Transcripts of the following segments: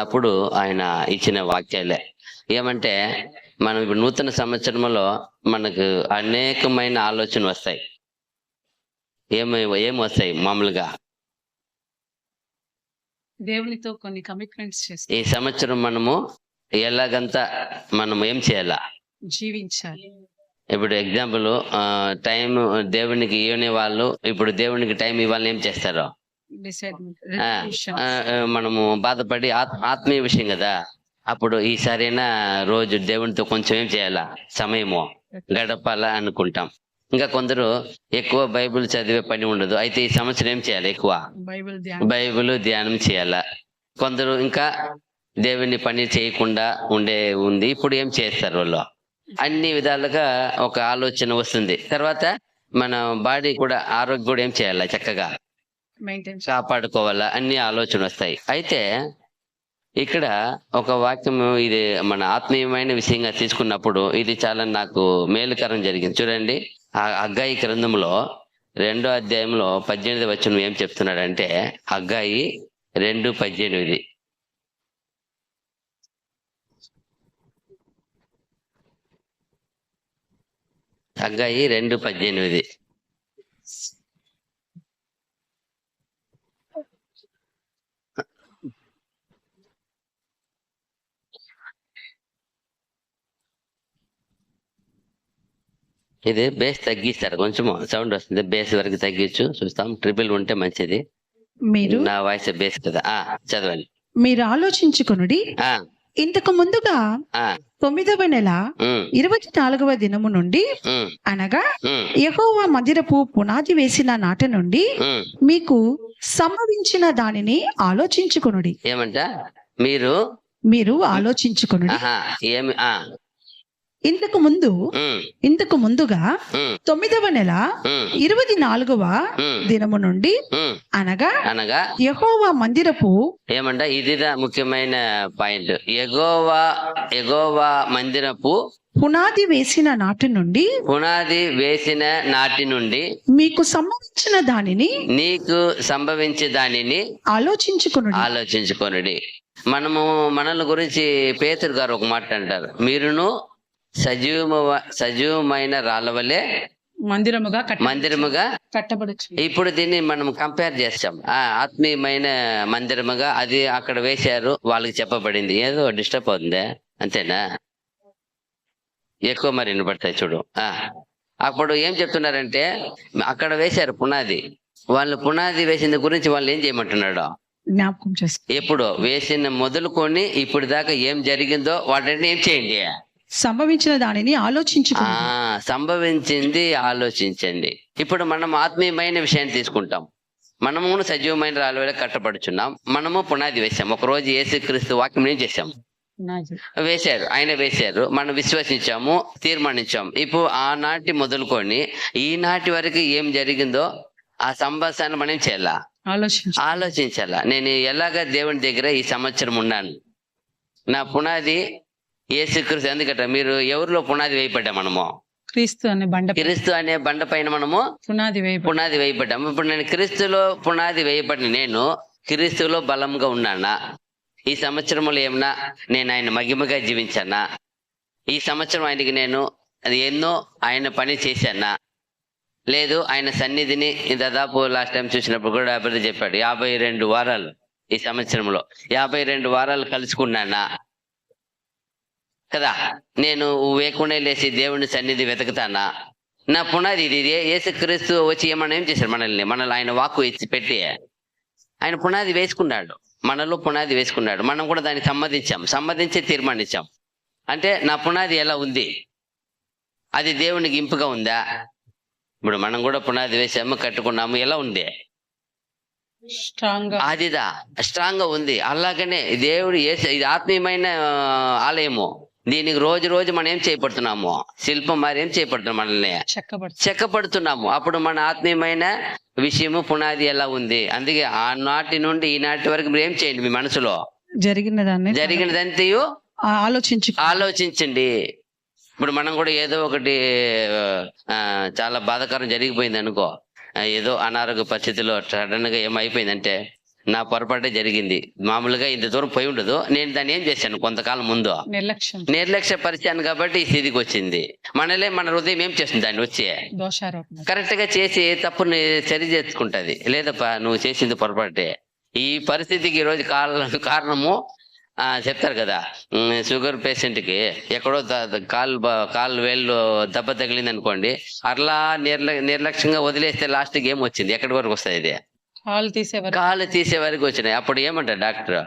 ఉన్నప్పుడు ఆయన ఇచ్చిన వాక్యాలే. ఏమంటే మనం ఇప్పుడు నూతన సంవత్సరంలో మనకు అనేకమైన ఆలోచనలు వస్తాయి. ఏమి వస్తాయి మామూలుగా? దేవునితో కొన్ని కమిట్మెంట్స్ ఈ చేస్తాం, సంవత్సరం మనము ఎలాగంతా మనం ఏం చేయాలా? జీవించాలి. ఇప్పుడు ఎగ్జాంపుల్ టైం దేవునికి ఇవ్వని వాళ్ళు ఇప్పుడు దేవునికి టైం ఇవ్వాలని ఏం చేస్తారు? మనము బాధపడి ఆత్మీయ విషయం కదా, అప్పుడు ఈసారైనా రోజు దేవునితో కొంచెం ఏం చేయాలా, సమయము గడపాలా అనుకుంటాం. ఇంకా కొందరు ఎక్కువ బైబిల్ చదివే పని ఉండదు, అయితే ఈ సంవత్సరం ఏం చేయాలి, ఎక్కువ బైబిల్ ధ్యానం చేయాలా. కొందరు ఇంకా దేవుని పని చేయకుండా ఉంది, ఇప్పుడు ఏం చేస్తారు వాళ్ళు? అన్ని విధాలుగా ఒక ఆలోచన వస్తుంది. తర్వాత మన బాడీ కూడా ఆరోగ్యం కూడా ఏం చేయాలా, చక్కగా కాపాడుకోవాలా, అన్ని ఆలోచన వస్తాయి. అయితే ఇక్కడ ఒక వాక్యము, ఇది మన ఆత్మీయమైన విషయంగా తీసుకున్నప్పుడు ఇది చాలా నాకు మేలుకరం జరిగింది. చూడండి, ఆ హగ్గయి గ్రంథంలో 2వ అధ్యాయంలో 18వ వచనం ఏం చెప్తున్నాడంటే, హగ్గయి 2:18. హగ్గయి 2:18. ఇది బేస్ తగ్గిస్తారు, కొంచెం సౌండ్ వస్తుంది, బేస్ వరకు తగ్గించు చూస్తాం. ట్రిపుల్ ఉంటే మంచిది. మీరు నా వాయిస్ బేస్ కదా. చదవండి. మీరు ఆలోచించుకొనుడి, ఇంతకు ముందుగా 9వ నెల 24వ దినము నుండి, అనగా యెహోవా మందిరపు పునాది వేసిన నాటి నుండి మీకు సంభవించిన దానిని ఆలోచించుకొనుడి. ఏమంట? మీరు ఆలోచించుకొనుడి. ఏమి? ఇంతకు ముందుగా 9వ నెల 24వ దినము నుండి, అనగా యెహోవా మందిరపు, ఏమంట? ఇదిదా ముఖ్యమైన పాయింట్. యెహోవా మందిరపు పునాది వేసిన నాటి నుండి మీకు సంభవించిన దానిని ఆలోచించుకొనుడి. మనల్ని గురించి పేతురు గారు ఒక మాట అంటారు, మీరును సజీవమైన రాళ్ళవలే మందిరముగా కట్టబడచ్చు. ఇప్పుడు దీన్ని మనం కంపేర్ చేస్తాం. ఆత్మీయమైన మందిరముగా అది అక్కడ వేశారు, వాళ్ళకి చెప్పబడింది. ఏదో డిస్టర్బ్ అవుతుందే, అంతేనా? ఎక్కువ మరి వినపడతాయి చూడు. అప్పుడు ఏం చెప్తున్నారంటే, అక్కడ వేశారు పునాది, వాళ్ళు పునాది వేసిన గురించి వాళ్ళు ఏం చేయమంటున్నాడు, జ్ఞాపకం చేసుకో. ఎప్పుడు వేసిన మొదలుకొని ఇప్పుడు దాకా ఏం జరిగిందో వాటిని ఏం చేయండి, సంభవించిన దానిని సంభవించింది ఆలోచించండి. ఇప్పుడు మనం ఆత్మీయమైన విషయాన్ని తీసుకుంటాం. మనము సజీవమైన రాళ్ళ కట్టబడుచున్నాం, మనము పునాది వేసాం. ఒక రోజు యేసుక్రీస్తు వాక్యం ఏం చేశాం, ఆయన వేశారు, మనం విశ్వసించాము, తీర్మానించాము. ఇప్పుడు ఆనాటి మొదలుకొని ఈనాటి వరకు ఏం జరిగిందో ఆ సంభాషణ మనం చేయాలా, ఆలోచించాలా. నేను ఎలాగ దేవుని దగ్గర ఈ సంవత్సరం ఉన్నాను, నా పునాది యేసుక్రీస్తు. ఎందుకంటే మీరు ఎవరిలో పునాది వేయబడ్డా, మనము క్రీస్తు అనే బండ పైన మనము పునాది వేయబడ్డాము. ఇప్పుడు నేను క్రీస్తులో పునాది వేయబడిన, నేను క్రీస్తులో బలంగా ఉన్నానా? ఈ సంవత్సరంలో ఏమన్నా నేను ఆయన మహిమగా జీవించానా? ఈ సంవత్సరం ఆయనకి నేను ఎన్నో ఆయన పని చేశానా? లేదు, ఆయన సన్నిధిని దాదాపు లాస్ట్ టైం చూసినప్పుడు కూడా అభివృద్ధి చెప్పాడు, 52 వారాలు ఈ సంవత్సరంలో 52 వారాలు కలుసుకున్నానా కదా? నేను వేకునే లేచి దేవుని సన్నిధి వెతుకుతానా? నా పునాది ఇది. యేసుక్రీస్తు వచ్చి ఏం చేశారు, మనల్ని ఆయన వాక్కు ఇచ్చి పెట్టి ఆయన పునాది వేసుకున్నాడు, మనలో పునాది వేసుకున్నాడు. మనం కూడా దాన్ని సమ్మతించి తీర్మానించాం. అంటే నా పునాది ఎలా ఉంది, అది దేవునికి ఇంపుగా ఉందా? ఇప్పుడు మనం కూడా పునాది వేసాము, కట్టుకున్నాము, ఎలా ఉంది, అదిదా స్ట్రాంగ్ గా ఉంది. అలాగనే దేవుడు ఇది ఆత్మీయమైన ఆలయము, దీనికి రోజు మనం ఏం చేయబడుతున్నాము, శిల్పం మరి ఏం చేయబడుతున్నాం, మనల్ని చెక్కబడుతున్నాము. అప్పుడు మన ఆత్మీయమైన విషయము పునాది ఎలా ఉంది. అందుకే ఆనాటి నుండి ఈనాటి వరకు మీరు ఏం చేయండి, మీ మనసులో జరిగినదంతయు ఆలోచించండి. ఇప్పుడు మనం కూడా ఏదో ఒకటి చాలా బాధాకరం జరిగిపోయింది అనుకో, ఏదో అనారోగ్య పరిస్థితిలో సడన్ గా ఏమైపోయిందంటే నా పొరపాటే జరిగింది. మామూలుగా ఇంత దూరం పోయి ఉండదు. నేను దాన్ని ఏం చేశాను కొంతకాలం ముందు నిర్లక్ష్యం, నిర్లక్ష్యపరిచాను కాబట్టి ఈ స్థితికి వచ్చింది. మన హృదయం ఏం చేస్తుంది దాన్ని వచ్చి దోషారోపణ. కరెక్ట్ గా చేసి తప్పుని సరి చేసుకుంటది. లేదప్పా నువ్వు చేసింది పొరపాటే. ఈ పరిస్థితికి ఈ రోజు కారణము చెప్తారు కదా, షుగర్ పేషెంట్ కి ఎక్కడో కాలు వేళ్ళు దెబ్బ తగిలింది అనుకోండి, అట్లా నిర్లక్ష్యంగా వదిలేస్తే లాస్ట్ కి ఏం వచ్చింది, ఎక్కడి వరకు వస్తుంది ఇది, కాలు తీసే వరకు వచ్చినాయి. అప్పుడు ఏమంటారు డాక్టర్,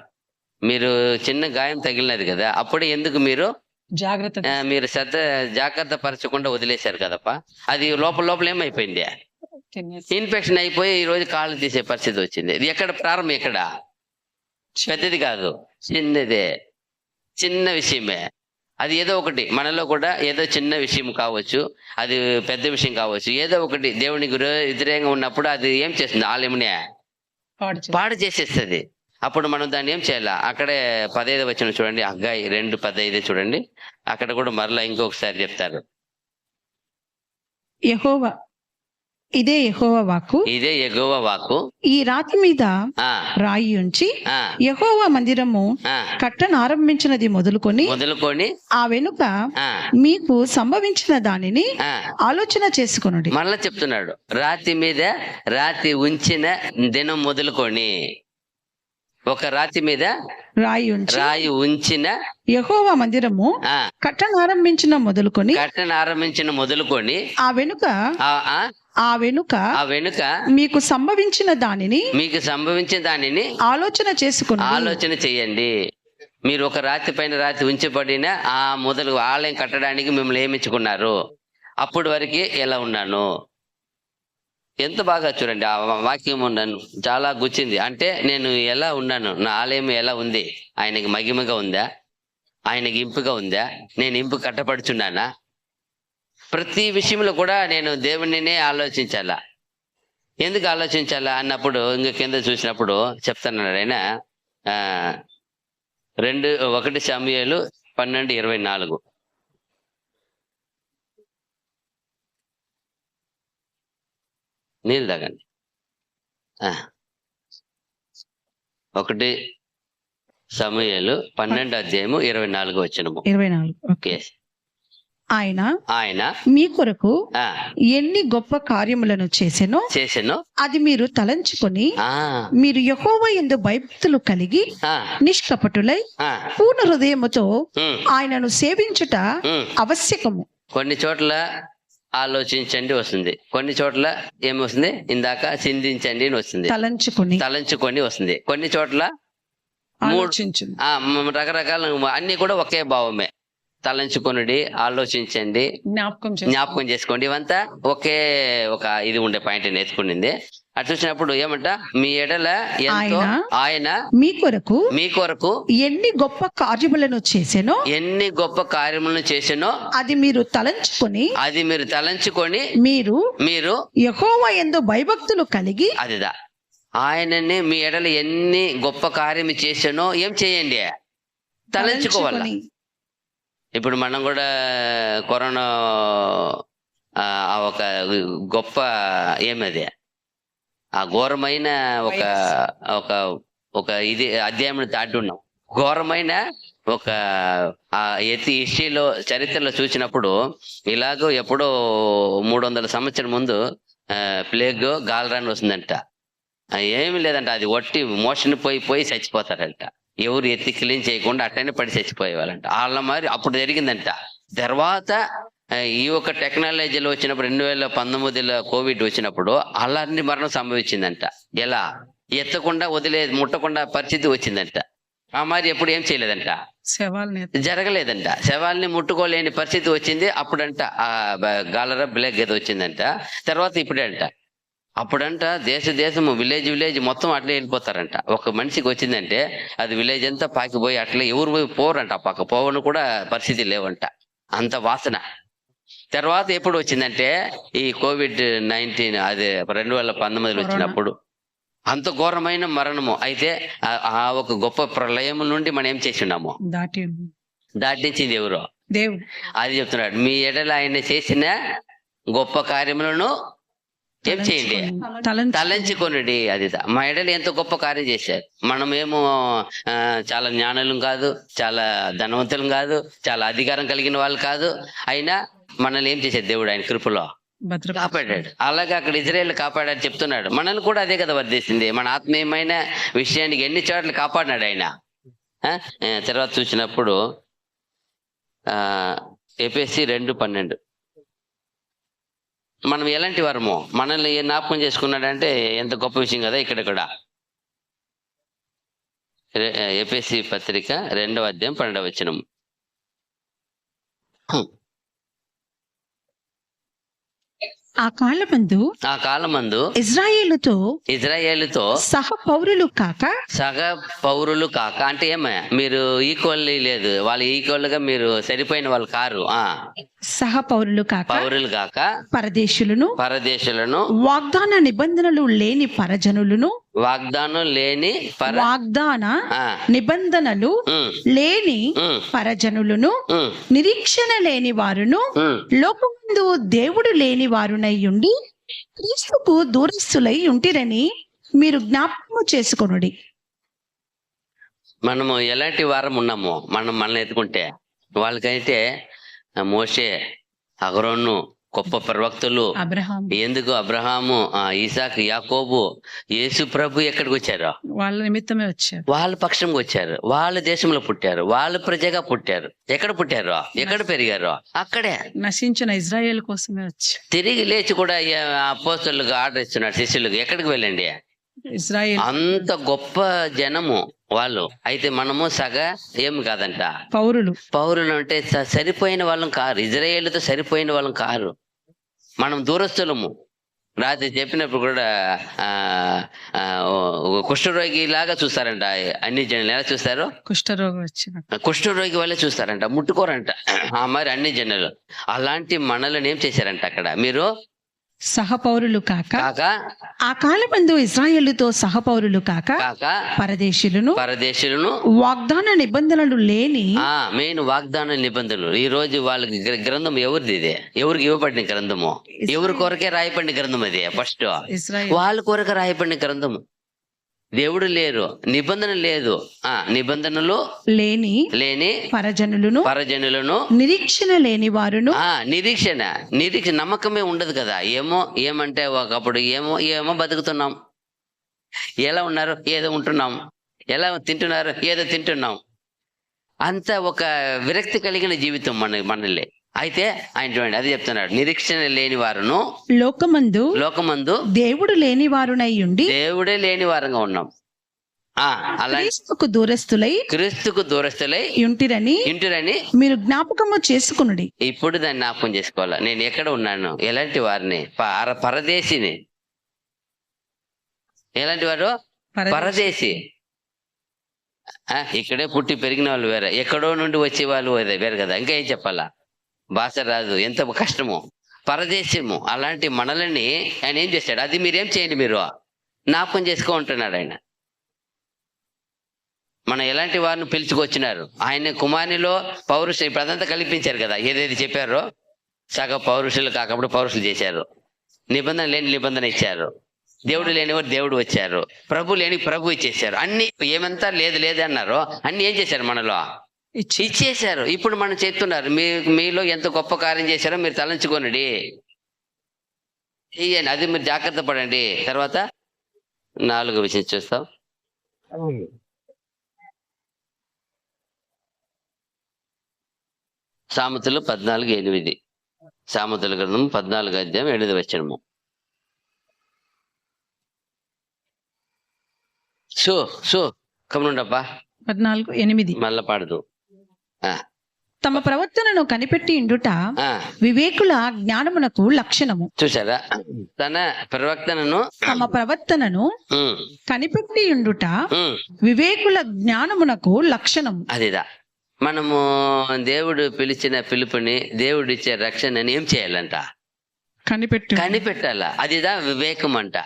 మీరు చిన్న గాయం తగిలినది కదా, అప్పుడే ఎందుకు మీరు మీరు జాగ్రత్త పరచకుండా వదిలేశారు కదప్పా. అది లోపల ఏమైపోయింది, ఇన్ఫెక్షన్ అయిపోయి ఈ రోజు కాళ్ళు తీసే పరిస్థితి వచ్చింది. ఇది ఎక్కడ ప్రారంభం, ఎక్కడ పెద్దది కాదు, చిన్నదే, చిన్న విషయమే. అది ఏదో ఒకటి మనలో కూడా ఏదో చిన్న విషయం కావచ్చు, అది పెద్ద విషయం కావచ్చు, ఏదో ఒకటి దేవునికి వ్యతిరేకంగా ఉన్నప్పుడు అది ఏం చేస్తుంది, ఆలయంనే పాడు చేసేస్తుంది. అప్పుడు మనం దాన్ని ఏం చేయాలా, అక్కడే 15 వచనం చూడండి, హగ్గయి 2:15 చూడండి, అక్కడ కూడా మరలా ఇంకొకసారి చెప్తారు. ఇదే యెహోవా వాక్కు, ఈ రాతి మీద రాయి ఉంచి యెహోవా మందిరము కట్టనారంభించినది మొదలుకొని ఆ వెనుక మీకు సంభవించిన దానిని ఆలోచన చేసుకొనుడి. మళ్ళా చెప్తున్నాడు, రాతి ఉంచిన దినం మొదలుకొని, ఒక రాతి మీద రాయి ఉంచిన యెహోవా మందిరము కట్టనారంభించిన మొదలుకొని ఆ వెనుక మీకు సంభవించిన దానిని ఆలోచన చేయండి. మీరు ఒక రాతి పైన రాతి ఉంచబడిన ఆ మొదలు ఆలయం కట్టడానికి మిమ్మల్ని ఏమిచ్చుకున్నారు, అప్పటి వరకు ఎలా ఉన్నాను. ఎంత బాగా చూడండి, ఆ వాక్యం నన్ను చాలా గుచ్చింది. అంటే నేను ఎలా ఉన్నాను, నా ఆలయం ఎలా ఉంది, ఆయనకి మహిమగా ఉందా, ఆయనకి ఇంపుగా ఉందా, నేను ఇంపు కట్టపడుచున్నానా, ప్రతి విషయంలో కూడా నేను దేవునినే ఆలోచించాలా. ఎందుకు ఆలోచించాలా అన్నప్పుడు ఇంక కింద చూసినప్పుడు చెప్తున్నాడు ఆయన, 1 సమూయేలు 12:24. నీళ్ళు తాగండి. 1 సమూయేలు 12:24. ఓకే. ఆయన మీ కొరకు ఎన్ని గొప్ప కార్యములను చేసెనో అది మీరు తలంచుకొని మీరు యెహోవా యందు భయభక్తులు కలిగి నిష్కపటులై పూర్ణ హృదయముతో ఆయనను సేవించుట ఆవశ్యకము. కొన్ని చోట్ల ఆలోచించండి వస్తుంది, కొన్ని చోట్ల ఏమొస్తుంది, ఇందాక చిందించండి అని వస్తుంది, తలంచుకొని వస్తుంది. కొన్ని చోట్ల రకరకాల అన్ని కూడా ఒకే భావమే. తలంచుకొనుడి, ఆలోచించండి, జ్ఞాపకం చేసుకోండి, ఇవంతా ఒకే ఒక ఇది ఉండే పాయింట్ నేర్చుకునింది. అది చూసినప్పుడు ఏమంట, మీ ఎడల ఎంతో ఆయన మీ కొరకు ఎన్ని గొప్ప కార్యములను చేసెనో అది మీరు తలంచుకొని మీరు యెహోవా యందు భయభక్తులు కలిగి, అదిదా ఆయనని మీ ఎడల ఎన్ని గొప్ప కార్యము చేసానో ఏం చేయండి, తలంచుకోవాలా. ఇప్పుడు మనం కూడా కరోనా ఒక గొప్ప ఏమది, ఆ ఘోరమైన ఒక ఇది అధ్యాయం దాటి ఉన్నాం. ఘోరమైన ఒక హిస్టరీలో చరిత్రలో చూసినప్పుడు ఇలాగో ఎప్పుడో 300 సంవత్సరం ముందు ప్లేగ్ గాలరాని వస్తుందంట. ఏమి లేదంట, అది ఒట్టి మోషన్ పోయి చచ్చిపోతారంట. ఎవరు ఎత్తి క్లీన్ చేయకుండా అట్టనే పడి చచ్చిపోయేవాళ్ళంట. వాళ్ళ మరి అప్పుడు జరిగిందంట. తర్వాత ఈ ఒక టెక్నాలజీలో వచ్చినప్పుడు 2019లో కోవిడ్ వచ్చినప్పుడు అలాంటి మరణం సంభవించిందంట. ఎలా ఎత్తకుండా ముట్టకుండా పరిస్థితి వచ్చిందంట. ఆ మరి ఎప్పుడు ఏం చేయలేదంట, జరగలేదంట, శవాల్ని ముట్టుకోలేని పరిస్థితి వచ్చింది. అప్పుడంట ఆ గాలరా బ్లేక్ ఏదో వచ్చిందంట. తర్వాత ఇప్పుడే అంట, అప్పుడంట దేశము విలేజ్ మొత్తం అట్లే వెళ్ళిపోతారంట. ఒక మనిషికి వచ్చిందంటే అది విలేజ్ అంతా పాకిపోయి అట్లే ఎవరు పోరంట, పక్క పోవను కూడా పరిస్థితి లేవంట, అంత వాసన. తర్వాత ఎప్పుడు వచ్చిందంటే ఈ COVID-19 అది 2019లో వచ్చినప్పుడు అంత ఘోరమైన మరణము. అయితే ఆ ఒక గొప్ప ప్రళయం నుండి మనం ఏం చేసి ఉన్నాము, దాటించింది ఎవరో దేవుడు. అది చెప్తున్నాడు, మీ ఎడల ఆయన చేసిన గొప్ప కార్యములను ఏం చేయండి? తలంచుకొనుడి. అది మా ఎడలు ఎంతో గొప్ప కార్యం చేశారు. మనమేమో చాలా జ్ఞానులం కాదు, చాలా ధనవంతులం కాదు, చాలా అధికారం కలిగిన వాళ్ళు కాదు. అయినా మనల్ని ఏం చేశాడు దేవుడు? ఆయన కృపలో కాపాడాడు. అలాగే అక్కడ ఇజ్రాయేల్ కాపాడాడు చెప్తున్నాడు. మనల్ని కూడా అదే కదా వర్ధిస్తుంది. మన ఆత్మీయమైన విషయానికి ఎన్ని చోట్ల కాపాడినాడు ఆయన. తర్వాత చూసినప్పుడు ఎఫెసీ 2:12 మనం ఎలాంటి వారమో మనల్ని జ్ఞాపకం చేసుకున్నాడంటే ఎంత గొప్ప విషయం కదా. ఇక్కడ కూడా ఎఫెసీ పత్రిక 2:12 ఆ కాలమందు ఇజ్రాయేలుతో సహ పౌరులు కాక అంటే ఏమయ్య మీరు ఈక్వల్ లేదు, వాళ్ళు ఈక్వల్ గా మీరు సరిపోయిన వాళ్ళు కారు. సహ పౌరులు కాక పరదేశులను వాగ్దాన నిబంధనలు లేని పరజనులను వాగ్దానం లేని పరజనులను నిరీక్షణ లేని వారును లోకమందు దేవుడు లేని వారునై ఉండి క్రీస్తుకు దూరస్తులై ఉంటిరని మీరు జ్ఞాపకము చేసుకొనుడి. మనము ఎలాంటి వారం ఉన్నామో మనల్ని ఎత్తుకుంటే వాళ్ళకైతే మోషే, అహరోను గొప్ప ప్రవక్తలు. ఎందుకు అబ్రహాము, ఇసాక్, యాకోబు, యేసు ప్రభు ఎక్కడికి వచ్చారు? వాళ్ళ నిమిత్తమే వచ్చారు. వాళ్ళ పక్షంగా వచ్చారు. వాళ్ళ దేశంలో పుట్టారు. వాళ్ళ ప్రజగా పుట్టారు. ఎక్కడ పుట్టారు? ఎక్కడ పెరిగారు? అక్కడే. నశించిన ఇజ్రాయేల్ కోసమే వచ్చారు. తిరిగి లేచి కూడా అపోస్తలుగా ఆర్డర్ ఇస్తున్నారు శిష్యులకు, ఎక్కడికి వెళ్ళండి. ఇజ్రాయేల్ అంత గొప్ప జనము వాళ్ళు. అయితే మనము ఏం కాదంట, పౌరులు అంటే సరిపోయిన వాళ్ళం కారు. ఇజ్రాయేలుతో సరిపోయిన వాళ్ళం కారు. మనం దూరస్తులము. రాత్రి చెప్పినప్పుడు కూడా కుష్ఠరోగి లాగా చూస్తారంట అన్ని జనులు. ఎలా చూస్తారు? కుష్ఠరోగి వాళ్ళే చూస్తారంట, ముట్టుకోరంట మరి అన్ని జనులు. అలాంటి మనల్ని ఏం చేశారంట అక్కడ? మీరు సహపౌరులు కాక ఆ కాలమందు ఇశ్రాయేలుతో సహపౌరులు కాక పరదేశులను వాగ్దాన నిబంధనలు లేని మెయిన్ వాగ్దాన నిబంధనలు. ఈ రోజు వాళ్ళకి గ్రంథం ఎవరిది? ఇది ఎవరికి ఇవ్వబడిన గ్రంథము? ఎవరి కొరకే రాయబడిన గ్రంథం అది. ఫస్ట్ వాళ్ళ కొరకే రాయబడిన గ్రంథము. దేవుడు లేరు, నిబంధన లేదు. నిబంధనలు లేని పరజనులను నిరీక్షణ లేని వారును. నిరీక్షణ నమ్మకమే ఉండదు కదా. ఏమంటే ఒకప్పుడు ఏమో బతుకుతున్నాం. ఎలా ఉన్నారు? ఏదో ఉంటున్నాం. ఎలా తింటున్నారు? ఏదో తింటున్నాం. అంత ఒక విరక్తి కలిగిన జీవితం మనల్ని. అయితే ఆయన చూడండి అది చెప్తున్నాడు, నిరీక్షణ లేని వారును లోకమందు దేవుడు లేని వారునై ఉండి దేవుడే లేని వారంగా ఉన్నాం. క్రీస్తుకు దూరస్తులై ఇంటిరని మీరు జ్ఞాపకము చేసుకునుడి. ఇప్పుడు దాన్ని జ్ఞాపకం చేసుకోవాలా. నేను ఎక్కడ ఉన్నాను? ఎలాంటి వారిని? పరదేశిని. ఎలాంటి వారు? పరదేశి. ఇక్కడే పుట్టి పెరిగిన వాళ్ళు వేరే, ఎక్కడో నుండి వచ్చే వాళ్ళు వేరే కదా. ఇంకా ఏం చెప్పాలా? భాష రాదు, ఎంత కష్టము. పరదేశము. అలాంటి మనల్ని ఆయన ఏం చేశాడు? అది మీరేం చేయండి, మీరు జ్ఞాపకం చేసుకుంటున్నాడు ఆయన. మనం ఎలాంటి వారిని పిలుచుకొచ్చినారు? ఆయన కుమారునిలో పౌరుషం ఇప్పుడు అదంతా కల్పించారు కదా. ఏదేది చెప్పారో సగ పౌరుషులు కాకపోతే పౌరుషులు చేశారు. నిబంధన లేని నిబంధన ఇచ్చారు. దేవుడు లేనివారు దేవుడు వచ్చారు. ప్రభు లేని ప్రభు ఇచ్చేసారు. అన్ని ఏమంతా లేదు అన్నారో అన్ని ఏం చేశారు? మనలో ఇచ్చేశారు. ఇప్పుడు మనం చెప్తున్నారు, మీలో ఎంత గొప్ప కార్యం చేశారో మీరు తలంచుకోనండి, అది మీరు జాగ్రత్త పడండి. తర్వాత 4వ విషయం చూస్తాం. సామెతలు 14:8. సామెతల గ్రంథం 14:8. కమనుండప్పా 14:8 మళ్ళా పాడదు. తమ ప్రవర్తనను కనిపెట్టి ఇండుట వివేకుల జ్ఞానమునకు లక్షణము. చూసారా? తమ ప్రవర్తనను కనిపెట్టి ఇండుట వివేకుల జ్ఞానమునకు లక్షణము. అదిదా మనము దేవుడు పిలిచిన పిలుపుని, దేవుడు ఇచ్చే రక్షణని ఏం చేయాలంట? కనిపెట్టాల. అదిదా వివేకం అంట.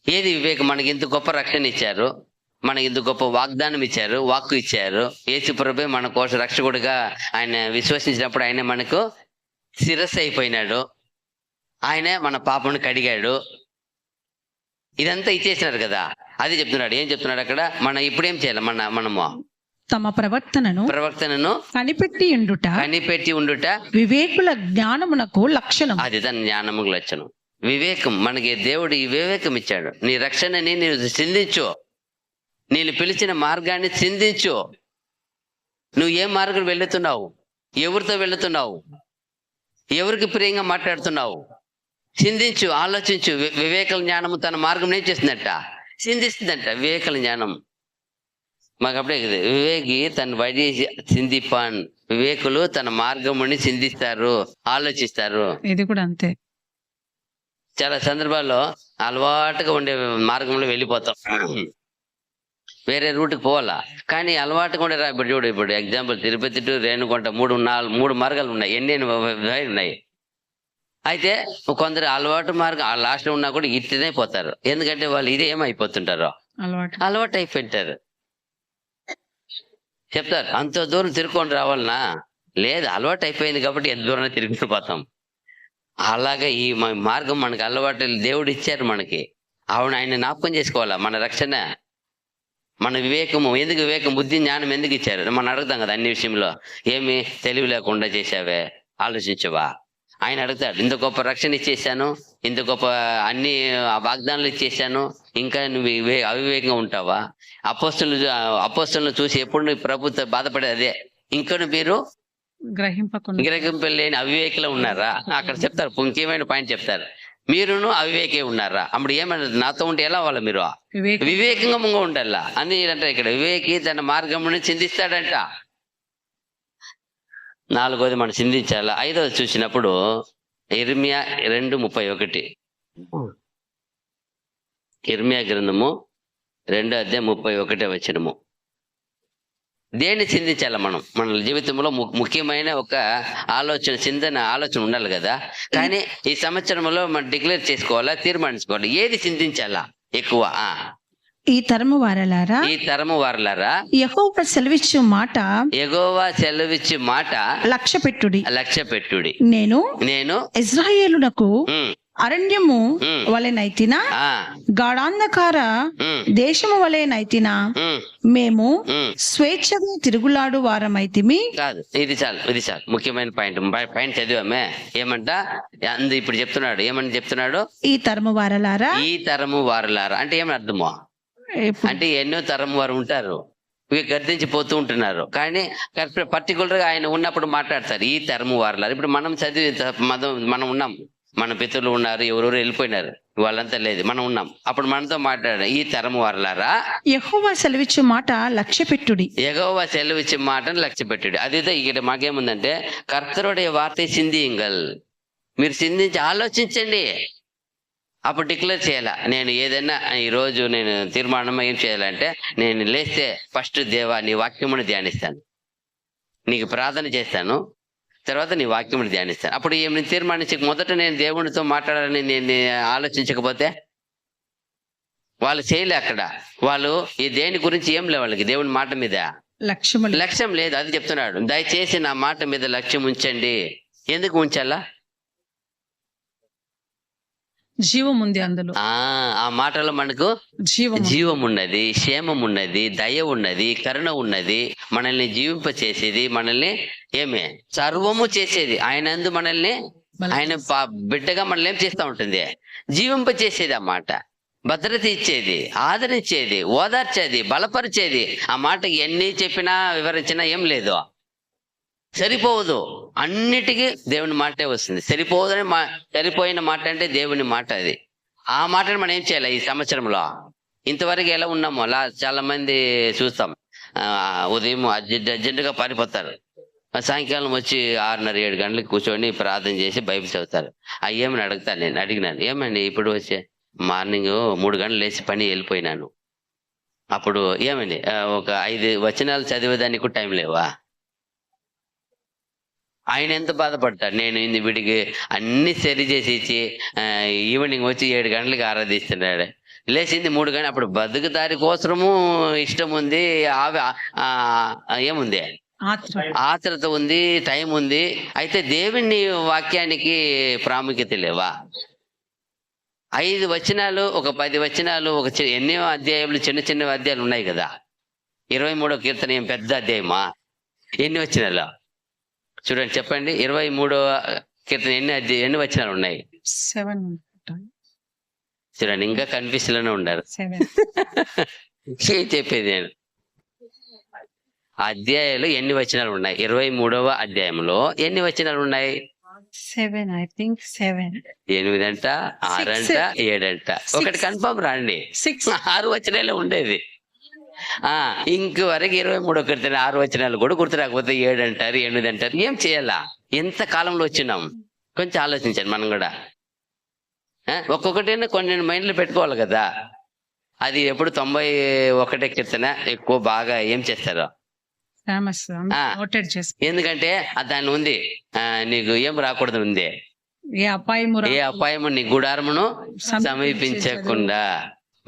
ఏది వివేకం? మనకి ఇంత గొప్ప రక్షణ ఇచ్చారు, మనకి ఇంత గొప్ప వాగ్దానం ఇచ్చారు, వాక్కు ఇచ్చారు. యేసు ప్రభువే మన కోసం రక్షకుడిగా ఆయన విశ్వసించినప్పుడు ఆయన మనకు శిరస్సు అయిపోయినాడు. ఆయనే మన పాపను కడిగాడు. ఇదంతా ఇచ్చేసినారు కదా. అది చెప్తున్నాడు. ఏం చెప్తున్నాడు అక్కడ? మనం ఇప్పుడు ఏం చేయాలి? మనము తమ ప్రవర్తనను కనిపెట్టి ఉండుట వివేకుల జ్ఞానమునకు లక్షణం. అది దాని జ్ఞానముకు లక్షణం. వివేకం. మనకి దేవుడు ఈ వివేకం ఇచ్చాడు. నీ రక్షణని నీవు చిందించు, నేను పిలిచిన మార్గాన్ని చిందించు. నువ్వు ఏ మార్గం వెళుతున్నావు, ఎవరితో వెళుతున్నావు, ఎవరికి ప్రియంగా మాట్లాడుతున్నావు, చిందించు, ఆలోచించు. వివేకల జ్ఞానము తన మార్గం ఏం చేస్తుందంట? చిందిస్తుందంట. వివేకల జ్ఞానం మాకు అప్పుడే కదా, వివేకి తన వడి చిందిపాన్. వివేకులు తన మార్గముని చిందిస్తారు, ఆలోచిస్తారు. ఇది కూడా అంతే. చాలా సందర్భాల్లో అలవాటుగా ఉండే మార్గంలో వెళ్ళిపోతాం, వేరే రూట్కి పోవాలా. కానీ అలవాటుగా ఉండే ఇప్పుడు చూడు, ఇప్పుడు ఎగ్జాంపుల్ తిరుపతి టు రేణుగుంట 3 మార్గాలు ఉన్నాయి. ఎన్ని ఉన్నాయి. అయితే కొందరు అలవాటు మార్గం లాస్ట్ లో ఉన్నా కూడా ఇట్లనే పోతారు. ఎందుకంటే వాళ్ళు ఇదే ఏమైపోతుంటారో అలవాటు అయిపోయింటారు. చెప్తారు అంత దూరం తిరుక్కొని రావాలనా? లేదు, అలవాటు అయిపోయింది కాబట్టి ఎంత దూరం తిరుగుతూ పోతాం. అలాగే ఈ మార్గం మనకి అలవాటు దేవుడు ఇచ్చారు మనకి. ఆయన జ్ఞాపకం చేసుకోవాలా మన రక్షణ, మన వివేకము. ఎందుకు వివేకం, బుద్ధి, జ్ఞానం ఎందుకు ఇచ్చారు? మనం అడుగుతాం కదా అన్ని విషయంలో. ఏమి తెలివి లేకుండా చేసావే, ఆలోచించవా? ఆయన అడుగుతాడు. ఇంత గొప్ప రక్షణ ఇచ్చేసాను, ఇంత గొప్ప అన్ని వాగ్దానాలు ఇచ్చేసాను, ఇంకా నువ్వు అవివేకంగా ఉంటావా? అపోస్తులను చూసి ఎప్పుడు నువ్వు ప్రభుత్వ బాధపడేది అదే. ఇంకా మీరు గ్రహింపలేని అవివేకలో ఉన్నారా? అక్కడ చెప్తారు, ముఖ్యమైన పాయింట్ చెప్తారు. మీరును అవివేకే ఉన్నారా? అప్పుడు ఏమన్నారు? నాతో ఉంటే ఎలా అవ్వాలి? మీరు వివేకంగా ముంగ ఉండాలా అని అంటే ఇక్కడ వివేకి తన మార్గముని చిందిస్తాడంట. 4వది మనం చిందించాలా. 5వది చూసినప్పుడు ఇర్మియా 2:31. ఇర్మియా గ్రంథము 2:31. దేన్ని చిందించాల మనం? మన జీవితంలో ముఖ్యమైన ఒక ఆలోచన ఉండాలి కదా. కానీ ఈ సంవత్సరంలో మనం డిక్లేర్ చేసుకోవాలా, తీర్మానించుకోవాలి, ఏది చిందించాలా ఎక్కువ. ఈ తరము వారలారా యెహోవా సెలవిచ్చు మాట లక్ష్య పెట్టుడి. నేను ఇశ్రాయేలునకు అరణ్యము వలెనైతినా, గాఢాంధకార దేశము వలెనైతినా, మేము స్వేచ్ఛగా తిరుగులాడు వారమైతిమి. కాదు, ఇది చాలు ముఖ్యమైన పాయింట్ చదివామే. ఏమంట ఇప్పుడు చెప్తున్నాడు? ఏమని చెప్తున్నాడు? ఈ తరము వారలారా అంటే ఏమని అర్థమో? అంటే ఎన్నో తరం వారు ఉంటారు, గర్దించిపోతూ ఉంటున్నారు. కానీ పర్టికులర్ గా ఆయన ఉన్నప్పుడు మాట్లాడతారు, ఈ తరము వారలారు. ఇప్పుడు మనం ఉన్నాం, మన పితరులు ఉన్నారు, ఎవరెవరు వెళ్ళిపోయినారు, వాళ్ళంతా లేదు, మనం ఉన్నాం. అప్పుడు మనతో మాట్లాడారు, ఈ తరము వారలారా యెహోవా సెలవిచ్చు మాట లక్ష్య పెట్టుడి. అదితో ఇక్కడ మాకేముందంటే, కర్తరుடைய వార్த்தை சிந்தியுங்கள். మీరు చిందించి ఆలోచించండి. అప్పుడు డిక్లేర్ చేయాలా. నేను ఏదైనా ఈరోజు నేను తీర్మానం ఏం చేయాలంటే, నేను లేస్తే ఫస్ట్ దేవా నీ వాక్యమును ధ్యానిస్తాను, నీకు ప్రార్థన చేస్తాను, తర్వాత నీ వాక్యమును ధ్యానిస్తాను. అప్పుడు ఏమి తీర్మానించక మొదట నేను దేవునితో మాట్లాడాలని నేను ఆలోచించకపోతే వాళ్ళు చేయలే. అక్కడ వాళ్ళు ఈ దేని గురించి ఏం లేవు, వాళ్ళకి దేవుని మాట మీద లక్ష్యం లేదు. అది చెప్తున్నాడు, దయచేసి నా మాట మీద లక్ష్యం ఉంచండి. ఎందుకు ఉంచాలా? జీవం ఉంది అందులో. ఆ మాటలో మనకు జీవం ఉన్నది, క్షేమం ఉన్నది, దయ ఉన్నది, కరుణ ఉన్నది, మనల్ని జీవింపచేసేది, మనల్ని సర్వము చేసేది. ఆయన మనల్ని, ఆయన బిడ్డగా మనల్ని ఏం చేస్తూ ఉంటుంది? జీవింపచేసేది. ఆ మాట భద్రత ఇచ్చేది, ఆదరించేది, ఓదార్చేది, బలపరిచేది. ఆ మాట ఎన్ని చెప్పినా వివరించినా ఏం లేదు, సరిపోదు. అన్నిటికీ దేవుని మాటే వస్తుంది. సరిపోయిన మాట అంటే దేవుని మాట. అది ఆ మాటను మనం ఏం చేయాలి? ఈ సంవత్సరంలో ఇంతవరకు ఎలా ఉన్నామో చాలా మంది చూస్తాం, ఉదయం అర్జెంటుగా పారిపోతారు, సాయంకాలం వచ్చి 6:30-7 గంటలకు కూర్చొని ప్రార్థన చేసి బైబిల్ చదువుతారు. ఏమని అడిగినాను, ఏమండి ఇప్పుడు వచ్చే మార్నింగ్ 3 గంటలు లేచి పని వెళ్ళిపోయినాను, అప్పుడు ఏమండి ఒక 5 వచనాలు చదివేదానికి కూడా టైం లేవా? ఆయన ఎంత బాధపడతాడు. నేను వీడికి అన్ని సరి చేసి ఇచ్చి ఈవినింగ్ వచ్చి 7 గంటలకి ఆరాధిస్తున్నాడు, లేచింది 3 గంటలు. అప్పుడు బతుకుదారి కోసము ఇష్టం ఉంది, ఏముంది, ఆత్రత ఉంది, టైం ఉంది. అయితే దేవుని వాక్యానికి ప్రాముఖ్యత లేవా? 5 వచనాలు, ఒక 10 వచనాలు, ఎన్నో అధ్యాయాలు, చిన్న చిన్న అధ్యాయాలు ఉన్నాయి కదా. 23వ కీర్తన ఏం పెద్ద అధ్యాయమా? ఎన్ని వచనాలు చూడండి, చెప్పండి. 23వ కీర్తన ఎన్ని వచనాలు ఉన్నాయి? 7 చూడండి, ఇంకా కన్ఫ్యూజ్ లోనే ఉన్నారు. చెప్పేది నేను, అధ్యాయాలు ఎన్ని వచనాలు ఉన్నాయి? 23వ అధ్యాయంలో ఎన్ని వచనాలు ఉన్నాయి? 7 I think 7 8 అంట, 6 అంట, 7 అంట. ఒకటి కన్ఫర్మ్ రాండి. 6 వచనాలే ఉండేది. ఇంకవరకు 23వ కీర్తన 6 వచనాలు కూడా గుర్తు రాకపోతే 7 అంటారు, 8 అంటారు. ఏం చేయాలా? ఎంత కాలంలో వచ్చినాం? కొంచెం ఆలోచించండి మనం కూడా. ఒక్కొక్కటైనా కొన్ని మైండ్లో పెట్టుకోవాలి కదా. అది ఎప్పుడు 91వ కీర్తన ఎక్కువ బాగా ఏం చేస్తారు? ఎందుకంటే దాని ఉంది, నీకు ఏం రాకూడదు ఉంది. ఏ అపాయము నీ గుడారమును సమీపించకుండా,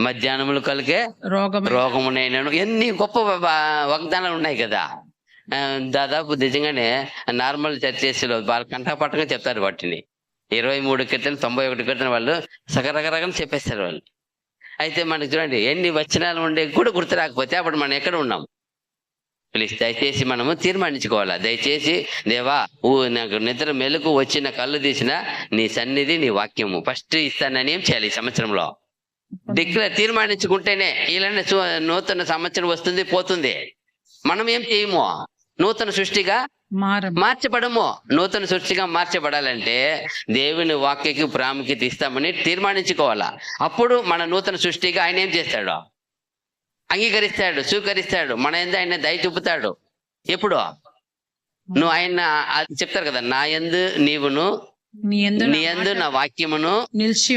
మధ్యాహ్నములు కలిగే రోగమునైనను. ఎన్ని గొప్ప వాగ్దానాలు ఉన్నాయి కదా. దాదాపు నిజంగానే నార్మల్ చర్చెస్లో వాళ్ళ కంఠపట్టంగా చెప్తారు వాటిని. 23 కీర్తన, 91 కీర్తన వాళ్ళు సగరగరగని చెప్పేస్తారు వాళ్ళు. అయితే మనకి చూడండి, ఎన్ని వచనాలు ఉండే కూడా గుర్తు రాకపోతే అప్పుడు మనం ఎక్కడ ఉన్నాం? ప్లీజ్ దయచేసి మనము తీర్మానించుకోవాలా. దయచేసి దేవా, నాకు నిద్ర మెలకు వచ్చిన కళ్ళు తీసిన నీ సన్నిధి, నీ వాక్యము ఫస్ట్ ఇస్తానని ఏం చేయాలి? ఈ సంవత్సరంలో తీర్మానించుకుంటేనే ఇలానే నూతన సంవత్సరం వస్తుంది, పోతుంది. మనం ఏం చేయము? నూతన సృష్టిగా మార్చబడము. నూతన సృష్టిగా మార్చబడాలంటే దేవుని వాక్యకి ప్రాముఖ్యత ఇస్తామని తీర్మానించుకోవాలా. అప్పుడు మన నూతన సృష్టిగా ఆయన ఏం చేస్తాడు? అంగీకరిస్తాడు, స్వీకరిస్తాడు. మన యందు ఆయన దయ చూపుతాడు. ఎప్పుడు నువ్వు ఆయన చెప్తారు కదా, నా యందు నీవును, నీ యందు నా వాక్యమును నిలిచి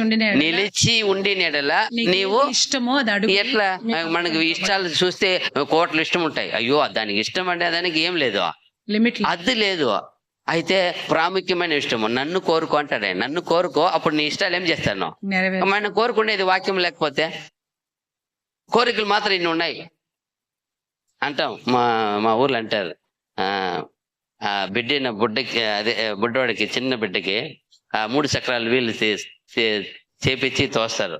ఉండి నెడల నీవు ఇష్టమో ఎట్లా? మనకి ఇష్టాలు చూస్తే కోట్ల ఇష్టం ఉంటాయి. అయ్యో దానికి ఇష్టం అంటే దానికి ఏం లేదు, లిమిట్ అది లేదు. అయితే ప్రాముఖ్యమైన ఇష్టము నన్ను కోరుకో అంటాడు ఆయన. నన్ను కోరుకో, అప్పుడు నీ ఇష్టాలు ఏం చేస్తాను? మనం కోరుకునేది వాక్యం లేకపోతే కోరికలు మాత్రం ఇన్ని ఉన్నాయి అంటాం. మా ఊర్లో అంటారు, బుడ్డకి అదే బుడ్డవాడికి, చిన్న బిడ్డకి 3 చక్రాలు వీళ్ళు చేపించి తోస్తారు.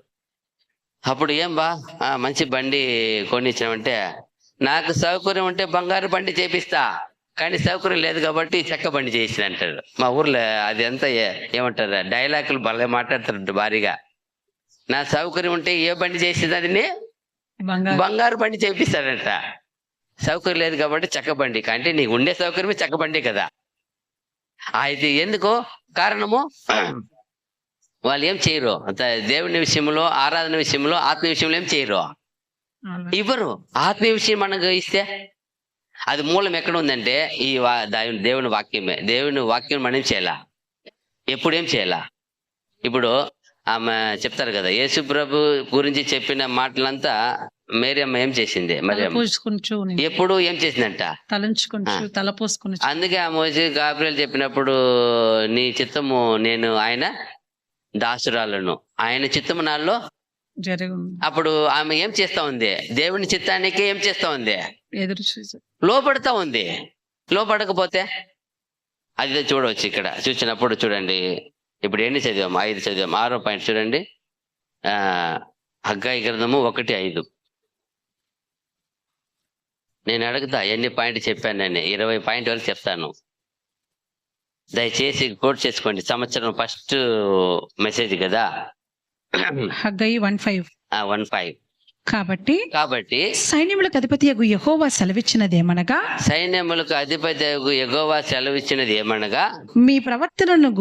అప్పుడు ఏం బా మంచి బండి కొనిచ్చామంటే, నాకు సౌకర్యం ఉంటే బంగారు బండి చేపిస్తా, కానీ సౌకర్యం లేదు కాబట్టి చెక్క బండి చేసిన అంటారు. మా ఊర్లో అది అంతా ఏమంటారు, డైలాగులు భలే మాట్లాడతారు భారీగా. నా సౌకర్యం ఉంటే ఏ బండి చేసింది, అది బంగారు బండి చేపిస్తాడంట. సౌకర్యం లేదు కాబట్టి చెక్క బండి, అంటే నీకు ఉండే సౌకర్యమే చెక్క బండి కదా. అది ఎందుకో కారణము, వాళ్ళు ఏం చేయరు దేవుని విషయంలో, ఆరాధన విషయంలో, ఆత్మ విషయంలో ఏం చేయరు, ఇవ్వరు. ఆత్మీయ విషయం మనకు ఇస్తే అది మూలం ఎక్కడ ఉందంటే ఈ దేవుని వాక్యమే. దేవుని వాక్యం మనం చేయాలా. ఎప్పుడు ఏం చేయాలా? ఇప్పుడు ఆమె చెప్తారు కదా, యేసు ప్రభు గురించి చెప్పిన మాటలంతా మేరియమ్మ ఏం చేసింది? మరి ఎప్పుడు ఏం చేసిందంట? అందుకే ఆ మోసే గాబ్రియల్ చెప్పినప్పుడు, నీ చిత్తము నేను ఆయన దాసురాలను, ఆయన చిత్తము నాలో అప్పుడు ఆమె ఏం చేస్తా ఉంది? దేవుని చిత్తానికి ఏం చేస్తా ఉంది? లోపడతా ఉంది. లోపడకపోతే అది చూడవచ్చు. ఇక్కడ చూసినప్పుడు చూడండి, ఇప్పుడు ఎన్ని చదివాము? 5 చదివాము. 6వ పాయింట్ చూడండి, హగ్గయి గ్రంథము 1:5. నేను అడుగుతా ఎన్ని పాయింట్ చెప్పానని. 20 పాయింట్ వరకు చెప్తాను. దయచేసి కోట్ చేసుకోండి. సంవత్సరం ఫస్ట్ మెసేజ్ కదా, హగ్గయి 1:5. కాబట్టి సైన్యములకు అధిపతి యెహోవా సెలవిచ్చినదేమనగా, సైన్యములకు అధిపతి యెహోవా సెలవిచ్చినది ఏమనగా, మీ ప్రవర్తనను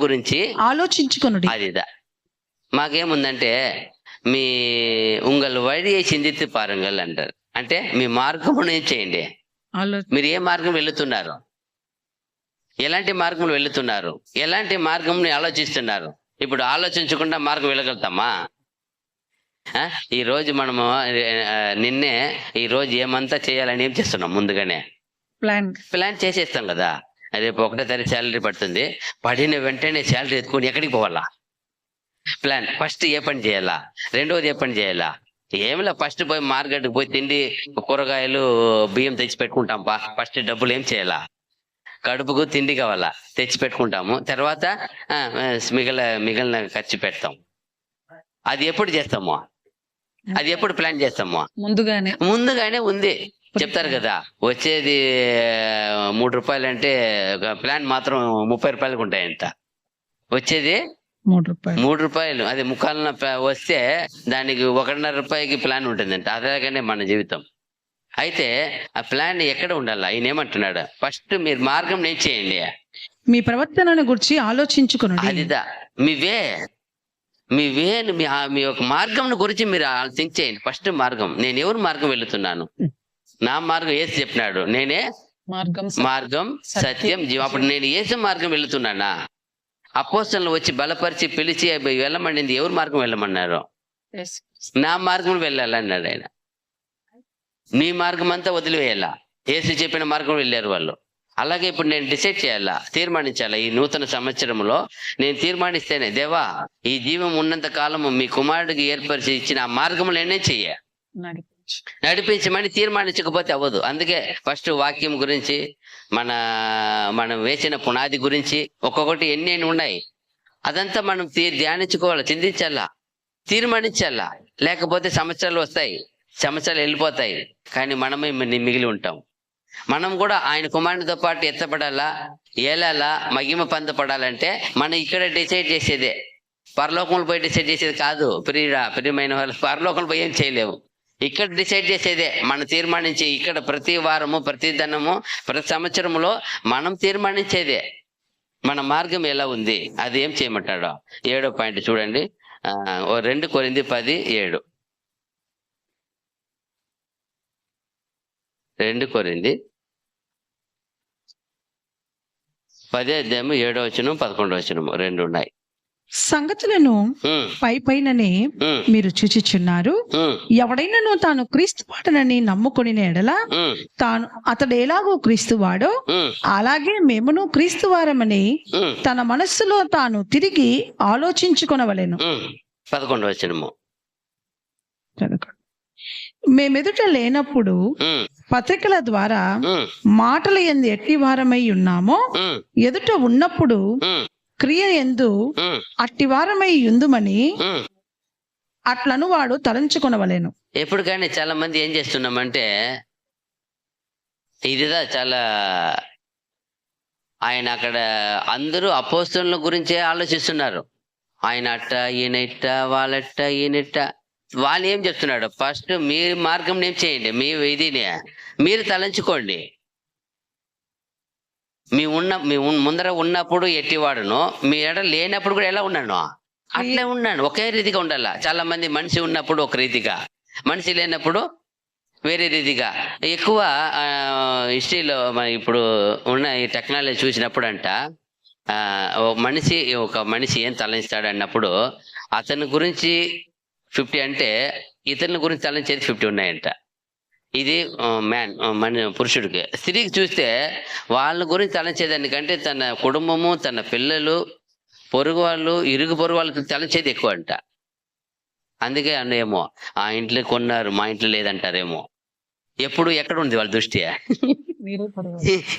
గురించి ఆలోచించుకొనుడి. అదిదా మాకేముందంటే, మీ ఉంగల్ వడిயை చిందిత్తు పారుంగల్ అంటారు. అంటే మీ మార్గమును ఏం చేయండి. మీరు ఏ మార్గం వెళుతున్నారు, ఎలాంటి మార్గంలో వెళుతున్నారు, ఎలాంటి మార్గంని ఆలోచిస్తున్నారు. ఇప్పుడు ఆలోచించకుండా మార్గం వెళ్ళగలుగుతామా? ఈ రోజు మనము నిన్నే ఈ రోజు ఏమంతా చేయాలని ఏం చేస్తున్నాం? ముందుగానే ప్లాన్ చేసేస్తాం కదా. రేపు 1వ తారీఖు శాలరీ పడుతుంది, పడిన వెంటనే శాలరీ ఎత్తుకొని ఎక్కడికి పోవాలా? ప్లాన్. ఫస్ట్ ఏ పని చేయాలా, రెండవది ఏ పని చేయాలా, ఏమిలే ఫస్ట్ పోయి మార్కెట్కి పోయి తిండి కూరగాయలు బియ్యం తెచ్చి పెట్టుకుంటాం ఫస్ట్ డబ్బులు ఏం చేయాలా, కడుపుకు తిండి కావాలా తెచ్చి పెట్టుకుంటాము. తర్వాత మిగిలిన ఖర్చు పెడతాం. అది ఎప్పుడు చేస్తాము, అది ఎప్పుడు ప్లాన్ చేస్తాము? ముందుగానే ఉంది. చెప్తారు కదా, వచ్చేది 3 రూపాయలు అంటే ప్లాన్ మాత్రం 30 రూపాయలకు ఉంటాయంట. వచ్చేది 3 రూపాయలు, అది ముక్కాలన వస్తే దానికి 1.5 రూపాయకి ప్లాన్ ఉంటుందంట. అదేగానే మన జీవితం. అయితే ఆ ప్లాన్ ఎక్కడ ఉండాలి? ఆయన ఏమంటున్నాడు, ఫస్ట్ మీరు మార్గం నేను చేయండి, మీ ప్రవర్తనను గురించి ఆలోచించుకునండి. అదిదా మీ యొక్క మార్గం గురించి మీరు థింక్ చేయండి. ఫస్ట్ మార్గం, నేను ఎవరు మార్గం వెళుతున్నాను? నా మార్గం యేసు చెప్పినాడు, నేనే మార్గం సత్యం జీవం. అప్పుడు నేను యేసు మార్గం వెళుతున్నానా? అపోస్తలులు వచ్చి బలపరిచి పిలిచి వెళ్ళమండింది ఎవరు మార్గం వెళ్ళమన్నారు? నా మార్గం వెళ్ళాలన్నాడు ఆయన. నీ మార్గం అంతా వదిలివేయాలా, యేసు చెప్పిన మార్గం వెళ్ళారు వాళ్ళు. అలాగే ఇప్పుడు నేను డిసైడ్ చేయాలా, తీర్మానించాలా. ఈ నూతన సంవత్సరంలో నేను తీర్మానిస్తేనే, దేవా ఈ జీవం ఉన్నంత కాలము మీ కుమారుడికి ఏర్పరిచి ఇచ్చిన ఆ మార్గంలో నేనే చెయ్య, నడిపించమని తీర్మానించకపోతే అవ్వదు. అందుకే ఫస్ట్ వాక్యం గురించి, మనం వేసిన పునాది గురించి ఒక్కొక్కటి ఎన్ని ఉన్నాయి, అదంతా మనం ధ్యానించుకోవాలా, చింతించాలా, తీర్మానించాలా. లేకపోతే సంవత్సరాలు వస్తాయి, సంవత్సరాలు వెళ్ళిపోతాయి, కానీ మనమే మిగిలి ఉంటాం. మనం కూడా ఆయన కుమారునితో పాటు ఎత్తపడాలా, ఏలాలా, మహిమ పొందపడాలంటే మనం ఇక్కడ డిసైడ్ చేసేదే. పరలోకంలో పోయి డిసైడ్ చేసేది కాదు. ప్రియమైన వాళ్ళు, పరలోకంలో పోయి ఏం చేయలేవు. ఇక్కడ డిసైడ్ చేసేదే. మనం తీర్మానించి ఇక్కడ ప్రతి వారము, ప్రతి దినము, ప్రతి సంవత్సరంలో మనం తీర్మానించేదే మన మార్గం ఎలా ఉంది, అది ఏం చేయమంటాడో. 7వ పాయింట్ చూడండి, 2 కొరింథీ 10:7. 2 కొరింథీ 10:7, 2 ఉన్నాయి. సంగతులను పైననే మీరు చూచుచున్నారు. ఎవడైనాను తాను క్రీస్తు వాడనని నమ్ముకొని ఎడల తాను అతడు ఎలాగో క్రీస్తు వాడో అలాగే మేమును క్రీస్తు వారమని తన మనస్సులో తాను తిరిగి ఆలోచించుకొనవలెను. 11 మేమెదుట లేనప్పుడు పత్రికల ద్వారా మాటల యందు ఎట్టి వారమై ఉన్నామో ఎదుట ఉన్నప్పుడు క్రియ యందు అట్టి వారమై ఉందుమని అట్లను వాడు తలంచుకొనవలెను. ఎప్పుడు కానీ చాలా మంది ఏం చేస్తున్నామంటే, ఇదిదా చాలా ఆయన అక్కడ అందరూ అపోస్తలుల గురించే ఆలోచిస్తున్నారు. ఆయన అట్ట, ఈయన ఇట్ట, వాళ్ళట్ట, ఈయనట్ట. వాళ్ళు ఏం చెప్తున్నాడు, ఫస్ట్ మీ మార్గం ఏం చేయండి, మీ ఇదినే మీరు తలంచుకోండి. మీ ముందర ఉన్నప్పుడు ఎట్టివాడును, మీ ఎడ లేనప్పుడు కూడా ఎలా ఉన్నాను అట్లే ఉన్నాను. ఒకే రీతిగా ఉండాలా. చాలా మంది మనిషి ఉన్నప్పుడు ఒక రీతిగా, మనిషి లేనప్పుడు వేరే రీతిగా. ఎక్కువ హిస్టరీలో ఇప్పుడు ఉన్న ఈ టెక్నాలజీ చూసినప్పుడు అంట, ఒక మనిషి ఏం తలంచుతాడు అన్నప్పుడు అతని గురించి 50 అంటే ఇతరుల గురించి తలంచేది 50 ఉన్నాయంట. ఇది పురుషుడికి. స్త్రీకి చూస్తే వాళ్ళ గురించి తలంచేదానికంటే తన కుటుంబము, తన పిల్లలు, పొరుగు వాళ్ళు, ఇరుగు పొరుగు వాళ్ళకి తలంచేది ఎక్కువ అంట. అందుకే అన్నేమో ఆ ఇంట్లో కొన్నారు, మా ఇంట్లో లేదంటారేమో. ఎప్పుడు ఎక్కడ ఉంది వాళ్ళ దృష్టి?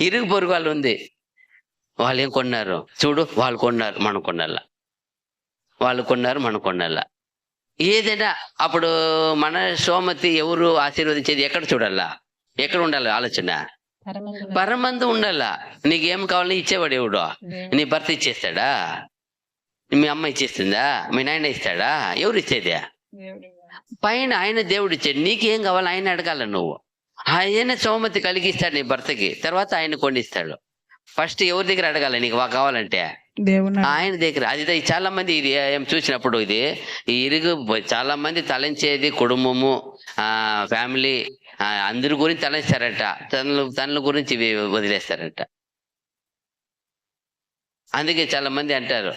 ఇరుగు పొరుగు వాళ్ళు ఉంది. వాళ్ళు ఏం కొన్నారు చూడు, వాళ్ళు కొన్నారు మనం కొనాలా, వాళ్ళు కొన్నారు మనం కొనాలా. ఏదైనా అప్పుడు మన సోమతి ఎవరు ఆశీర్వదించేది ఎక్కడ చూడాలా, ఎక్కడ ఉండాలి ఆలోచన? పరమందు ఉండాలా. నీకేం కావాలని ఇచ్చేవాడు ఎవడు? నీ భర్త ఇచ్చేస్తాడా? మీ అమ్మ ఇచ్చేస్తుందా? మీ నాయన ఇస్తాడా? ఎవరు ఇచ్చేది? పైన ఆయన దేవుడు ఇచ్చాడు. నీకేం కావాలి ఆయన అడగాల నువ్వు. ఆయన సోమతి కలిగిస్తాడు నీ భర్తకి, తర్వాత ఆయన కొండిస్తాడు. ఫస్ట్ ఎవరి దగ్గర అడగాలి నీకు కావాలంటే? ఆయన దగ్గర. అది చాలా మంది ఇది ఏం చూసినప్పుడు ఇది ఇరుగు చాలా మంది తలంచేది కుటుంబము, ఫ్యామిలీ, అందరి గురించి తలంచారట, తనల గురించి వదిలేస్తారట. అందుకే చాలా మంది అంటారు,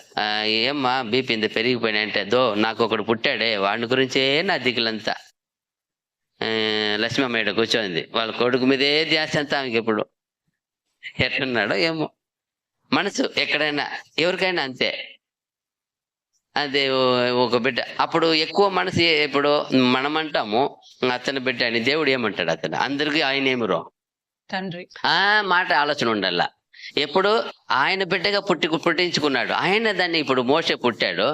ఏమ్మా బీపీ ఇంత పెరిగిపోయినాయంటే, నాకు ఒకడు పుట్టాడే వాడిని గురించే నా దిగులంతా. లక్ష్మమ్మయ్య కూర్చోంది, వాళ్ళ కొడుకు మీదే ధ్యాస అంతా ఆమెకి. ఎప్పుడు ఎట్లున్నాడో ఏమో మనసు. ఎక్కడైనా ఎవరికైనా అంతే. అదే ఒక బిడ్డ అప్పుడు ఎక్కువ మనసు ఇప్పుడు మనం అంటాము అతని బిడ్డ అని, దేవుడు ఏమంటాడు? అతను అందరికి ఆయన ఏమిరో తండ్రి. ఆ మాట ఆలోచన ఉండాల. ఎప్పుడు ఆయన బిడ్డగా పుట్టించుకున్నాడు ఆయన దాన్ని. ఇప్పుడు మోషే పుట్టాడు,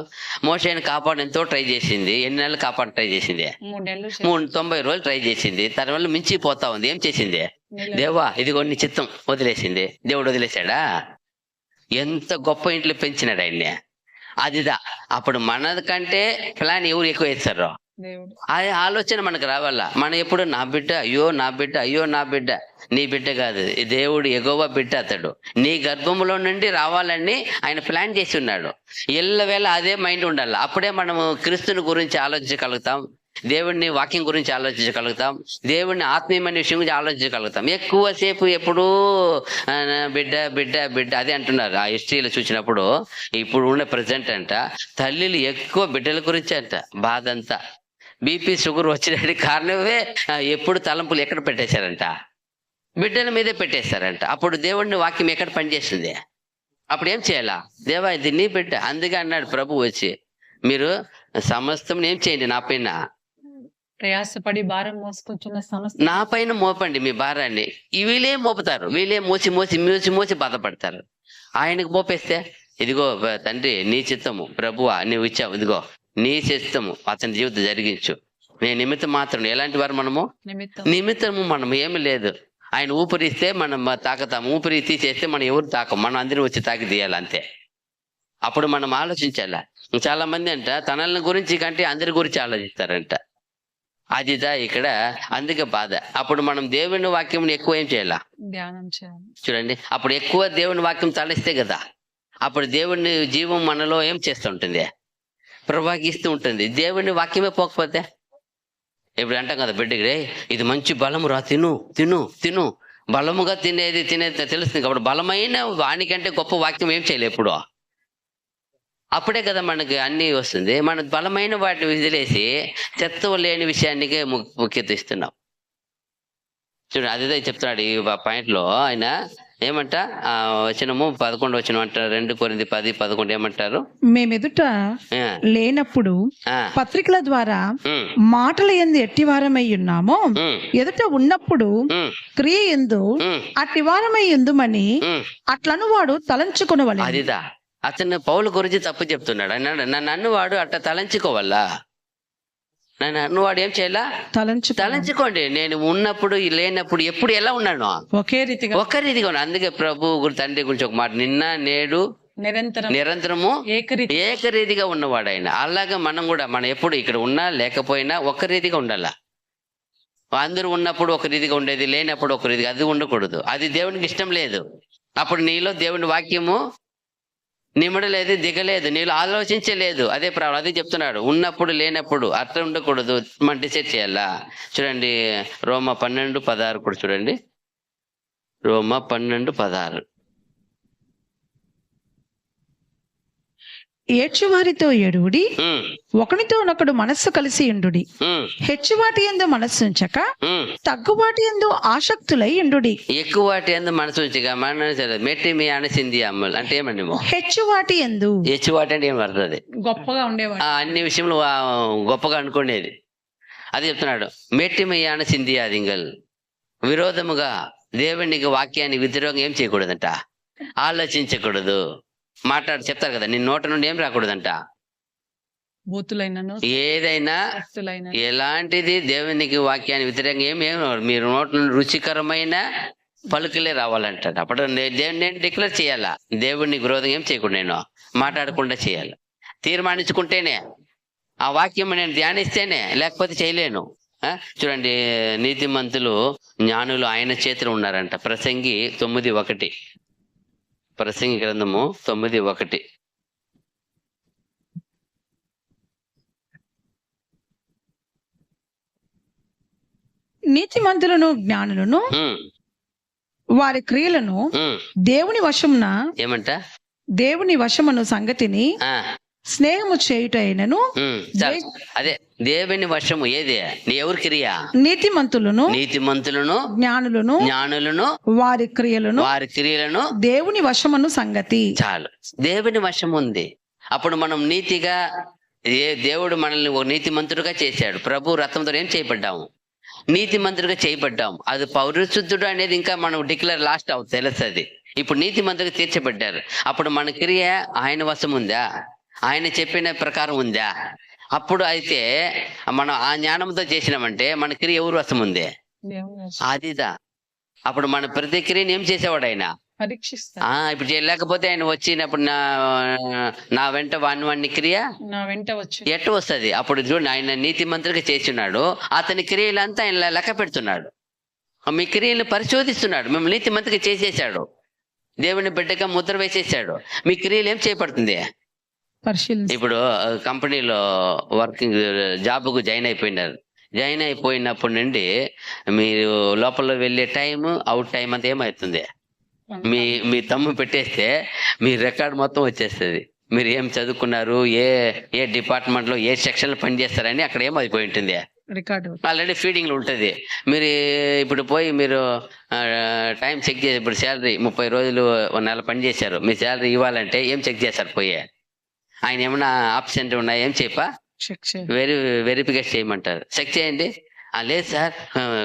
మోషేని కాపాడు ఎంతో ట్రై చేసింది. ఎన్ని నెలలు కాపాడు ట్రై చేసింది? 3 నెలలు 90 రోజులు ట్రై చేసింది. తర్వాత మించిపోతా ఉంది. ఏం చేసింది? దేవా ఇదిగో నీ చిత్తం వదిలేసింది. దేవుడు వదిలేశాడా? ఎంత గొప్ప ఇంట్లో పెంచినాడు ఆయన్ని. అదిదా అప్పుడు మనకంటే ప్లాన్ ఎవరు ఎక్కువ వేస్తారు? దేవుడు. అది ఆలోచన మనకు రావాల. మనం ఎప్పుడు నా బిడ్డ, అయ్యో నా బిడ్డ, అయ్యో నా బిడ్డ. నీ బిడ్డ కాదు, దేవుడు ఎగోవా బిడ్డ. అతడు నీ గర్భంలో నుండి రావాలని ఆయన ప్లాన్ చేసి ఉన్నాడు. ఎల్లవేళ అదే మైండ్ ఉండాలి. అప్పుడే మనము క్రీస్తుని గురించి ఆలోచించగలుగుతాం, దేవుడిని వాక్యం గురించి ఆలోచించగలుగుతాం, దేవుడిని ఆత్మీయమైన విషయం గురించి ఆలోచించగలుగుతాం. ఎక్కువసేపు ఎప్పుడూ బిడ్డ బిడ్డ బిడ్డ అదే అంటున్నారు. ఆ హిస్టరీలో చూసినప్పుడు ఇప్పుడు ఉన్న ప్రజెంట్ అంట తల్లిలు ఎక్కువ బిడ్డల గురించి అంట బాధ అంతా. బీపీ షుగర్ వచ్చినట్టు కారణమే ఎప్పుడు తలంపులు ఎక్కడ పెట్టేశారంట? బిడ్డల మీదే పెట్టేశారంట. అప్పుడు దేవుడిని వాక్యం ఎక్కడ పనిచేస్తుంది? అప్పుడు ఏం చేయాలా? దేవా ఇది నీ బిడ్డ. అందుకే అన్నాడు ప్రభు వచ్చి, మీరు సమస్తం ఏం చేయండి, నా పైన ప్రయాసపడి భారం మోసుకొచ్చిన సమస్త నా పైన మోపండి మీ భారాన్ని. వీళ్ళే మోపుతారు, వీళ్ళే మోసి మోసి మోసి మోసి బాధపడతారు. ఆయనకు మోపేస్తే ఇదిగో తండ్రి నీ చిత్తము ప్రభువా నీవు ఇచ్చావు, ఇదిగో నీ చిత్తము అతని జీవితం జరిగించు. నేను నిమిత్తం మాత్రం. ఎలాంటి వారు మనము? నిమిత్తము. మనం ఏమి లేదు. ఆయన ఊపిరిస్తే మనం తాకుతాము, ఊపిరి తీసేస్తే మనం ఎవరు తాకం, మనం అందరిని వచ్చి తాకి తీయాలి అంతే. అప్పుడు మనం ఆలోచించాలా. చాలా మంది అంట తనల గురించి కంటే అందరి గురించి ఆలోచిస్తారంట. అదిదా ఇక్కడ. అందుకే బాధ. అప్పుడు మనం దేవుని వాక్యం ఎక్కువ ఏం చేయాలా? ధ్యానం చేయాలి. చూడండి, అప్పుడు ఎక్కువ దేవుని వాక్యం తలస్తే కదా, అప్పుడు దేవుని జీవం మనలో ఏం చేస్తూ ఉంటుంది? ప్రవాహిస్తూ ఉంటుంది. దేవుని వాక్యమే పోకపోతే ఇప్పుడు అంటాం కదా బిడ్డకి, రే ఇది మంచి బలము రా, తిను తిను తిను. బలముగా తినేది తెలుస్తుంది. కాబట్టి బలమైన వానికంటే గొప్ప వాక్యం ఏం చేయలేదు ఎప్పుడు. అప్పుడే కదా మనకి అన్ని వస్తుంది. మన బలమైన వాటిని వదిలేసి చెత్త లేని విషయానికి ముఖ్యత ఇస్తున్నాం. చూడండి, అదే చెప్తున్నాడు ఈ పాయింట్ లో ఆయన. ఏమంట వచనము 11 వచనం అంటారు, 2 కొరింథీ 10:11 ఏమంటారు? మేమెదుట లేనప్పుడు పత్రికల ద్వారా మాటల యందు ఎట్టివారమై ఉన్నామో ఎదుట ఉన్నప్పుడు క్రియ యందు అట్టివారమై ఉందుమని అట్లను వాడు తలంచుకొనవలెను. అదిదా అతను పౌలు గురించి తప్పు చెప్తున్నాడు. అన్నాడు నన్ను అన్నువాడు అట్ట తలంచుకోవాలా? నన్ను అన్నువాడు ఏం చేయాలా? తలంచుకోండి. నేను ఉన్నప్పుడు లేనప్పుడు ఎప్పుడు ఎలా ఉన్నాను? ఒకే రీతిగా ఉన్నాను. అందుకే ప్రభు తండ్రి గురించి ఒక మాట, నిన్న నేడు నిరంతరము ఏకరీతిగా ఉన్నవాడు ఆయన. అలాగా మనం కూడా, మనం ఎప్పుడు ఇక్కడ ఉన్నా లేకపోయినా ఒక రీతిగా ఉండాలా. అందరూ ఉన్నప్పుడు ఒక రీతిగా ఉండేది, లేనప్పుడు ఒక రీతిగా, అది ఉండకూడదు. అది దేవునికి ఇష్టం లేదు. అప్పుడు నీలో దేవుని వాక్యము నిమడలేదు, దిగలేదు, నీళ్ళు ఆలోచించలేదు. అదే ప్రాబ్లం. అదే చెప్తున్నాడు, ఉన్నప్పుడు లేనప్పుడు అట్లా ఉండకూడదు. మనం డిసైడ్ చేయాలా. చూడండి రోమా 12:16 కూడా చూడండి. రోమా 12:16. ఏడ్చువారితో ఎడుడి, ఒకనితో ఒకడు మనస్సు కలిసి ఉండుడి. హెచ్చువాటి యందు మనస్సు ఉంచక తగ్గువాటి యందు ఆసక్తులై ఉండుడి. ఎక్కువ వాటి యందు మనసు ఉంచగా మెట్టి మీ అనసింది అమ్మలు అంటే ఏమండి? హెచ్చువాటి యందు. హెచ్చువాటి అంటే ఏం పడుతుంది? గొప్పగా ఉండేవాడు, అన్ని విషయంలో గొప్పగా అనుకునేది. అది చెప్తున్నాడు. మెట్టి మీ అనసింది అదింగల్. విరోధముగా దేవునికి వాక్యాన్ని వ్యతిరేకంగా ఏం చేయకూడదంట? ఆలోచించకూడదు. చెప్తారు కదా, నీ నోట నుండి ఏం రాకూడదంట? ఏదైనా ఎలాంటిది దేవునికి వాక్యాన్ని వ్యతిరేకంగా ఏం మీరు నోట నుండి రుచికరమైన పలుకులే రావాలంటాడు. అప్పుడు నేను డిక్లేర్ చేయాలా, దేవుడిని విరోధంగా ఏం చేయకుండా నేను మాట్లాడకుండా చేయాలి. తీర్మానించుకుంటేనే ఆ వాక్యం నేను ధ్యానిస్తేనే, లేకపోతే చేయలేను. చూడండి, నీతిమంతులు జ్ఞానులు ఆయన చేతిలో ఉన్నారంట. ప్రసంగి 9:1. ప్రసంగి గ్రంథము 9:1. నీతిమంతులను జ్ఞానులను వారి క్రియలను దేవుని వశమున ఏమంట? దేవుని వశమును సంగతిని స్నేహము చేయుటైనను. అదే దేవుని వశము ఏది? ఎవరి క్రియ? నీతిమంతులను జ్ఞానులను వారి క్రియలను దేవుని వశమును సంగతి. చాలు, దేవుని వశం ఉంది. అప్పుడు మనం నీతిగా దేవుడు మనల్ని ఒక నీతిమంతుడుగా చేశాడు. ప్రభు రథంతో ఏం చేయబడ్డాము? నీతిమంతుడిగా చేయబడ్డాం. అది పౌరశుద్ధుడు అనేది ఇంకా మనం డిక్లేర్ లాస్ట్ అవుతుంది, తెలుస్తుంది. ఇప్పుడు నీతిమంతుడిగా తీర్చబడ్డారు. అప్పుడు మన క్రియ ఆయన వశం ఉందా? ఆయన చెప్పిన ప్రకారం ఉందా? అప్పుడు అయితే మనం ఆ జ్ఞానంతో చేసినామంటే మన క్రియ ఎవరు వశం ఉంది? అదిదా. అప్పుడు మన ప్రతి క్రియని ఏం చేసేవాడు ఆయన? పరీక్షిస్తా. ఇప్పుడు చేయలేకపోతే ఆయన వచ్చినప్పుడు నా వెంట వాణ్ణి క్రియ నా వెంట వచ్చి ఎట్టు వస్తుంది? అప్పుడు చూడండి, ఆయన నీతిమంతుడిగా చేస్తున్నాడు, అతని క్రియలంతా ఆయన లెక్క పెడుతున్నాడు. మీ క్రియలను పరిశోధిస్తున్నాడు. మేము నీతిమంతుడిగా చేసేసాడు, దేవుని బిడ్డగా ముద్ర వేసేసాడు. మీ క్రియలు ఏం చేయబడుతుంది? పరిశీలన. ఇప్పుడు కంపెనీలో వర్కింగ్ జాబ్కు జాయిన్ అయిపోయినారు. జాయిన్ అయిపోయినప్పటి నుండి మీరు లోపల వెళ్ళే టైం, అవుట్ టైం అంతా ఏమవుతుంది? మీ తమ్ము పెట్టేస్తే మీ రికార్డ్ మొత్తం వచ్చేస్తుంది. మీరు ఏం చదువుకున్నారు, ఏ డిపార్ట్మెంట్లో ఏ సెక్షన్లో పనిచేస్తారని అక్కడ ఏమైపోయి ఉంటుంది, రికార్డు. ఆల్రెడీ ఫీడింగ్లో ఉంటుంది. మీరు ఇప్పుడు పోయి మీరు టైం చెక్ చేసి, ఇప్పుడు శాలరీ 30 రోజులు 1 నెల పని చేశారు, మీ శాలరీ ఇవ్వాలంటే ఏం చెక్ చేస్తారు? పోయి ఆయన ఏమైనా ఆబ్సెంట్ ఉన్నాయా ఏం చెప్పా వెరిఫికేషన్ చేయమంటారు. చెక్ చేయండి. లేదు సార్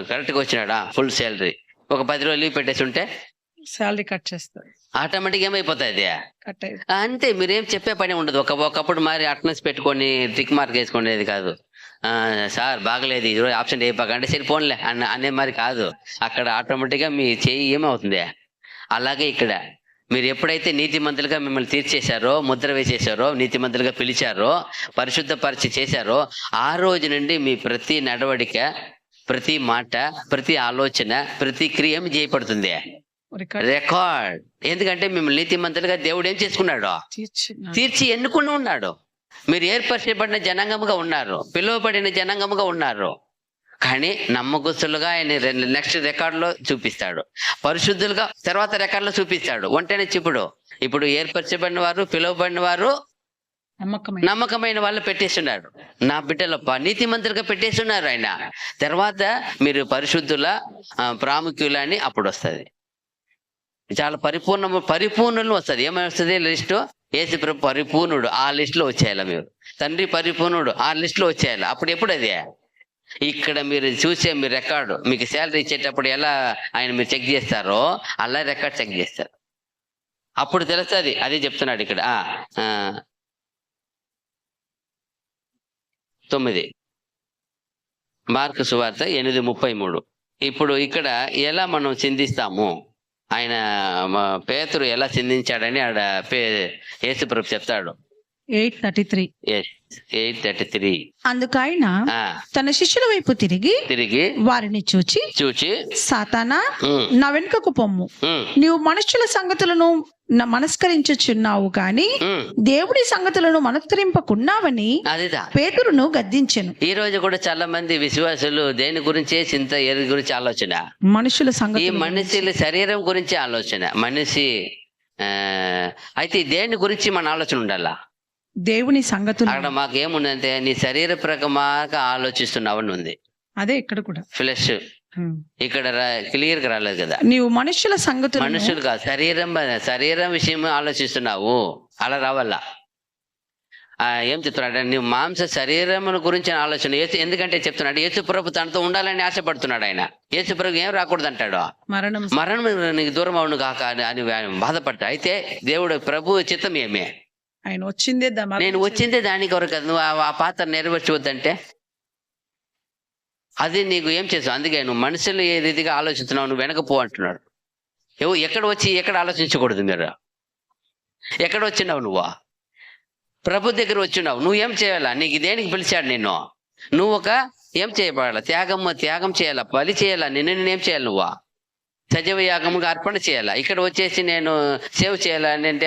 కరెక్ట్గా వచ్చినాడా, ఫుల్ శాలరీ. ఒక 10 రోజులు లీవ్ పెట్టేసి ఉంటే శాలరీ కట్ చేస్తారు, ఆటోమేటిక్ ఏమైపోతుంది? కట్ అయ్యి. అంతే. మీరేం చెప్పే పని ఉండదు. ఒకప్పుడు మరి అటెండెన్స్ పెట్టుకొని టిక్ మార్క్ వేసుకునేది కాదు. సార్ బాగలేదు ఈరోజు ఆబ్సెంట్ అయిపోకంటే సరిపోన్లే అనే మరి కాదు. అక్కడ ఆటోమేటిక్గా మీ చేయి ఏమవుతుంది? అలాగే ఇక్కడ మీరు ఎప్పుడైతే నీతిమంతులుగా మిమ్మల్ని తీర్చేశారో, ముద్ర వేసేశారో, నీతిమంతులుగా పిలిచారో, పరిశుద్ధపరిచి చేశారో, ఆ రోజు నుండి మీ ప్రతి నడవడిక, ప్రతి మాట, ప్రతి ఆలోచన, ప్రతి క్రియ చేయబడుతుంది రికార్డ్. ఎందుకంటే మిమ్మల్ని నీతిమంతులుగా దేవుడు ఏం చేసుకున్నాడు? తీర్చి ఎన్నుకుని ఉన్నాడు. మీరు ఏర్పరచబడిన జనాంగముగా ఉన్నారు, పిలువబడిన జనాంగముగా ఉన్నారు. కానీ నమ్మకస్తులుగా ఆయన నెక్స్ట్ రికార్డులో చూపిస్తాడు, పరిశుద్ధులుగా తర్వాత రికార్డులో చూపిస్తాడు. ఒంటనే ఇప్పుడు ఏర్పరచబడిన వారు, పిలువబడిన వారు, నమ్మకమైన వాళ్ళు పెట్టేస్తున్నాడు. నా బిడ్డలప్ప నీతిమంతులుగా పెట్టేస్తున్నారు ఆయన. తర్వాత మీరు పరిశుద్ధుల, ప్రాముఖ్యుల అని అప్పుడు వస్తుంది. చాలా పరిపూర్ణులు వస్తుంది. ఏమై వస్తుంది లిస్టు? యేసు ప్రభు పరిపూర్ణుడు, ఆ లిస్ట్ లో వచ్చేయాలి. మీరు తండ్రి పరిపూర్ణుడు, ఆ లిస్ట్ లో వచ్చేయాలి. అప్పుడు ఎప్పుడు అది? ఇక్కడ మీరు చూసే మీ రికార్డు, మీకు శాలరీ ఇచ్చేటప్పుడు ఎలా ఆయన మీరు చెక్ చేస్తారో అలా రికార్డ్ చెక్ చేస్తారు. అప్పుడు తెలుస్తుంది. అదే చెప్తున్నాడు ఇక్కడ 9 మార్కు సువార్త 8:33. ఇప్పుడు ఇక్కడ ఎలా మనం చిందిస్తాము, ఆయన పేతురు ఎలా చిందించాడని ఆడ యేసు ప్రభు చెప్తాడు. 8:33. అందుకు ఆయన తన శిష్యుల వైపు తిరిగి వారిని చూచి సాతానా, నా వెనుకకు పొమ్ము, నీవు మనుషుల సంగతులను మనస్కరించుచున్నావు గాని దేవుడి సంగతులను మనస్కరింపకున్నావని పేతురును గద్దించెను. ఈ రోజు కూడా చాలా మంది విశ్వాసులు దేని గురించే చింత, ఏది గురించి ఆలోచన? మనుషుల సంగతి, ఈ మనిషి శరీరం గురించి ఆలోచన. మనిషి అయితే దేని గురించి మన ఆలోచన ఉండాలా? దేవుని సంగతులు. అక్కడ మాకు ఏముందంటే నీ శరీర ప్రకమాగా ఆలోచిస్తున్నావని ఉంది. అదే ఇక్కడ కూడా ఫ్లెష్ ఇక్కడ క్లియర్ గా రాలేదు కదా. నీవు మనుషుల సంగతులు, మనుషులు కాదు, శరీరం విషయం ఆలోచిస్తున్నావు, అలా రావాలా? ఏం చెప్తున్నాడు? నువ్వు మాంస శరీరం గురించి ఆలోచన. ఎందుకంటే చెప్తున్నాడు యేసు ప్రభు తనతో ఉండాలని ఆశపడుతున్నాడు. ఆయన యేసు ప్రభు ఏం రాకూడదు అంటాడు? మరణం నీకు దూరం అవును కాక అని బాధపడ్డా. అయితే దేవుడు ప్రభు చిత్తం ఏమే? ఆయన వచ్చిందే, నేను వచ్చిందే దాని కొరకు కదా. నువ్వు ఆ పాత్ర నెరవేర్చవద్దంటే అది నీకు ఏం చేస్తావు? అందుకే నువ్వు మనుషులు ఏ రీతిగా ఆలోచిస్తున్నావు, నువ్వు వెనకపో అంటున్నాడు. ఎక్కడ ఆలోచించకూడదు. మీరు ఎక్కడ వచ్చినావు? నువ్వు ప్రభు దగ్గర వచ్చినావు. నువ్వేం చేయాలా? నీకు దేనికి పిలిచాడు నిన్ను? నువ్వు ఏం చేయబడాల? త్యాగం చేయాలా, బలి చేయాలా. నేనేం చేయాలి? నువ్వు సజీవ యాగముగా అర్పణ చేయాలా. ఇక్కడ వచ్చేసి నేను సేవ్ చేయాలని అంటే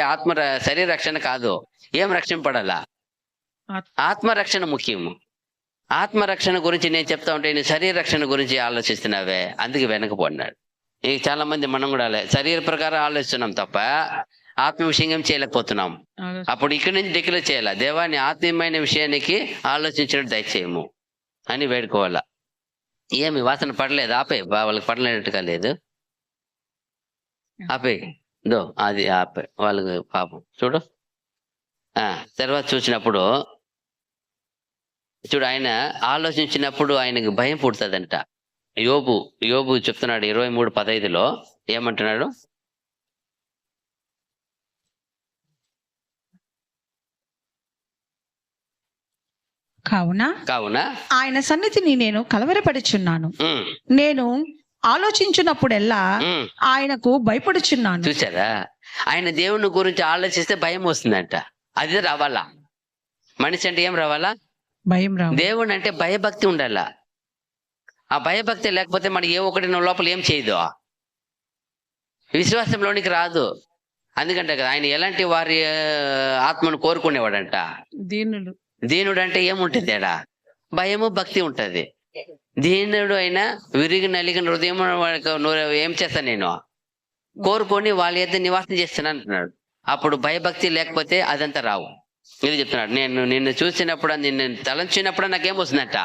శరీర రక్షణ కాదు. ఏం రక్షింపడాలా? ఆత్మరక్షణ ముఖ్యము. ఆత్మరక్షణ గురించి నేను చెప్తా ఉంటే నీ శరీర రక్షణ గురించి ఆలోచిస్తున్నావే, అందుకే వెనకపోన్నాడు. చాలా మంది మనం కూడా శరీర ప్రకారం ఆలోచిస్తున్నాం తప్ప ఆత్మ విషయం ఏం చేయలేకపోతున్నాం. అప్పుడు ఇక్కడి నుంచి డిక్లేర్ చేయాలా, దేవాన్ని ఆత్మీయమైన విషయానికి ఆలోచించినట్టు దయచేయము అని వేడుకోవాలా. ఏమి వాసన పడలేదు, ఆపే. వాళ్ళకి పడలేనట్టుగా లేదు, ఆపే. అది ఆపే. వాళ్ళకి పాపం చూడు, తర్వాత చూసినప్పుడు చూడు, ఆయన ఆలోచించినప్పుడు ఆయనకు భయం పుడుతుందంట. యోబు చెప్తున్నాడు 23:15 ఏమంటున్నాడు? కావున ఆయన సన్నిధిని నేను కలవరపడుచున్నాను. నేను ఆలోచించినప్పుడెల్లా ఆయనకు భయపడుచున్నాను. చూసారా, ఆయన దేవుని గురించి ఆలోచిస్తే భయం వస్తుందంట. అది రావాలా? మనిషి అంటే ఏం రావాలా? భయం రావాలి. దేవుడు అంటే భయభక్తి ఉండాలా. ఆ భయభక్తి లేకపోతే మనం ఏ ఒకటి లోపల ఏం చేయదు, విశ్వాసంలోనికి రాదు. అందుకంటే కదా ఆయన ఎలాంటి వారి ఆత్మను కోరుకునేవాడంట? దీనుడు అంటే ఏముంటుంది ఆడ? భయము భక్తి ఉంటది. దీనుడు అయినా విరిగి నలిగిన హృదయం ఏం చేస్తా నేను కోరుకొని వాళ్ళ యొద్ద నివాసం చేస్తాను అంటున్నాడు. అప్పుడు భయభక్తి లేకపోతే అదంతా రావు. ఇది చెప్తున్నాడు, నేను నిన్ను చూసినప్పుడు, నిన్ను తలంచినప్పుడు నాకేం వస్తుందంట?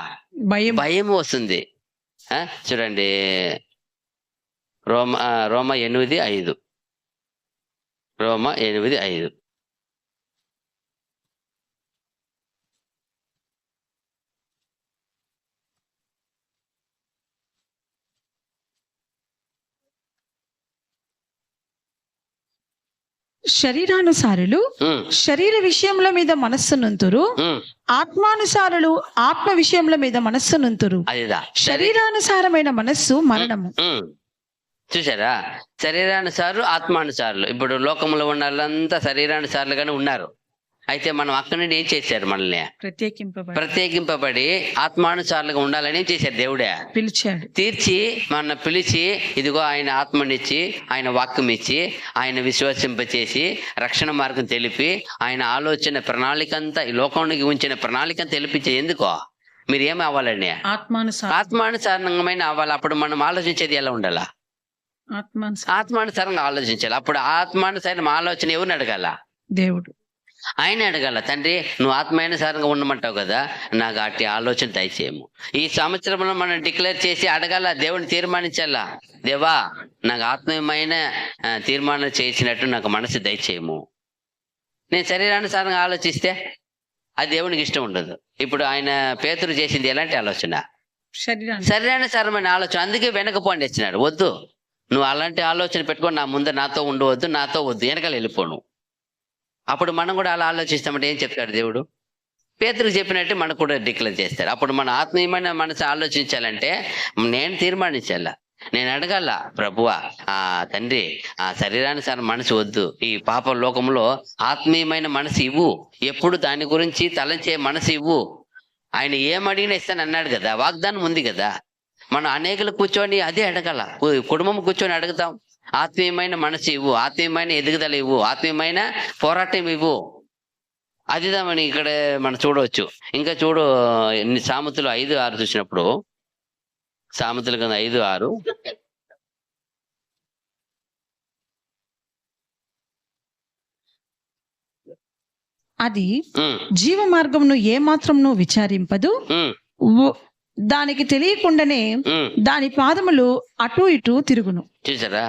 భయం వస్తుంది. చూడండి, రోమ 8:5. రోమ 8:5. శరీరానుసారులు శరీర విషయముల మీద మనస్సు నుంతురు, ఆత్మానుసారులు ఆత్మ విషయముల మీద మనస్సు నుంతురు. శరీరానుసారమైన మనస్సు మరణము. చూసారా, శరీరానుసారులు ఆత్మానుసారులు. ఇప్పుడు లోకంలో ఉన్న వాళ్ళంతా శరీరానుసారులుగానే ఉన్నారు. అయితే మనం అక్కడి నుండి ఏం చేశారు? మనల్ని ప్రత్యేకింపబడి ఆత్మానుసారులుగా ఉండాలని ఏం చేశారు? దేవుడే పిలిచాడు, పిలిచి ఇదిగో ఆయన ఆత్మనిచ్చి, ఆయన వాక్యం ఇచ్చి, ఆయన విశ్వసింపచేసి, రక్షణ మార్గం తెలిపి, ఆయన ఆలోచన ప్రణాళిక అంతా ఈ లోకానికి ఉంచిన ప్రణాళిక తెలిపించే. ఎందుకో మీరు ఏమి అవ్వాలండి? ఆత్మానుసారంగా అవ్వాలి. అప్పుడు మనం ఆలోచించేది ఎలా ఉండాలా? ఆత్మానుసారంగా ఆలోచించాలి. అప్పుడు ఆత్మానుసారం ఆలోచన ఎవరిని అడగాల? దేవుడు. ఆయన అడగాల, తండ్రి నువ్వు ఆత్మానుసారంగా ఉండమంటావు కదా, నాకు అట్టి ఆలోచన దయచేయము. ఈ సంవత్సరంలో మనం డిక్లేర్ చేసి అడగాల, దేవుని తీర్మానించాలా, దేవా నాకు ఆత్మీయమైన తీర్మానం చేసినట్టు నాకు మనసు దయచేయము. నేను శరీరానుసారంగా ఆలోచిస్తే అది దేవునికి ఇష్టం ఉండదు. ఇప్పుడు ఆయన పేతురు చేసింది ఎలాంటి ఆలోచన? శరీరానుసారమైన ఆలోచన. అందుకే వెనకపోండి వచ్చినాడు. వద్దు, నువ్వు అలాంటి ఆలోచన పెట్టుకొని నా ముందు నాతో ఉండవద్దు, నాతో వద్దు, వెనకాల వెళ్ళిపోను. అప్పుడు మనం కూడా అలా ఆలోచిస్తామంటే ఏం చెప్తాడు దేవుడు? పేతురుకు చెప్పినట్టు మనకు కూడా డిక్లేర్ చేస్తాడు. అప్పుడు మన ఆత్మీయమైన మనసు ఆలోచించాలంటే నేను తీర్మానించాల, నేను అడగాల, ప్రభువా తండ్రి శరీరానుసారం మనసు వద్దు, ఈ పాప లోకంలో ఆత్మీయమైన మనసు ఇవ్వు, ఎప్పుడు దాని గురించి తలంచే మనసు ఇవ్వు. ఆయన ఏమడిగినా ఇస్తాను అన్నాడు కదా, వాగ్దానం ఉంది కదా. మనం అనేకలు కూర్చొని అదే అడగాల, కుటుంబం కూర్చొని అడుగుతాం, ఆత్మీయమైన మనసు ఇవ్వు, ఆత్మీయమైన ఎదుగుదల ఇవ్వు, ఆత్మీయమైన పోరాటం ఇవ్వు. అదిదామని ఇక్కడ మనం చూడవచ్చు. ఇంకా చూడు, సామెతలు 5:6 చూసినప్పుడు, సామెతల కింద 5:6, అది జీవ మార్గమును ఏ మాత్రమును విచారింపదు, దానికి తెలియకుండానే దాని పాదములు అటు ఇటు తిరుగును. చూసారా,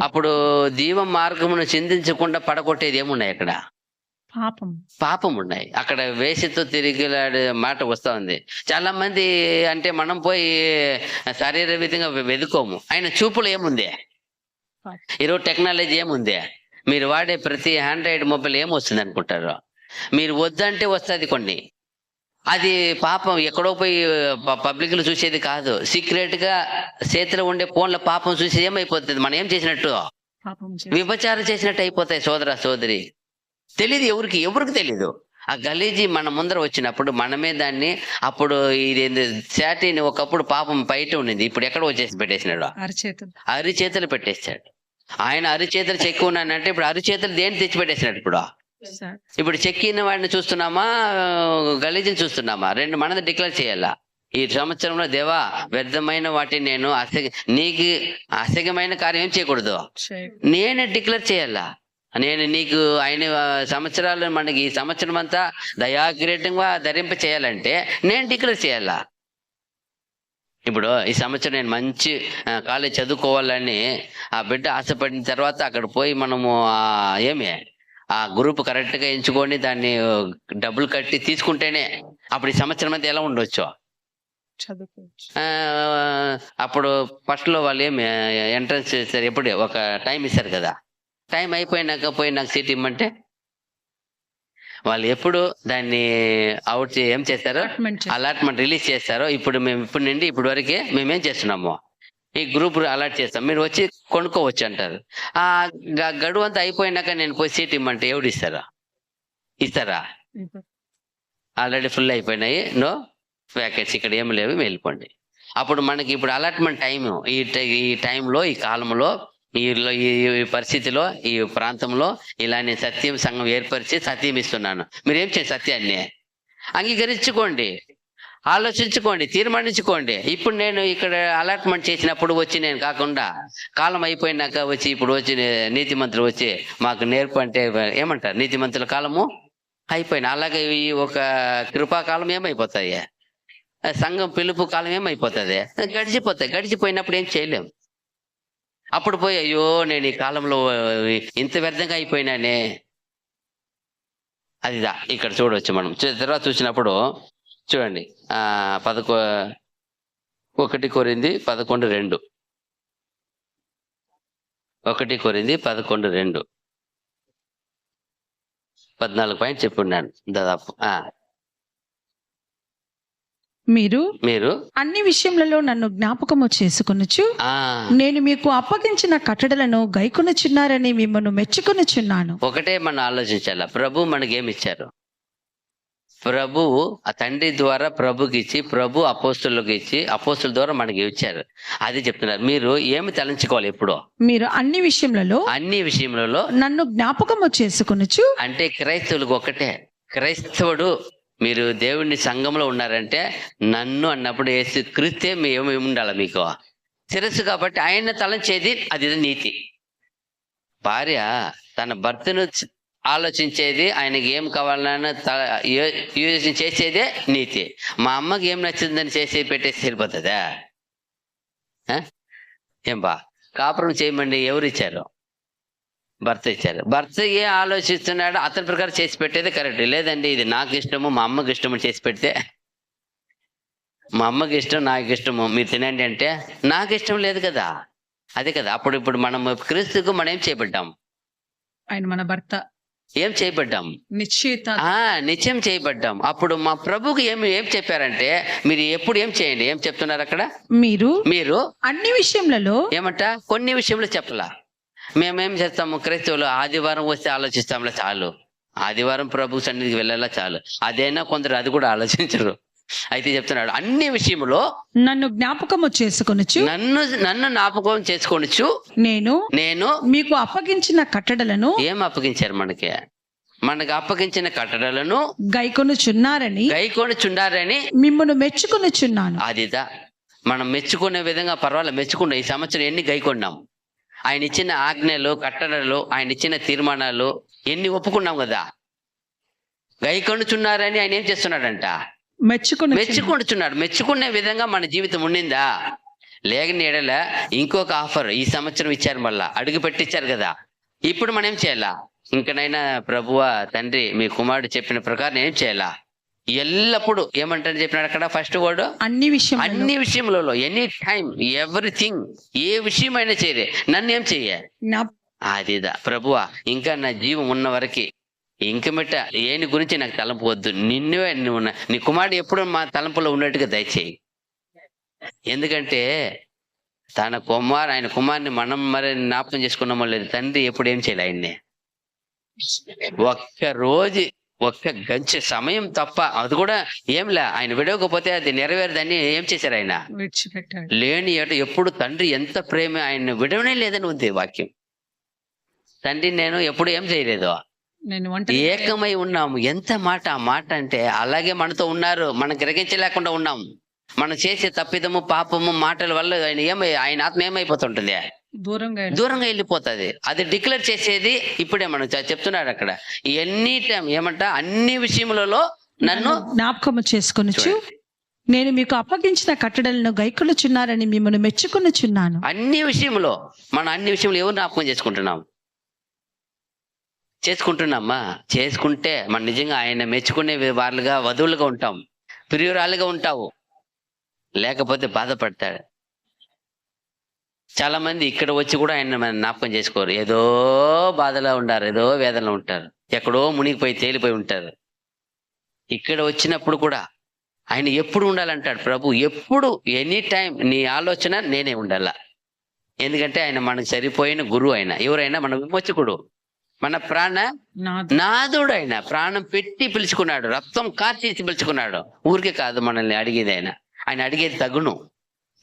అప్పుడు జీవ మార్గమును చిందించకుండా పడగొట్టేది ఏమున్నాయి? అక్కడ పాపం ఉన్నాయి. అక్కడ వేసితో తిరిగిలాడే మాట వస్తా ఉంది. చాలా మంది అంటే మనం పోయి శారీరక విధంగా వెతుకోము. ఆయన చూపులో ఏముంది? ఈరోజు టెక్నాలజీ ఏముంది? మీరు వాడే ప్రతి ఆండ్రాయిడ్ మొబైల్ ఏమొస్తుంది అనుకుంటారు? మీరు వద్దంటే వస్తుంది కొన్ని. అది పాపం ఎక్కడో పోయి పబ్లిక్ లో చూసేది కాదు, సీక్రెట్ గా చేతిలో ఉండే ఫోన్ల పాపం చూసి ఏమైపోతుంది? మనం ఏం చేసినట్టు? విభచారం చేసినట్టు అయిపోతాయి. సోదర సోదరి, తెలీదు ఎవరికి తెలీదు. ఆ గలీజీ మన ముందర వచ్చినప్పుడు మనమే దాన్ని, అప్పుడు ఇది శాటిని ఒకప్పుడు పాపం బయట ఉండింది, ఇప్పుడు ఎక్కడ వచ్చేసి పెట్టేసినాడు? అరిచేతులు పెట్టేశాడు. ఆయన అరిచేతులు చెక్కి ఉన్నానంటే ఇప్పుడు అరిచేతులు దేని తెచ్చి పెట్టేసినాడు? ఇప్పుడు చెక్కిన వాడిని చూస్తున్నామా, గలీజీని చూస్తున్నామా? రెండు మనది డిక్లేర్ చేయాలా. ఈ సంవత్సరంలో దేవా వ్యర్థమైన వాటిని నేను నీకు అసహ్యమైన కార్యం ఏం చేయకూడదు, నేనే డిక్లేర్ చేయాలా. నేను నీకు ఆయన సంవత్సరాలు మనకి ఈ సంవత్సరం అంతా దయాకిరీటంగా ధరింప చేయాలంటే నేను డిక్లేర్ చేయాలా. ఇప్పుడు ఈ సంవత్సరం నేను మంచి కాలేజ్ చదువుకోవాలని ఆ బిడ్డ ఆశపడిన తర్వాత అక్కడ పోయి మనము ఏమి ఆ గ్రూప్ కరెక్ట్ గా ఎంచుకొని దాన్ని డబ్బులు కట్టి తీసుకుంటేనే అప్పుడు ఈ సంవత్సరం అంతా ఎలా ఉండొచ్చు. చదువుకోవచ్చు. అప్పుడు ఫస్ట్ లో వాళ్ళు ఏమి ఎంట్రన్స్ చేస్తారు, ఎప్పుడు ఒక టైం ఇస్తారు కదా, టైం అయిపోయినాక పోయి నాకు సీట్ ఇమ్మంటే వాళ్ళు ఎప్పుడు దాన్ని అవుట్ ఏం చేస్తారో అలాట్మెంట్ రిలీజ్ చేస్తారో, ఇప్పుడు మేము ఇప్పటి నుండి ఇప్పటి వరకే మేమేం చేస్తున్నాము, ఈ గ్రూప్ అలాట్ చేస్తాం, మీరు వచ్చి కొనుక్కోవచ్చు అంటారు. ఆ గడువు అంతా అయిపోయినాక నేను పోయి సీట్ ఇమ్మంటే ఎవడు ఇస్తారా? ఆల్రెడీ ఫుల్ అయిపోయినాయి, నో వ్యాకెట్స్, ఇక్కడ ఏమి లేవు, వెళ్ళిపోండి. అప్పుడు మనకి ఇప్పుడు అలాట్మెంట్ టైం, ఈ టైంలో, ఈ కాలంలో, ఈ పరిస్థితిలో, ఈ ప్రాంతంలో ఇలా నేను సత్యం సంఘం ఏర్పరిచి సత్యం ఇస్తున్నాను. మీరేం చేయండి, సత్యాన్ని అంగీకరించుకోండి, ఆలోచించుకోండి, తీర్మానించుకోండి. ఇప్పుడు నేను ఇక్కడ అలాట్మెంట్ చేసినప్పుడు వచ్చి నేను కాకుండా కాలం అయిపోయినాక వచ్చి ఇప్పుడు వచ్చి నీతిమంతులు వచ్చి మాకు నేర్పు అంటే ఏమంటారు? నీతిమంతుల కాలము అయిపోయిన, అలాగే ఈ ఒక కృపాకాలం ఏమైపోతాయి, సంఘం పిలుపు కాలం ఏమైపోతుంది, గడిచిపోయినప్పుడు ఏం చేయలేం. అప్పుడు పోయి అయ్యో నేను ఈ కాలంలో ఇంత వ్యర్థంగా అయిపోయినానే, అదిదా ఇక్కడ చూడవచ్చు మనం. తర్వాత చూసినప్పుడు చూడండి 1 కొరింథీ 11:2, 1 కొరింథీ 11:2, 14 పాయింట్ చెప్పున్నాను దాదాపు. మీరు అన్ని విషయములలో నన్ను జ్ఞాపకము చేసుకొనుచు నేను మీకు అప్పగించిన కట్టడలను గైకొనుచున్నారని మిమ్మల్ని మెచ్చుకొనుచున్నాను. ఒకటే మనం ఆలోచించాల, ప్రభు మనకేమిచ్చారు? ప్రభువు ఆ తండ్రి ద్వారా ప్రభుకి ఇచ్చి, ప్రభు అపోస్తులకు ఇచ్చి, అపోస్తుల ద్వారా మనకి ఇచ్చారు. అది చెప్తున్నారు. మీరు ఏమి తలంచుకోవాలి? ఎప్పుడో మీరు అన్ని విషయములలో నన్ను జ్ఞాపకము చేసుకొనుచు. అంటే క్రైస్తవులకు ఒకటే, క్రైస్తవుడు మీరు దేవుని సంఘంలో ఉన్నారంటే నన్ను అన్నప్పుడు యేసు క్రీస్తే ఏమి ఉండాలి మీకు శిరస్సు, కాబట్టి ఆయన తలంచేది అది నీతి. భార్య తన భర్తను ఆలోచించేది, ఆయనకి ఏం కావాలన్నా యోచన చేసేదే నీతి. మా అమ్మకి ఏం నచ్చిందని చేసి పెట్టేసి సరిపోతుందా? ఏం కాపురం చేయమండి ఎవరు ఇచ్చారు? భర్త ఇచ్చారు. భర్త ఏ ఆలోచిస్తున్నాడో అతని ప్రకారం చేసి పెట్టేది కరెక్ట్. లేదండి ఇది నాకు ఇష్టము, మా అమ్మకి ఇష్టము చేసి పెడితే, మా అమ్మకి ఇష్టం, నాకు ఇష్టము, మీరు తినండి అంటే నాకు ఇష్టం లేదు కదా, అదే కదా. ఇప్పుడు మనం క్రీస్తుకు మనం ఏం చేయబడ్డాం? ఆయన మన భర్త. ఏం చేయబడ్డాం? నిశ్చయం చేయబడ్డాం. అప్పుడు మా ప్రభుకి ఏం చెప్పారంటే మీరు ఎప్పుడు ఏం చేయండి, ఏం చెప్తున్నారు అక్కడ? మీరు అన్ని విషయములలో ఏమంట? కొన్ని విషయంలో చెప్పలా. మేమేం చేస్తాము క్రైస్తవులు? ఆదివారం వస్తే ఆలోచిస్తాంలే చాలు, ఆదివారం ప్రభు సన్నిధికి వెళ్ళాలా చాలు. అదైనా కొందరు అది కూడా ఆలోచించరు. అయితే చెప్తున్నాడు అన్ని విషయంలో నన్ను జ్ఞాపకము చేసుకొనుచు, నన్ను జ్ఞాపకం చేసుకొనుచు నేను మీకు అప్పగించిన కట్టడలను. ఏం అప్పగించారు? మనకు అప్పగించిన కట్టడలను గైకొనుచున్నారని మిమ్మల్ని మెచ్చుకొనుచున్నాను. అదిదా మనం మెచ్చుకునే విధంగా పర్వాలేదు, మెచ్చుకున్నాం. ఈ సంవత్సరం ఎన్ని గైకొన్నాం? ఆయన ఇచ్చిన ఆజ్ఞలు, కట్టడలు, ఆయన ఇచ్చిన తీర్మానాలు ఎన్ని ఒప్పుకున్నాం కదా. గైకొనుచున్నారని ఆయన ఏం చేస్తున్నాడంట? మెచ్చుకుంటున్నాడు. మెచ్చుకునే విధంగా మన జీవితం ఉండిందా? లేని ఎడల ఇంకొక ఆఫర్ ఈ సంవత్సరం ఇచ్చారు, మళ్ళా అడుగు పెట్టించారు కదా. ఇప్పుడు మనం ఏం చేయాలా? ఇంకనైనా ప్రభువా తండ్రి మీ కుమారుడు చెప్పిన ప్రకారం ఏం చేయాలా? ఎల్లప్పుడు ఏమంటారు చెప్పినాడు అక్కడ? ఫస్ట్ వర్డ్ అన్ని విషయంలో, ఎనీ టైం, ఎవ్రీథింగ్, ఏ విషయమైనా చేయరే నన్ను ఏం చెయ్య. అదిదా ప్రభువా ఇంకా నా జీవం ఉన్న వరకు ఇంకమిట ఏని గురించి నాకు తలంపు వద్దు, నిన్నే నీ కుమారుడు ఎప్పుడు మా తలంపులో ఉన్నట్టుగా దయచేయి. ఎందుకంటే ఆయన కుమారుని మనం మరి జ్ఞాపకం చేసుకున్నామో లేదు, తండ్రి ఎప్పుడు ఏం చేయాలి ఆయన్ని? ఒక్క గంచె సమయం తప్ప, అది కూడా ఏంలే, ఆయన విడవకపోతే అది నెరవేరదని ఏం చేశారు? ఆయన లేని ఎప్పుడు తండ్రి ఎంత ప్రేమ, ఆయన విడవనే లేదని ఉంది వాక్యం. తండ్రి నేను ఎప్పుడు ఏం చేయలేదు, ఏకమై ఉన్నాము. ఎంత మాట! ఆ మాట అంటే అలాగే మనతో ఉన్నారు, మనం గ్రహించలేకుండా ఉన్నాం. మనం చేసే తప్పిదము, పాపము, మాటల వల్ల ఆయన ఆత్మ ఏమైపోతుంటుంది? దూరంగా వెళ్ళిపోతుంది. అది డిక్లేర్ చేసేది ఇప్పుడే మనం చెప్తున్నాడు అక్కడ. ఎనీ టైం ఏమంట? అన్ని విషయములలో నన్ను జ్ఞాపకము చేసుకొనుచు నేను మీకు అప్పగించిన కట్టడలను గైకొనుచున్నారని మిమ్మల్ని మెచ్చుకొనుచున్నాను. అన్ని విషయంలో మనం అన్ని విషయంలో ఎవరు జ్ఞాపకం చేసుకుంటున్నాం? చేసుకుంటున్నామా? చేసుకుంటే మనం నిజంగా ఆయన మెచ్చుకునే వాళ్ళుగా, వధువులుగా ఉంటాం, ప్రియురాలుగా ఉంటావు. లేకపోతే బాధపడతాడు. చాలా మంది ఇక్కడ వచ్చి కూడా ఆయన మన జ్ఞాపకం చేసుకోరు. ఏదో బాధలో ఉంటారు, ఏదో వేదనలో ఉంటారు, ఎక్కడో మునిగిపోయి తేలిపోయి ఉంటారు. ఇక్కడ వచ్చినప్పుడు కూడా ఆయన ఎప్పుడు ఉండాలంటాడు ప్రభు. ఎప్పుడు, ఎనీ టైం నీ ఆలోచన నేనే ఉండాలా. ఎందుకంటే ఆయన మనకు సరిపోయిన గురువు. ఆయన ఎవరైనా మన విమోచకుడు, మన ప్రాణ నాథుడు. ఆయన ప్రాణం పెట్టి పిలుచుకున్నాడు, రక్తం కార్చేసి పిలుచుకున్నాడు. ఊరికే కాదు మనల్ని అడిగేది. ఆయన అడిగేది తగును.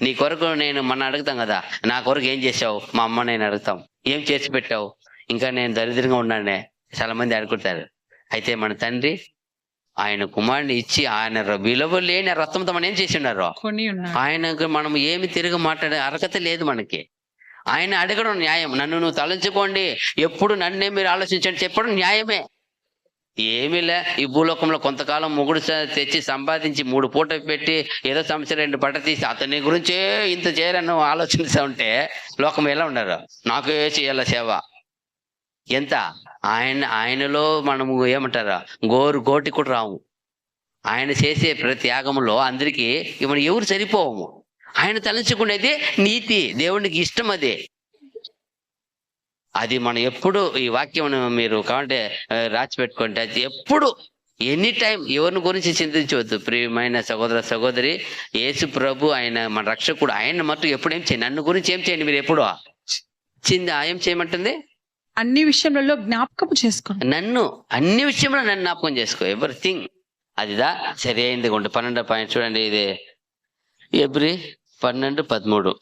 నీ కొరకు మనం అడుగుతాం కదా, నా కొరకు ఏం చేసావు? మా అమ్మ నేను అడుగుతాం, ఏం చేసి పెట్టావు? ఇంకా నేను దరిద్రంగా ఉన్నానే చాలా మంది అనుకుంటారు. అయితే మన తండ్రి ఆయన కుమారుని ఇచ్చి ఆయన విలువ లేని రక్తంతో మనం ఏం చేసి ఉన్నారు? ఆయనకు మనం ఏమి తిరిగి మాట్లాడే అర్హత లేదు మనకి. ఆయన అడగడం న్యాయం. నన్ను నువ్వు తలంచుకోండి, ఎప్పుడు నన్నే మీరు ఆలోచించండి చెప్పడం న్యాయమే. ఏమీలే, ఈ భూలోకంలో కొంతకాలం మొగుడు తెచ్చి సంపాదించి 3 పూట పెట్టి ఏదో సంవత్సరం 2 పట్ట తీసి అతని గురించే ఇంత చేయరని ఆలోచిస్తూ ఉంటే లోకం ఎలా ఉండరు? నాకే చేయాల సేవ ఎంత? ఆయనలో మనము ఏమంటారా, గోటి కూడా రాము. ఆయన చేసే ప్రతి త్యాగంలో అందరికీ మనం ఎవరు సరిపోవము. ఆయన తలంచుకునేది నీతి, దేవునికి ఇష్టం. అది మనం ఎప్పుడు ఈ వాక్యం మీరు కావాలంటే రాసి పెట్టుకుంటే, అది ఎప్పుడు ఎనీ టైం ఎవరిని గురించి చింతించవద్దు. ప్రియమైన సహోదర సహోదరి, యేసు ప్రభు ఆయన మన రక్షకుడు. ఆయన మటు ఎప్పుడు ఏం చేయండి, నన్ను గురించి ఏం చేయండి మీరు ఎప్పుడు ఏం చేయమంటుంది? అన్ని విషయంలో జ్ఞాపకం చేసుకో. నన్ను అన్ని విషయంలో నన్ను జ్ఞాపకం చేసుకో. ఎవ్రీథింగ్. అదిదా సరి అయింది. 12వ పాయింట్ చూడండి. ఇది ఎబ్రి 12:13.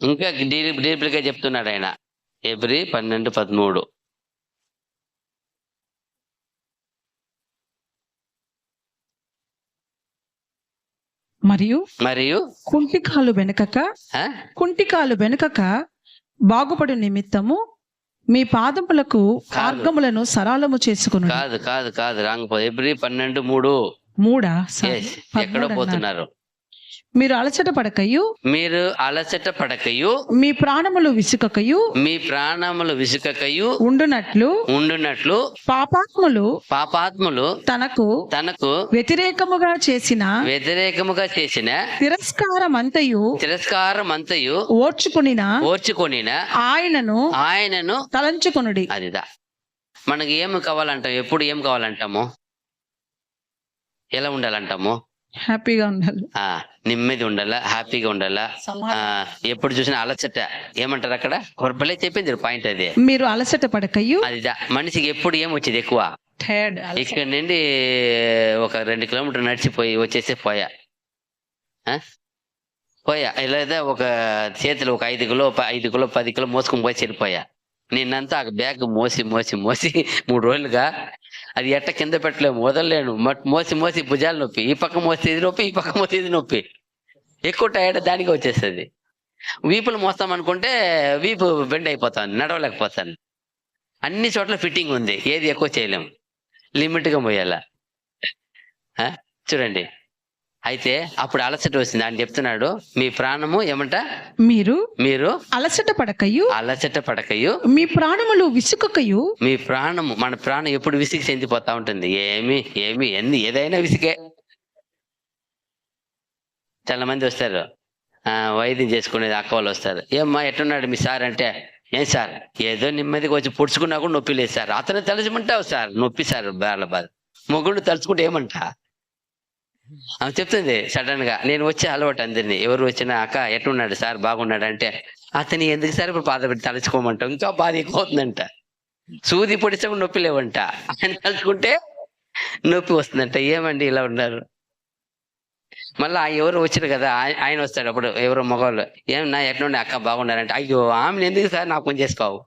ఇంకా డీప్గా చెప్తున్నాడు ఆయన. ఎబ్రి 12:13. మరియు కుంటికాలు వెనుకక బాగుపడు నిమిత్తము మీ పాదములకు మార్గములను సరళము చేసుకును. కాదు రాంగ్. ఎబ్రి 12:3. ఎక్కడో పోతున్నారు. మీరు అలసట పడకయు మీ ప్రాణములు విసుకకయు ఉండునట్లు పాపాత్ములు తనకు వ్యతిరేకముగా చేసిన తిరస్కారమంతయు ఓర్చుకొనిన ఆయనను తలంచుకొనుడి. అదిదా మనకి ఏమి కావాలంటాం? ఎప్పుడు ఏం కావాలంటాము? ఎలా ఉండాలంటాము? హ్యాపీగా ఉండాలి, నెమ్మది ఉండాలా, హ్యాపీగా ఉండాలా. ఎప్పుడు చూసినా అలసట ఏమంటారు అక్కడ? కొరబలే చెప్పింది పాయింట్. అది మీరు అలసట పడకయ్యు. అదిదా మనిషికి ఎప్పుడు ఏం వచ్చేది? ఎక్కువ ఇక్కడ నుండి ఒక 2 కిలోమీటర్లు నడిచిపోయి వచ్చేసి పోయా ఇలా ఒక చేతిలో ఒక 5 కిలో 10 కిలో మోసుకొని పోయి చెడిపోయా. నిన్నంతా ఆ బ్యాగ్ మోసి 3 రోజులుగా అది ఎట్ట కింద పెట్టలేము, వదలలేను. మోసి భుజాలు నొప్పి, ఈ పక్క మోస్తే ఇది నొప్పి, ఈ పక్క మోస్తే ఇది నొప్పి. ఎక్కువ టైర్డ్ దానికి వచ్చేస్తుంది. వీపులు మోస్తాం అనుకుంటే వీపు బెండ్ అయిపోతాను, నడవలేకపోతాను. అన్ని చోట్ల ఫిట్టింగ్ ఉంది, ఏది ఎక్కువ చేయలేము, లిమిట్గా మోయాలా. చూడండి. అయితే అప్పుడు అలసట వచ్చింది. ఆయన చెప్తున్నాడు, మీ ప్రాణము ఏమంట? మీరు అలసట పడకయు మీ ప్రాణములు విసుకకయు. మీ ప్రాణము, మన ప్రాణం ఎప్పుడు విసిగి చెందిపోతా ఉంటుంది. ఏదైనా విసిగే. చాలా మంది వస్తారు, వైద్యం చేసుకునేది అక్క వాళ్ళు వస్తారు. ఏమ్మా ఎట్టున్నాడు మీ సార్ అంటే, ఏం సార్ ఏదో నెమ్మదిగా వచ్చి పుడుచుకున్నా కూడా నొప్పి లేదు సార్. అతను తలుచుకుంటావు సార్, నొప్పి సార్, బాధ. మొగుడు తలుచుకుంటే ఏమంట ఆమె చెప్తుంది సడన్ గా. నేను వచ్చే అలవాటు అందరినీ, ఎవరు వచ్చినా అక్క ఎట్టున్నాడు సార్, బాగున్నాడు అంటే, అతని ఎందుకు సార్ ఇప్పుడు బాధ పెట్టి తలుచుకోమంటాం, ఇంకా బాధ ఎక్కువ అవుతుందంట. సూది పొడిచా నొప్పి లేవంట, ఆయన తలుచుకుంటే నొప్పి వస్తుందంట. ఏమండి ఇలా ఉన్నారు? మళ్ళీ ఎవరు వచ్చారు కదా, ఆయన వస్తాడు. అప్పుడు ఎవరో మగవాళ్ళు, ఏమన్నా ఎట్లుండే అక్క బాగున్నారంటే, అయ్యో ఆమెను ఎందుకు సార్ నాకు పని చేసుకోవు.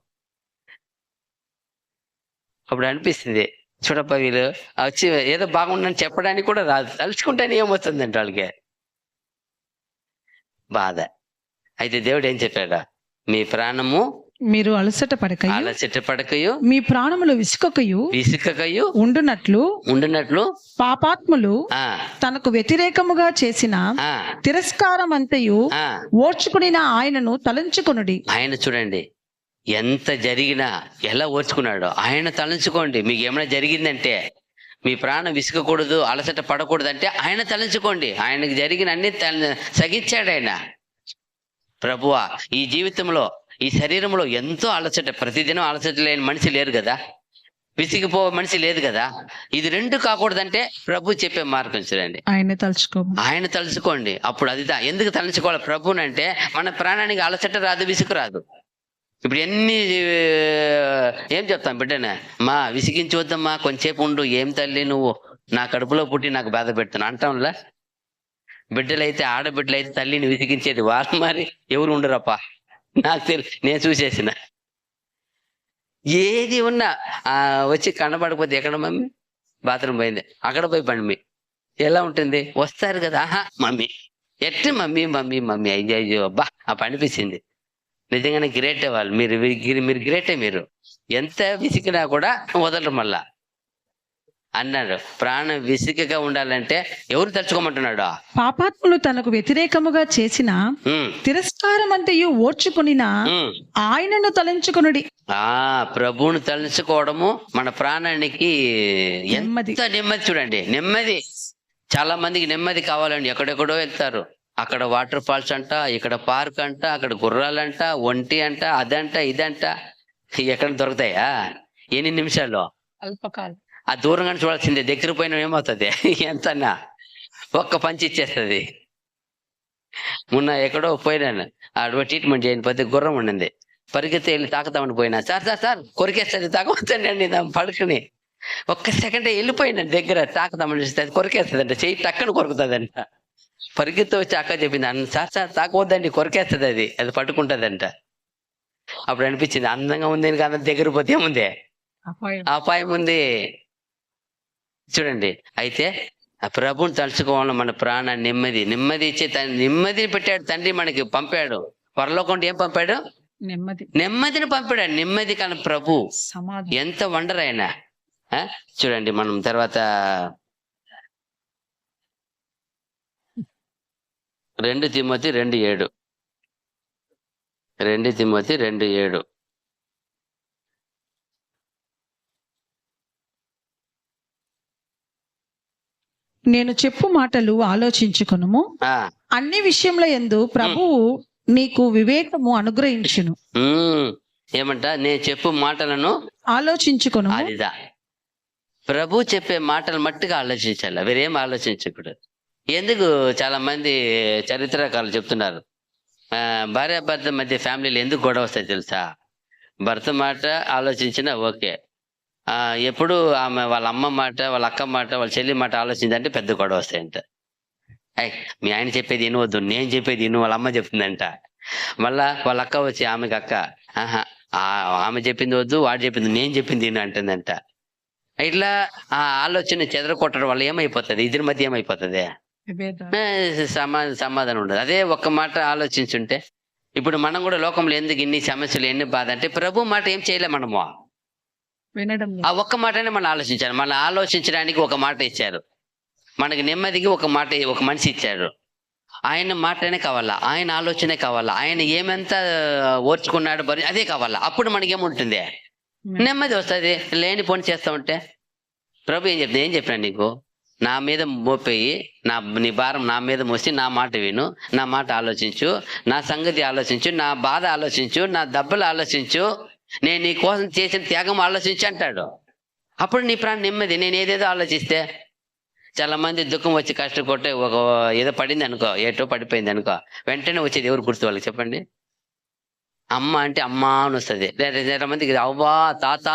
అప్పుడు అనిపిస్తుంది, చూడప్ప వీళ్ళు వచ్చి ఏదో బాగుందని చెప్పడానికి కూడా రాదు, తలుచుకుంటేనే ఏమొస్తుందంటే వాళ్ళకి బాధ. అయితే దేవుడు ఏం చెప్పాడా? మీ ప్రాణము మీరు అలసట పడకయు మీ ప్రాణములు విసుకకయు ఉండునట్లు పాపాత్ములు తనకు వ్యతిరేకముగా చేసిన తిరస్కారమంతయు ఓర్చుకునిన ఆయనను తలంచుకొనుడి. ఆయన చూడండి, ఎంత జరిగినా ఎలా ఓర్చుకున్నాడో ఆయన తలంచుకోండి. మీకు ఏమైనా జరిగిందంటే, మీ ప్రాణం విసుకకూడదు, అలసట పడకూడదంటే ఆయన తలంచుకోండి. ఆయనకు జరిగిన అన్ని సగించాడు ఆయన. ప్రభువా, ఈ జీవితంలో ఈ శరీరంలో ఎంతో అలసట, ప్రతిదినం అలసట లేని మనిషి లేరు కదా, విసిగిపో మనిషి లేదు కదా. ఇది రెండు కాకూడదంటే ప్రభు చెప్పే మార్గం చూడండి, ఆయన తలుచుకో. ఆయన తలుచుకోండి. అప్పుడు అది ఎందుకు తలుచుకోవాలి ప్రభునంటే, మన ప్రాణానికి అలసట రాదు, విసుగు రాదు. ఇప్పుడు ఎన్ని ఏం చెప్తాం బిడ్డనే, మా విసిగించవద్దమ్మా, కొంచెంసేపు ఉండు, ఏం తల్లి నువ్వు నా కడుపులో పుట్టి నాకు బాధ పెడుతున్నా అంటాంలా. బిడ్డలైతే, ఆడబిడ్డలైతే తల్లిని విసిగించేది వాళ్ళు, మరి ఎవరు ఉండరప్పా, నాకు తెలుసు, నేను చూసేసిన. ఏది ఉన్నా వచ్చి కనబడకపోతే, ఎక్కడ మమ్మీ బాత్రూమ్ పోయింది, అక్కడ పోయి పండి, ఎలా ఉంటుంది, వస్తారు కదా, ఆహా మమ్మీ ఎట్టి మమ్మీ మమ్మీ మమ్మీ, అయ్యో అయ్యో అబ్బా ఆ పనిపించింది. నిజంగానే గ్రేటే వాళ్ళు, మీరు గ్రేటే. మీరు ఎంత విసిగినా కూడా వదలరు మళ్ళా అన్నాడు. ప్రాణం విసిగగా ఉండాలంటే ఎవరు తలుచుకోమంటున్నాడు? పాపాత్ములు తనకు వ్యతిరేకముగా చేసిన తిరస్కారం అంతయు ఓర్చుకునినా ఆయనను తలంచుకునుడి. ప్రభువును తలుచుకోవడము మన ప్రాణానికి నెమ్మది. ఎంత నెమ్మది చూడండి, నెమ్మది. చాలా మందికి నెమ్మది కావాలండి, ఎక్కడెక్కడో వెళ్తారు. అక్కడ వాటర్ ఫాల్స్ అంట, ఇక్కడ పార్క్ అంట, అక్కడ గుర్రాలంట, ఒంటి అంట, అదంట ఇదంట. ఎక్కడ దొరుకుతాయా ఎన్ని నిమిషాల్లో? అల్పకాలం. ఆ దూరంగా చూడాల్సిందే, దగ్గర పోయినా ఏమవుతుంది, ఎంతన్నా ఒక్క పంచి ఇచ్చేస్తుంది. మొన్న ఎక్కడో పోయినాను, ఆడ ట్రీట్మెంట్ చేయకపోతే గుర్రం ఉండింది, పరిగెత్తి వెళ్ళి తాకుతామని పోయినా, సార్ సార్ సార్ కొరికేస్తుంది, తాగవచ్చండి పడుకుని ఒక్క సెకండ్ వెళ్ళిపోయినాను దగ్గర, తాకుతామని చూస్తే అది కొరికేస్తుందంట, చెయ్యి టక్కన కొరుకుతుందంట. పరిగెత్తి వచ్చి అక్క చెప్పింది, సార్ సార్ తాకవద్దండి కొరికేస్తుంది, అది పట్టుకుంటుందంట. అప్పుడు అనిపించింది, అందంగా ఉంది కదా, దగ్గర పోతే ఏముంది, అపాయం ఉంది చూడండి. అయితే ఆ ప్రభుని తలుచుకోవాలని మన ప్రాణాన్ని నెమ్మది ఇచ్చే నెమ్మదిని పెట్టాడు తండ్రి, మనకి పంపాడు. పరలోకంలో ఏం పంపాడు? నెమ్మదిని పంపాడు. నెమ్మది కానీ ప్రభు ఎంత వండర్ ఆయన. చూడండి, మనం తర్వాత 2 తిమోతి 2:7 2 తిమోతి 2:7 నేను చెప్పు మాటలు ఆలోచించుకొనుము, అన్ని విషయంలో యందు ప్రభువు నీకు వివేకము అనుగ్రహించును. ఏమంట? నేను చెప్పు మాటలను ఆలోచించుకొను. అదిదా ప్రభు చెప్పే మాటలు మట్టుగా ఆలోచించాలి, వేరేం ఆలోచించకూడదు. ఎందుకు చాలా మంది చరిత్రకారులు చెప్తున్నారు, భార్యాభర్త మధ్య ఫ్యామిలీలో ఎందుకు గొడవ వస్తాయి తెలుసా? భర్త మాట ఆలోచించినా ఓకే, ఎప్పుడు ఆమె వాళ్ళ అమ్మ మాట, వాళ్ళ అక్క మాట, వాళ్ళ చెల్లి మాట ఆలోచిందంటే పెద్ద గొడవ వస్తాయంట. మీ ఆయన చెప్పేది వినవద్దు, నేను చెప్పేది విను, వాళ్ళ అమ్మ చెప్తుందంట. మళ్ళా వాళ్ళ అక్క వచ్చి ఆమెకి, అక్క ఆమె చెప్పింది వద్దు, వాడు చెప్పింది, నేను చెప్పింది విను అంటుందంట. ఇట్లా ఆ ఆలోచన చెదరకొట్టడం వల్ల ఏమైపోతుంది, ఇద్దరి మధ్య ఏమైపోతుంది, సమాధానం ఉండదు. అదే ఒక్క మాట ఆలోచించుంటే, ఇప్పుడు మనం కూడా లోకంలో ఎందుకు ఇన్ని సమస్యలు, ఎన్ని బాధ అంటే ప్రభు మాట ఏం చేయలే మనము, ఆ ఒక్క మాటనే మనం ఆలోచించాలి. మనం ఆలోచించడానికి ఒక మాట ఇచ్చారు, మనకి నెమ్మదికి ఒక మాట, ఒక మనిషి ఇచ్చారు. ఆయన మాటనే కావాలా, ఆయన ఆలోచనే కావాలా, ఆయన ఏమంతా ఓర్చుకున్నాడు అదే కావాలా. అప్పుడు మనకేముంటుంది, నెమ్మది వస్తుంది. లేని పని చేస్తా ఉంటే ప్రభు ఏం చెప్పినా నీకు, నా మీద మోపేయి, నీ భారం నా మీద మోసి నా మాట విను, నా మాట ఆలోచించు, నా సంగతి ఆలోచించు, నా బాధ ఆలోచించు, నా దెబ్బలు ఆలోచించు, నేను నీ కోసం చేసిన త్యాగం ఆలోచించి అంటాడు. అప్పుడు నీ ప్రాణం నెమ్మది. నేను ఏదేదో ఆలోచిస్తే, చాలా మంది దుఃఖం వచ్చి కష్టపడితే ఒక ఏదో పడింది అనుకో, ఏటో పడిపోయింది అనుకో, వెంటనే వచ్చేది ఎవరు గుర్తు వాళ్ళకి చెప్పండి? అమ్మ అంటే అమ్మ అని వస్తుంది. చాలా మందికి అవ్వా తాత,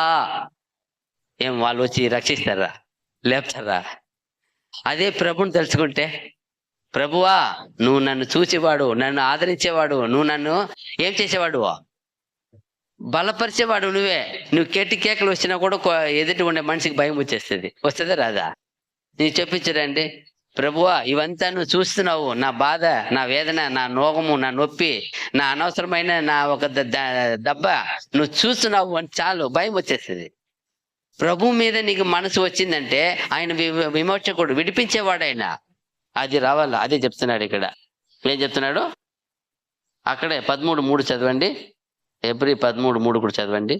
ఏం వాళ్ళు వచ్చి రక్షిస్తారా, లేపుతారా? అదే ప్రభుని తెలుసుకుంటే, ప్రభువా నువ్వు నన్ను చూసేవాడు, నన్ను ఆదరించేవాడు, నువ్వు నన్ను ఏం చేసేవాడు, బలపరిచేవాడు నువ్వే. నువ్వు కేకలు వచ్చినా కూడా ఎదుటి ఉండే మనిషికి భయం వచ్చేస్తుంది. వస్తుందా రాదా? నీకు చెప్పించరండి, ప్రభువా ఇవంతా నువ్వు చూస్తున్నావు, నా బాధ, నా వేదన, నా నోగము, నా నొప్పి, నా అనవసరమైన నా ఒక దెబ్బ నువ్వు చూస్తున్నావు అని చాలు, భయం వచ్చేస్తుంది. ప్రభు మీద నీకు మనసు వచ్చిందంటే ఆయన విమోచకుడు, విడిపించేవాడు ఆయన. అది రావాలా, అదే చెప్తున్నాడు ఇక్కడ. ఏం చెప్తున్నాడు అక్కడే 13:3 చదవండి. ఫిబ్రవరి 13:3 కూడా చదవండి.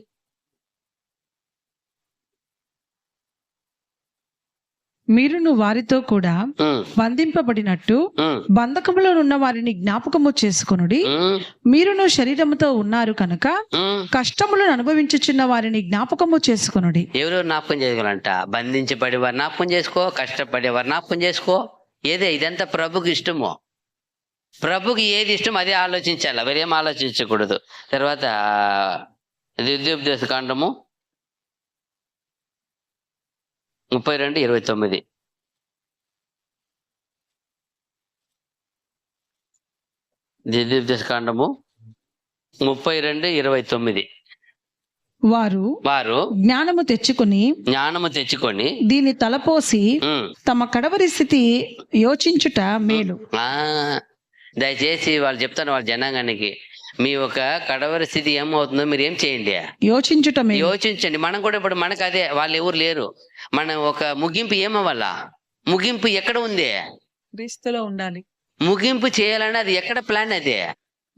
మీరును వారితో కూడా ఉమ్, బంధింపబడినట్టు ఉమ్, బంధకములో ఉన్న వారిని జ్ఞాపకము చేసుకొనుడి. ఉమ్, మీరును శరీరముతో ఉన్నారు కనుక ఉమ్. కష్టములను అనుభవించుచున్న వారిని జ్ఞాపకము చేసుకొనుడి. ఎవరు జ్ఞాపకం చేసుకోవాలంట? బంధించబడి వారు జ్ఞాపకం చేసుకో, కష్టపడే వారు జ్ఞాపకం చేసుకో. ఇదంతా ప్రభుకి ఇష్టము. ప్రభుకి ఏది ఇష్టం అదే ఆలోచించాలి, వేరేం ఆలోచించకూడదు. తర్వాత ద్వితీయోపదేశ కాండము 32:29. ద్వితీయోపదేశ కాండము 32:29. వారు వారు జ్ఞానము తెచ్చుకొని జ్ఞానము తెచ్చుకొని దీని తలపోసి ఉమ్, తమ కడవరి స్థితి యోచించుట మేలు. ఆ, దయచేసి వాళ్ళు చెప్తాను వాళ్ళ జనాంగానికి, మీ ఒక కడవరి స్థితి ఏమవుతుందో మీరు ఏం చేయండి, యోచించుట మేలు. యోచించండి. మనం కూడా ఇప్పుడు మనకు అదే, వాళ్ళు ఎవరు లేరు. మనం ఒక ముగింపు ఏమవ్వాలా? ముగింపు ఎక్కడ ఉంది? క్రీస్తులో ఉండాలి. ముగింపు చేయాలని అది ఎక్కడ ప్లాన్ అదే?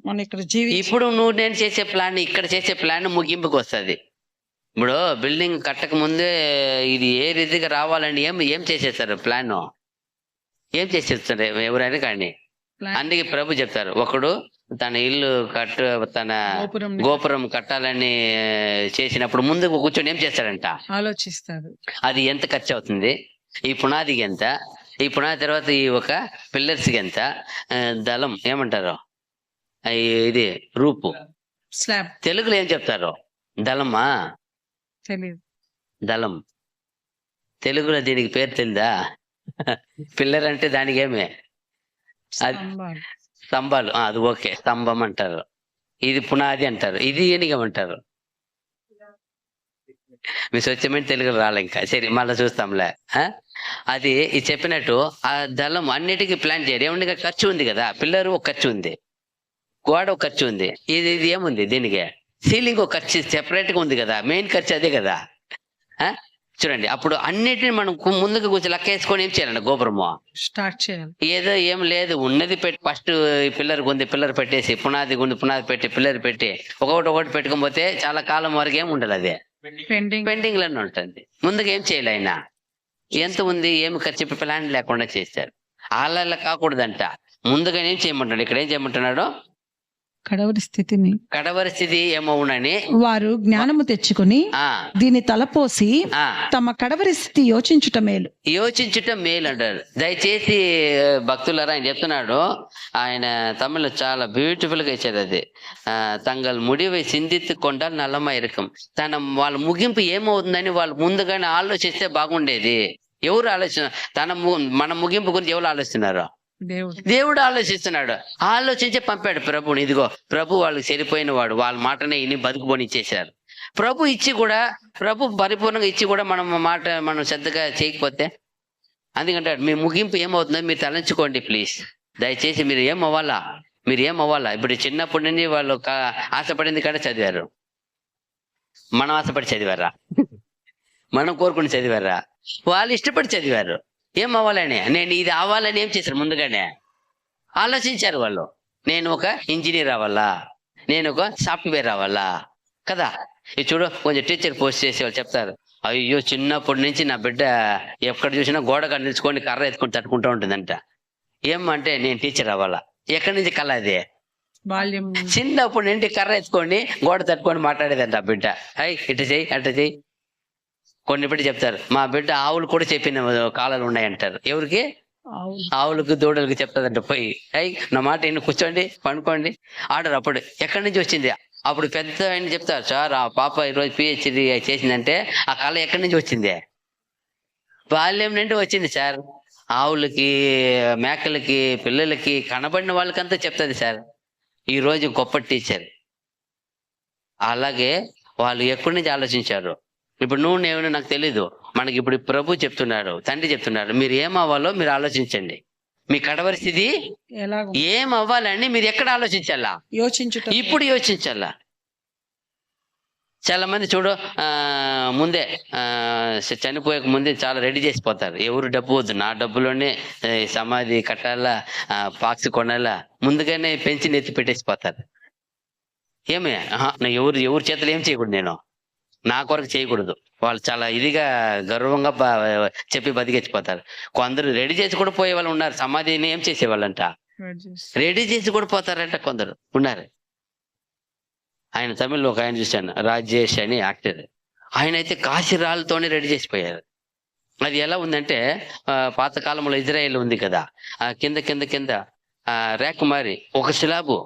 మనం ఇక్కడ జీవి ఇప్పుడు నువ్వు నేను చేసే ప్లాన్, ఇక్కడ చేసే ప్లాన్ ముగింపుకి వస్తుంది. ఇప్పుడు బిల్డింగ్ కట్టక ముందే ఇది ఏ రీతిగా రావాలని ఏం చేసేస్తారు ప్లాన్? ఏం చేసేస్తారు ఎవరైనా కానీ. అందుకే ప్రభు చెప్తారు, ఒకడు తన ఇల్లు తన గోపురం గోపురం కట్టాలని చేసినప్పుడు ముందుకు కూర్చొని ఏం చేస్తాడంట? ఆలోచిస్తారు. అది ఎంత ఖర్చు అవుతుంది, ఈ పునాదికి ఎంత, ఈ పునాది తర్వాత ఈ ఒక పిల్లర్స్కి ఎంత, దళం ఏమంటారు, ఇది రూపు, స్లాబ్ తెలుగులో ఏం చెప్తారు? దళమా? తెలియదు. దళం తెలుగులో దీనికి పేరు తెలుదా? పిల్లర్ అంటే దానికి ఏమే? అది స్తంభాలు. స్తంభాలు. అది ఓకే, స్తంభం అంటారు. ఇది పునాది అంటారు, ఇది ఏనిగం అంటారు. మీ స్వచ్ఛమైన తెలుగు రాలే ఇంకా. సరే, మళ్ళీ చూస్తాంలే. అది ఇది చెప్పినట్టు ఆ దళం అన్నిటికీ ప్లాన్ చేయాలి. ఏమన్నా ఖర్చు ఉంది కదా, పిల్లర్ ఒక ఖర్చు ఉంది, గోడ ఒక ఖర్చు ఉంది, ఇది ఏముంది దీనికి? సీలింగ్ ఒక ఖర్చు సెపరేట్ గా ఉంది కదా, మెయిన్ ఖర్చు అదే కదా. చూడండి, అప్పుడు అన్నిటిని మనం ముందుకు కూర్చొని లెక్క వేసుకొని ఏం చేయాలండి? గోపురము స్టార్ట్ చేయాలి. ఏదో ఏం లేదు, ఉన్నది పెట్టి ఫస్ట్ పిల్లర్ ఉంది, పిల్లర్ పెట్టేసి, పునాది ఉంది, పునాది పెట్టి, పిల్లర్ పెట్టి ఒకటి పెట్టుకోకపోతే చాలా కాలం వరకు ఏం ఉండాలి, అదే పెండింగ్ లోనే ఉంటుంది. ముందుగా ఏం చేయాలి ఆయన? ఎంత ఉంది, ఏమి ఖర్చు ప్లాన్ లేకుండా చేశారు. అలా కాకూడదంట. ముందుగా ఏం చేయమంటాడు? ఇక్కడ ఏం చేయమంటున్నాడు? కడవరి స్థితిని కడవరి స్థితి ఏమవునని వారు జ్ఞానము తెచ్చుకొని ఆ దీని తలపోసి ఆ తమ కడవరి స్థితి యోచించుట మేలు. యోచించటం మేలు అంటారు. దయచేసి భక్తులారా, ఆయన చెప్తున్నాడు, ఆయన తమిళ చాలా బ్యూటిఫుల్ గా ఇచ్చారు అది. తంగల్ ముడివై సిందిత్తు కొండాలి నల్లమ ఇరకం. వాళ్ళ ముగింపు ఏమవుతుందని వాళ్ళు ముందుగానే ఆలోచిస్తే బాగుండేది. ఎవరు మన ముగింపు గురించి ఎవరు ఆలోచిస్తున్నారు? దేవుడు ఆలోచిస్తున్నాడు. ఆలోచించి పంపాడు ప్రభుని. ఇదిగో ప్రభు వాళ్ళకి సరిపోయిన వాడు, వాళ్ళ మాటనే ఇని బతుకుపోని ఇచ్చేశారు. ప్రభు ఇచ్చి కూడా, ప్రభు పరిపూర్ణంగా ఇచ్చి కూడా మనం శ్రద్ధగా చేయకపోతే, అందుకంటే మీ ముగింపు ఏమవుతుందో మీరు తలంచుకోండి ప్లీజ్. దయచేసి మీరు ఏం అవ్వాలా? ఇప్పుడు చిన్నప్పటి నుంచి వాళ్ళు ఆశపడింది కూడా చదివారు. మనం ఆశపడి చదివారా? మనం కోరుకుని చదివారా? వాళ్ళు ఇష్టపడి చదివారు. ఏం అవ్వాలని, నేను ఇది అవ్వాలని ఏం చేశారు? ముందుగానే ఆలోచించారు వాళ్ళు. నేను ఒక ఇంజనీర్ అవ్వాలా, నేను ఒక సాఫ్ట్వేర్ అవ్వాలా కదా. ఇది చూడు, కొంచెం టీచర్ పోస్ట్ చేసే వాళ్ళు చెప్తారు, అయ్యో చిన్నప్పటి నుంచి నా బిడ్డ ఎక్కడ చూసినా గోడగా నిలుచుకొని కర్ర ఎత్తుకొని తట్టుకుంటూ ఉంటుందంట. ఏమంటే నేను టీచర్ అవ్వాలా. ఎక్కడి నుంచి కళ అది? చిన్నప్పుడు నుండి కర్ర ఎత్తుకొని గోడ తట్టుకొని మాట్లాడేదంట ఆ బిడ్డ. ఇటు చెయ్యి, అటు చెయ్యి. కొన్ని బిడ్డ చెప్తారు, మా బిడ్డ ఆవులు కూడా చెప్పిన కాలాలు ఉన్నాయంటారు. ఎవరికి? ఆవులకు, దూడలకు చెప్తాదంట. పోయి నా మాట ఇన్ని కూర్చోండి, పండుకోండి ఆర్డర్. అప్పుడు ఎక్కడి నుంచి వచ్చింది? అప్పుడు పెద్ద ఆయన చెప్తారు, సార్ ఆ పాప ఈరోజు పిహెచ్డి చేసిందంటే ఆ కళ ఎక్కడి నుంచి వచ్చింది? బాల్యం నుండి వచ్చింది సార్. ఆవులకి, మేకలకి, పిల్లలకి, కనబడిన వాళ్ళకంతా చెప్తుంది సార్. ఈ రోజు గొప్ప టీచర్. అలాగే వాళ్ళు ఎక్కడి నుంచి ఆలోచించారు. ఇప్పుడు నేను నాకు తెలీదు. మనకి ఇప్పుడు ప్రభు చెప్తున్నారు, తండ్రి చెప్తున్నారు, మీరు ఏమవ్వాలో మీరు ఆలోచించండి. మీ కడవరి స్థితి ఏం అవ్వాలని మీరు ఎక్కడ ఆలోచించాలా? ఇప్పుడు యోచించాలా. చాలా మంది చూడు, ముందే చనిపోయే ముందే చాలా రెడీ చేసిపోతారు. ఎవరు డబ్బు వద్దు, నా డబ్బులోనే సమాధి కట్టాలా, పాక్స్ కొనాలా, ముందుగానే పెంచి నెత్తి పెట్టేసిపోతారు. ఏమే నా ఎవరి చేతులు ఏం చేయకూడదు, నేను నా కొరకు చేయకూడదు. వాళ్ళు చాలా ఇదిగా గర్వంగా చెప్పి బతికిచ్చిపోతారు. కొందరు రెడీ చేసి కూడా పోయే వాళ్ళు ఉన్నారు. సమాధిని ఏం చేసేవాళ్ళంట, రెడీ చేసి కూడా పోతారంట కొందరు ఉన్నారు. ఆయన తమిళ్లో ఒక ఆయన చూశాను, రాజేష్ అని యాక్టర్. ఆయన అయితే కాశీ రాళ్ళతోనే రెడీ చేసిపోయారు. అది ఎలా ఉందంటే పాతకాలంలో ఇజ్రాయెల్ ఉంది కదా, కింద కింద కింద రేకుమారి ఒక స్లాబు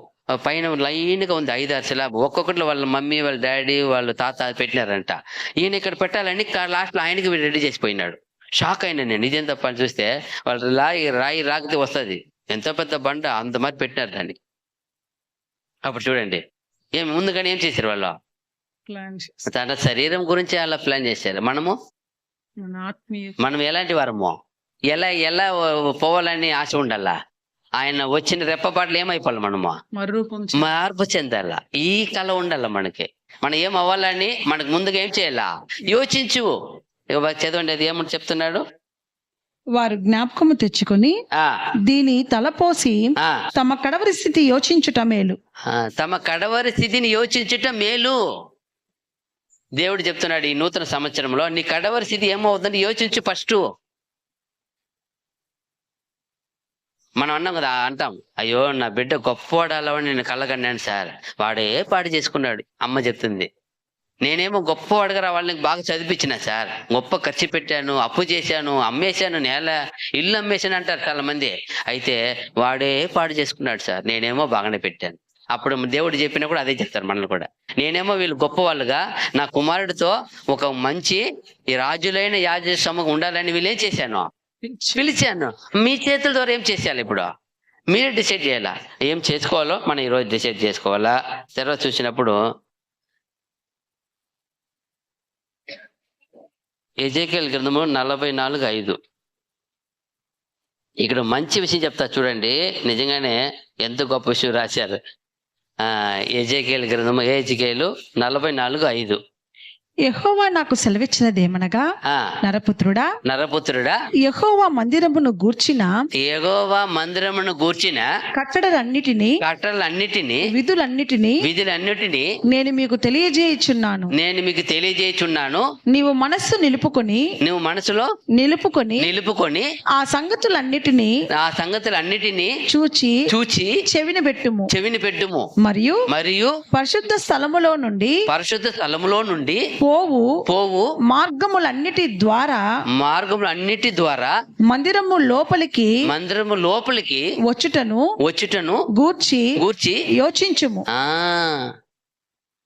పైన లైన్ గా ఉంది, 5-6 స్లాబ్. ఒక్కొక్కటి వాళ్ళ మమ్మీ, వాళ్ళ డాడీ, వాళ్ళ తాత పెట్టినారంట. ఈయన ఇక్కడ పెట్టాలని లాస్ట్ లో ఆయనకి రెడీ చేసిపోయినాడు. షాక్ అయినా నేను, ఇదేం తప్ప అని చూస్తే వాళ్ళు రాయి రాకితే వస్తుంది, ఎంత పెద్ద బండ అంత మరి పెట్టినారు దాన్ని. అప్పుడు చూడండి ఏం ముందుగానే ఏం చేశారు వాళ్ళు, తన శరీరం గురించి అలా ప్లాన్ చేశారు. మనం ఎలాంటి వారమో, ఎలా పోవాలని ఆశ ఉండాలా. ఆయన వచ్చిన రెప్పపాట్లు ఏమైపోవాలి, మనము మార్పు చెందాలా. ఈ కళ ఉండాల మనకి. మనం ఏం అవ్వాలని మనకు ముందుగా ఏం చేయాలా, యోచించు. చదవండి, అది ఏమని చెప్తున్నాడు. వారు జ్ఞాపకము తెచ్చుకొని దీని తలపోసి తమ కడవరి స్థితి యోచించుట మేలు. తమ కడవరి స్థితిని యోచించుట మేలు. దేవుడు చెప్తున్నాడు ఈ నూతన సంవత్సరంలో నీ కడవరి స్థితి ఏమవుతుందని యోచించు ఫస్ట్. మనం అన్నాం కదా, అంటాం అయ్యో నా బిడ్డ గొప్పవాడాలని నేను కళ్ళగన్నాను సార్, వాడే పాడు చేసుకున్నాడు. అమ్మ చెప్తుంది, నేనేమో గొప్పవాడుగా రావాలని బాగా చదివించిన సార్, గొప్ప ఖర్చు పెట్టాను, అప్పు చేశాను, అమ్మేశాను, ఇల్లు అమ్మేశాను అంటారు చాలా మంది. అయితే వాడే పాడు చేసుకున్నాడు సార్, నేనేమో బాగానే పెట్టాను. అప్పుడు దేవుడు చెప్పినా కూడా అదే చెప్తారు మనల్ని కూడా. నేనేమో వీళ్ళు గొప్ప వాళ్ళుగా నా కుమారుడితో ఒక మంచి ఈ రాజులైన యాజసముగా ఉండాలని వీళ్ళేం చేశాను, పిలిచాను. మీ చేతుల ద్వారా ఏం చేసేయాలి, ఇప్పుడు మీరే డిసైడ్ చేయాలా ఏం చేసుకోవాలో. మనం ఈరోజు డిసైడ్ చేసుకోవాలా. తర్వాత చూసినప్పుడు ఎజేకియల్ గ్రంథము 44:5 ఇక్కడ మంచి విషయం చెప్తా చూడండి. నిజంగానే ఎంత గొప్ప విషయం రాశారు. ఎజేకియల్ గ్రంథము ఎజేకియలు 44:5. యెహోవా నాకు సెలవిచ్చినదేమనగా, నరపుత్రుడా యెహోవా మందిరమును గూర్చిన కట్టడలన్నిటిని విధులన్నిటిని నేను మీకు తెలియజేయుచున్నాను. నీవు మనస్సు మనసులో నిలుపుకొని ఆ సంగతులన్నిటిని చూచి చెవిని పెట్టుము. మరియు పరిశుద్ధ స్థలములో నుండి పోవు మార్గములన్నిటి ద్వారా మందిరము లోపలికి వచ్చుటను గూర్చి యోచించుము.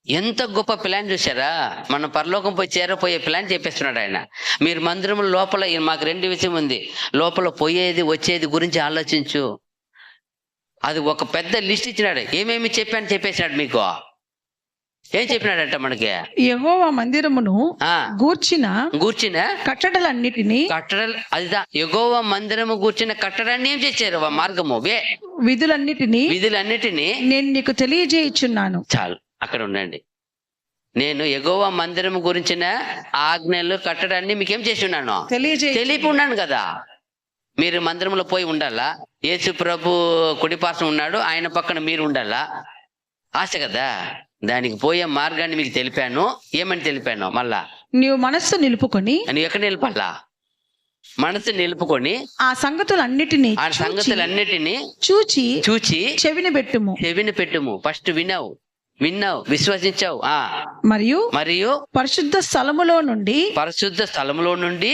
ఎంత గొప్ప ప్లాన్ చూసారా. మన పరలోకం పోయి చేరపోయే ప్లాన్ చెప్పేస్తున్నాడు ఆయన. మీరు మందిరం లోపల, మాకు 2 విషయం ఉంది, లోపల పోయేది వచ్చేది గురించి ఆలోచించు. అది ఒక పెద్ద లిస్ట్ ఇచ్చినాడు. ఏమేమి చెప్పేసినాడు మీకు. ఏం చెప్పినాడంట మనకి, యెహోవా మందిరమును గూర్చిన కట్టడలన్నిటిని అదిదా యెహోవా మందిరము గూర్చిన కట్టడాన్ని ఏం చేశారు, మార్గము విధులన్నిటిని నేను నీకు తెలియజేయుచున్నాను. చాలు అక్కడ ఉండండి. నేను యెహోవా మందిరము గురించిన ఆజ్ఞలు కట్టడాన్ని మీకేం చేసి ఉన్నాను, తెలిపి ఉన్నాను కదా. మీరు మందిరంలో పోయి ఉండాలా. యేసు ప్రభు కుడిపార్శ్వం ఉన్నాడు, ఆయన పక్కన మీరు ఉండాలా. ఆశ కదా. దానికి పోయే మార్గాన్ని మీకు తెలిపాను. ఏమని తెలిపాను, మళ్ళా నీవు మనస్సు నిలుపుకొని, నువ్వు ఎక్కడ నిలపాలా, మనసు నిలుపుకొని ఆ సంగతులన్నిటిని చూచి చెవిని పెట్టుము. ఫస్ట్ విన్నావు, విశ్వసించావు. మరియు పరిశుద్ధ స్థలములో నుండి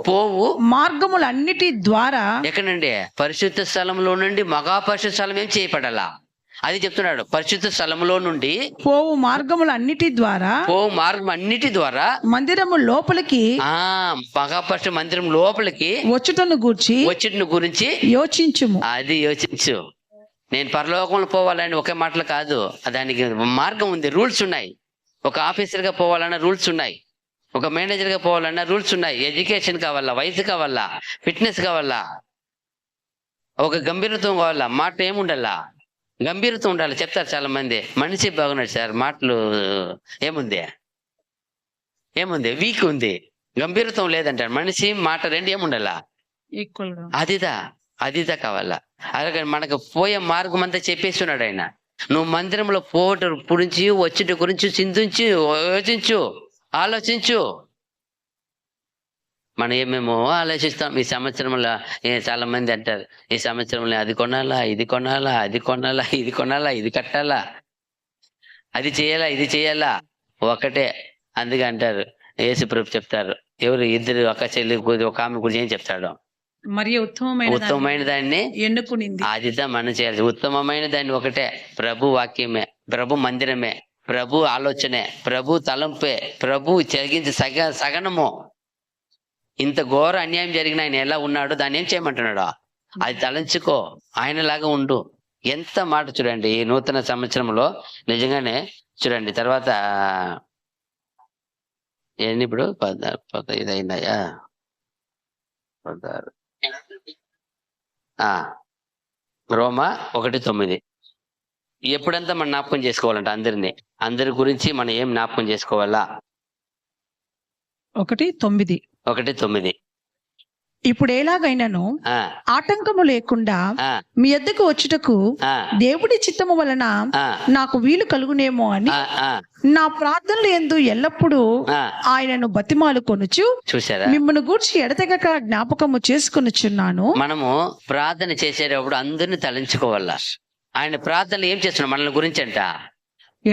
పోవు మార్గములన్నిటి ద్వారా. ఎక్కడండి, పరిశుద్ధ స్థలంలో నుండి మహాపరిశుద్ధ స్థలం ఏం చేయబడాలా అది చెప్తున్నాడు. పరిశుద్ధ స్థలములో నుండి పోవు మార్గములన్నిటి అన్నిటి ద్వారా మందిరము లోపలికి, మహాపరిశుద్ధ మందిరం లోపలికి వచ్చుటను గురించి యోచించుము. అది యోచించు. నేను పరలోకంలో పోవాలని ఒకే మాటలు కాదు, దానికి మార్గం ఉంది, రూల్స్ ఉన్నాయి. ఒక ఆఫీసర్ గా పోవాలన్నా రూల్స్ ఉన్నాయి, ఒక మేనేజర్ గా పోవాలన్నా రూల్స్ ఉన్నాయి. ఎడ్యుకేషన్ కావాలా, వయసు కావాలా, ఫిట్నెస్ కావాలా, ఒక గంభీరత్వం కావాలా, మాట ఏముండాలా, గంభీరత్వం ఉండాలి. చెప్తారు చాలా మంది, మనిషి బాగున్నాడు సార్, మాటలు ఏముంది వీక్ ఉంది, గంభీరత్వం లేదంటారు. మనిషి మాట 2 ఏముండాలా, అదిదా కావాలా. అలాగే మనకు పోయే మార్గం అంతా చెప్పేస్తున్నాడు ఆయన. నువ్వు మందిరంలో పోవట గురించి వచ్చేట గురించి చింతించి యోచించు, ఆలోచించు. మనం ఏమేమో ఆలోచిస్తాం. ఈ సంవత్సరంలో చాలా మంది అంటారు, ఈ సంవత్సరంలో అది కొనాలా, ఇది కొనాలా, అది కొనాలా, ఇది కొనాలా, ఇది కట్టాలా, అది చేయాలా, ఇది చేయాలా. ఒకటే. అందుకే అంటారు, యేసు ప్రభు చెప్తారు, ఎవరు ఇద్దరు అక్క చెల్లి ఒక ఆమె గురించి ఏం చెప్తాడు, మరియు ఉత్తమమైన దాన్ని ఎన్నుకునింది. అదిదా మనం చేయాలి. ఉత్తమమైన దాన్ని ఒకటే, ప్రభు వాక్యమే, ప్రభు మందిరమే, ప్రభు ఆలోచనే, ప్రభు తలంపే, ప్రభు చెరిగించి సగనము. ఇంత ఘోర అన్యాయం జరిగిన ఆయన ఎలా ఉన్నాడో దాన్ని ఏం చేయమంటున్నాడు, అది తలంచుకో, ఆయనలాగా ఉండు. ఎంత మాట చూడండి. ఈ నూతన సంవత్సరంలో నిజంగానే చూడండి. తర్వాత ఏంటి ఇప్పుడు 16 అయిందయ్యా, 16 రోమా 1:9. ఎప్పుడంతా మనం జ్ఞాపకం చేసుకోవాలంట అందరి గురించి మనం ఏం జ్ఞాపకం చేసుకోవాలా. 1:9. ఇప్పుడు ఎలాగైనాను ఆటంకము లేకుండా మీ యొద్దకు వచ్చుటకు దేవుడి చిత్తము వలన నాకు వీలు కలుగునేమో అని నా ప్రార్థనలు యందు ఎల్లప్పుడూ ఆయనను బతిమాలు కొనుచు చూసారా, మిమ్మల్ని గూర్చి ఎడతెగక జ్ఞాపకము చేసుకొనుచున్నాను. మనము ప్రార్థన చేసేటప్పుడు అందరిని తలంచుకోవాలా. ఆయన ప్రార్థనలు ఏం చేస్తున్నాం మనల్ని గురించి అంట,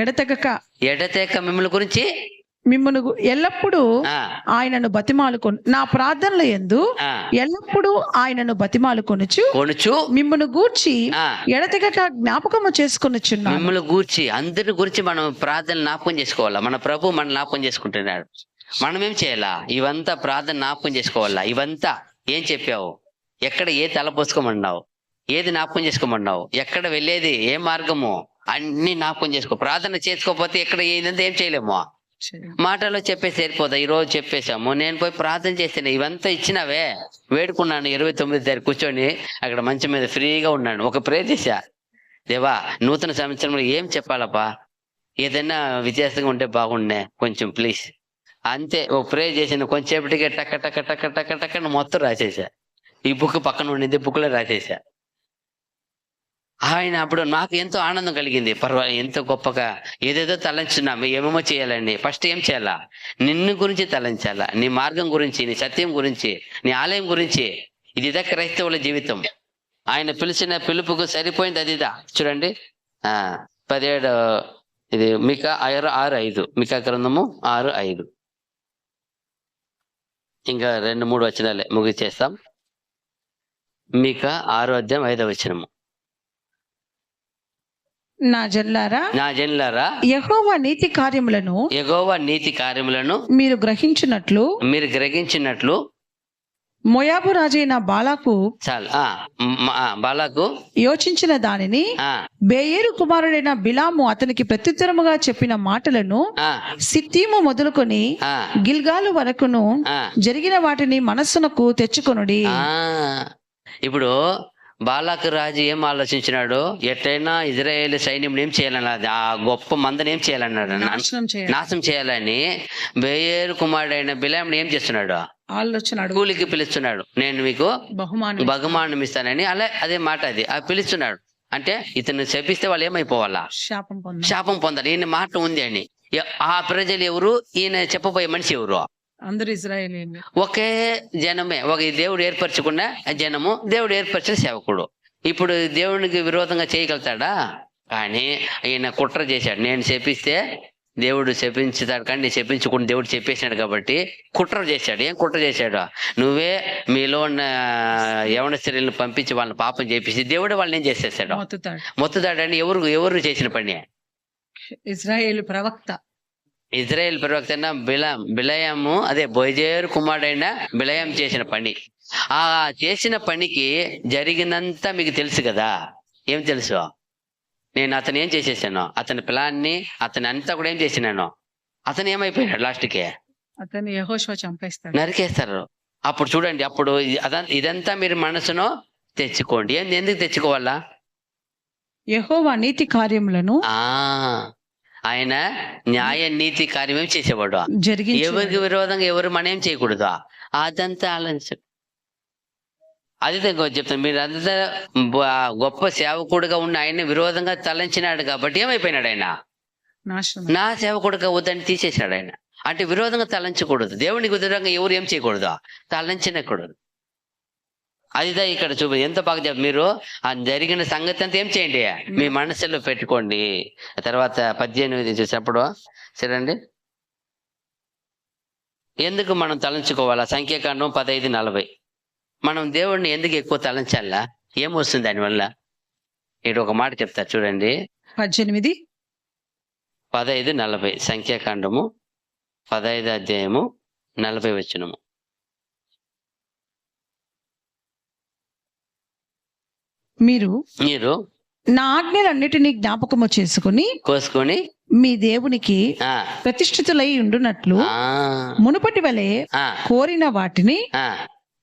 ఎడతెగక మిమ్మల్ని గురించి మిమ్మల్ని ఎల్లప్పుడూ ఆయనను బతిమాలుకొను, నా ప్రార్థనల యందు ఎల్లప్పుడూ ఆయనను బతిమాలుకొనుచు మిమ్మల్ని గూర్చి ఎడతెగక జ్ఞాపకము చేసుకొనుచున్నాను. మిమ్మల్ని గూర్చి అందరి గురించి మనం ప్రార్థన జ్ఞాపకం చేసుకోవాలా. మన ప్రభు మన జ్ఞాపకం చేసుకుంటున్నాడు. మనం ఏం చేయాలా, ఇవంతా ప్రార్థన జ్ఞాపకం చేసుకోవాలా. ఇవంతా ఏం చెప్పావు, ఎక్కడ ఏ తలపోసుకోమన్నావు, ఏది జ్ఞాపకం చేసుకోమన్నావు, ఎక్కడ వెళ్ళేది, ఏ మార్గము, అన్ని జ్ఞాపకం చేసుకో. ప్రార్థన చేసుకోకపోతే ఎక్కడ ఏదంతా ఏం చేయలేము. మాటలో చెప్పేసి సరిపోదా, ఈ రోజు చెప్పేశాము, నేను పోయి ప్రార్థన చేస్తాను, ఇవంతా ఇచ్చినావే, వేడుకున్నాను 29 తారీఖు కూర్చొని అక్కడ మంచం మీద ఫ్రీగా ఉన్నాను, ఒక ప్రేయర్ చేశా, దేవా నూతన సంవత్సరంలో ఏం చెప్పాలప్పా, ఏదైనా వ్యత్యాసంగా ఉంటే బాగుండే కొంచెం ప్లీజ్. అంతే, ఒక ప్రేయర్ చేసాను, కొంచెంసేపటికే టక్క టక్క టక్క టక్క టక్క మొత్తం రాసేసా. ఈ బుక్ పక్కన ఉండింది, బుక్లో రాసేసా. ఆయన అప్పుడు నాకు ఎంతో ఆనందం కలిగింది. ఎంతో గొప్పగా ఏదేదో తలంచున్నాము, ఏమేమో చేయాలండి. ఫస్ట్ ఏం చేయాలా, నిన్ను గురించి తలంచాలా, నీ మార్గం గురించి, నీ సత్యం గురించి, నీ ఆలయం గురించి. ఇదిదా క్రైస్తవుల జీవితం. ఆయన పిలిచిన పిలుపుకు సరిపోయింది అదిదా. చూడండి 17 ఇది మీకా 6:5, మీకా గ్రంథము 6:5. ఇంకా 2-3 వచనాలే ముగిచేస్తాం. మీకా 6:5. నా జనులారా యెహోవా నీతి కార్యములను మీరు గ్రహించినట్లు మోయాబు రాజైన బాలాకు యోచించిన దానిని బేయేరు కుమారుడైన బిలాము అతనికి ప్రత్యుత్తరముగా చెప్పిన మాటలను సిత్తీము మొదలుకొని గిల్గాలు వరకును జరిగిన వాటిని మనస్సునకు తెచ్చుకొనుడి. ఇప్పుడు బాలాకు రాజు ఏం ఆలోచించినాడు, ఎట్లయినా ఇజ్రాయేల్ సైన్యం ఏం చేయాలన్నది, ఆ గొప్ప మందని ఏం చేయాలన్నాడు, నాశనం చేయాలని. బేయేరు కుమారుడైన బిలాముని ఏం చేస్తున్నాడు, కూలికి పిలుస్తున్నాడు, నేను మీకు బహుమానం ఇస్తానని. అదే మాట అది పిలుస్తున్నాడు. అంటే ఇతను శపిస్తే వాళ్ళు ఏమైపోవాలా, శాపం పొందాలి. ఈయన మాట ఉంది అని. ఆ ప్రజలు ఎవరు, ఈయన చెప్పబోయే మనిషి ఎవరు, అందరూ ఇశ్రాయేలీయులే, ఒకే జనమే, ఒక దేవుడు ఏర్పరచుకున్న జనము, దేవుడు ఏర్పరిచిన సేవకుడు. ఇప్పుడు దేవునికి విరోధంగా చేయగలుగుతాడా? కానీ ఈయన కుట్ర చేశాడు. నేను శపిస్తే దేవుడు శపించుతాడు, కానీ నేను శపించుకుని దేవుడు చెప్పేసినాడు కాబట్టి కుట్ర చేశాడు. ఏం కుట్ర చేశాడు, నువ్వే మీలో ఉన్న యవన స్త్రీలను పంపించి వాళ్ళని పాపం చేపించి దేవుడు వాళ్ళని ఏం చేసేసాడు, మొత్తుతాడని. ఎవరు చేసిన పని, ఇజ్రాయేలు ప్రవక్త బిలయాము, అదే బోయజేరు కుమారుడైన బిలయాం చేసిన పని. ఆ చేసిన పనికి జరిగినంతా మీకు తెలుసు కదా. ఏం తెలుసు, నేను అతను ఏం చేసేసాను, అతని ప్లాన్ని, అతని అంతా కూడా ఏం చేసినాను, అతను ఏమైపోయినాడు లాస్ట్కి, అతను యెహోషువ చంపేస్తాడు, నరికేస్తారు. అప్పుడు చూడండి, అప్పుడు ఇదంతా మీరు మనసును తెచ్చుకోండి. ఎందుకు తెచ్చుకోవాలా, యెహోవా నీతి కార్యములను ఆయన న్యాయ నీతి కార్యమేం చేసేవాడు, ఎవరికి విరోధంగా ఎవరు మనం ఏం చేయకూడదు, అదంతా ఆలోచించ. అది చెప్తాను. మీరు అంతా గొప్ప సేవకుడుగా ఉన్న ఆయన విరోధంగా తలంచినాడు కాబట్టి ఏమైపోయినాడు ఆయన? నాశనం. నా సేవకుడుగా వద్దని తీసేశాడు ఆయన. అంటే విరోధంగా తలంచకూడదు. దేవునికి విరోధంగా ఎవరు ఏం చేయకూడదు, తలంచకూడదు. అదిదా ఇక్కడ ఎంత బాగా చెప్ప. మీరు ఆ జరిగిన సంగతి అంతా ఏం చేయండి, మీ మనసులో పెట్టుకోండి. తర్వాత 18 చూసినప్పుడు సరేండి, ఎందుకు మనం తలంచుకోవాలా? సంఖ్యాకాండం 15:40. మనం దేవుడిని ఎందుకు ఎక్కువ తలంచాలా? ఏమొస్తుంది దానివల్ల? ఇక్కడ ఒక మాట చెప్తా చూడండి. 18 15:40 సంఖ్యాకాండము 15 అధ్యాయము 40 వచనము. మీరు మీరు నా ఆజ్ఞలన్నిటినీ జ్ఞాపకము చేసుకుని కోసుకొని మీ దేవునికి ఆ ప్రతిష్ఠితులై ఉండునట్లు ఆ మునుపటి వలె ఆ కోరిన వాటిని ఆ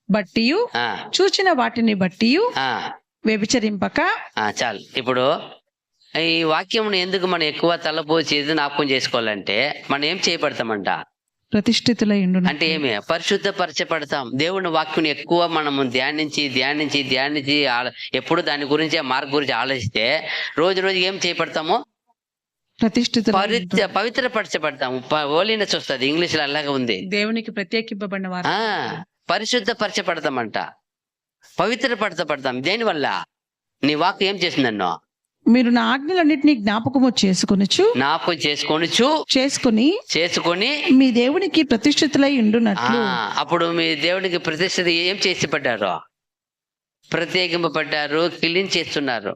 బట్టియు ఆ చూచిన వాటిని బట్టియు ఆ వ్యభిచరింపక. చాలు. ఇప్పుడు ఈ వాక్యమును ఎందుకు మనం ఎక్కువ తలపోసేది జ్ఞాపకం చేసుకోవాలంటే మనం ఏం చేయబడతామంట? ప్రతిష్ఠితులై ఉండునట్లు. అంటే ఏమి? పరిశుద్ధపరచబడతాం. దేవుని వాక్యం ఎక్కువ మనము ధ్యానించి ఎప్పుడు దాని గురించి, ఆ మార్గం గురించి ఆలోచిస్తే రోజు రోజు ఏం చేయబడతాము? ప్రతిష్ఠితులై పవిత్రపరచబడతాము. హోలీనెస్ వస్తుంది. ఇంగ్లీష్ లో అలాగే ఉంది. దేవునికి ప్రత్యేకింపబడిన వారు. పరిశుద్ధపరచబడతామంట, పవిత్రపరచబడతాం. దేనివల్ల? నీ వాక్యం ఏం చేసిందన్నో? మీరు నా ఆజ్ఞలన్నిటినీ జ్ఞాపకము జ్ఞాపకం చేసుకొని మీ దేవునికి ప్రతిష్ఠితులై ఉండునట్లు. అప్పుడు మీ దేవునికి ప్రతిష్ఠిత ఏం చేసి పడ్డారు? ప్రత్యేకింపబడ్డారు, క్లీన్ చేస్తున్నారు.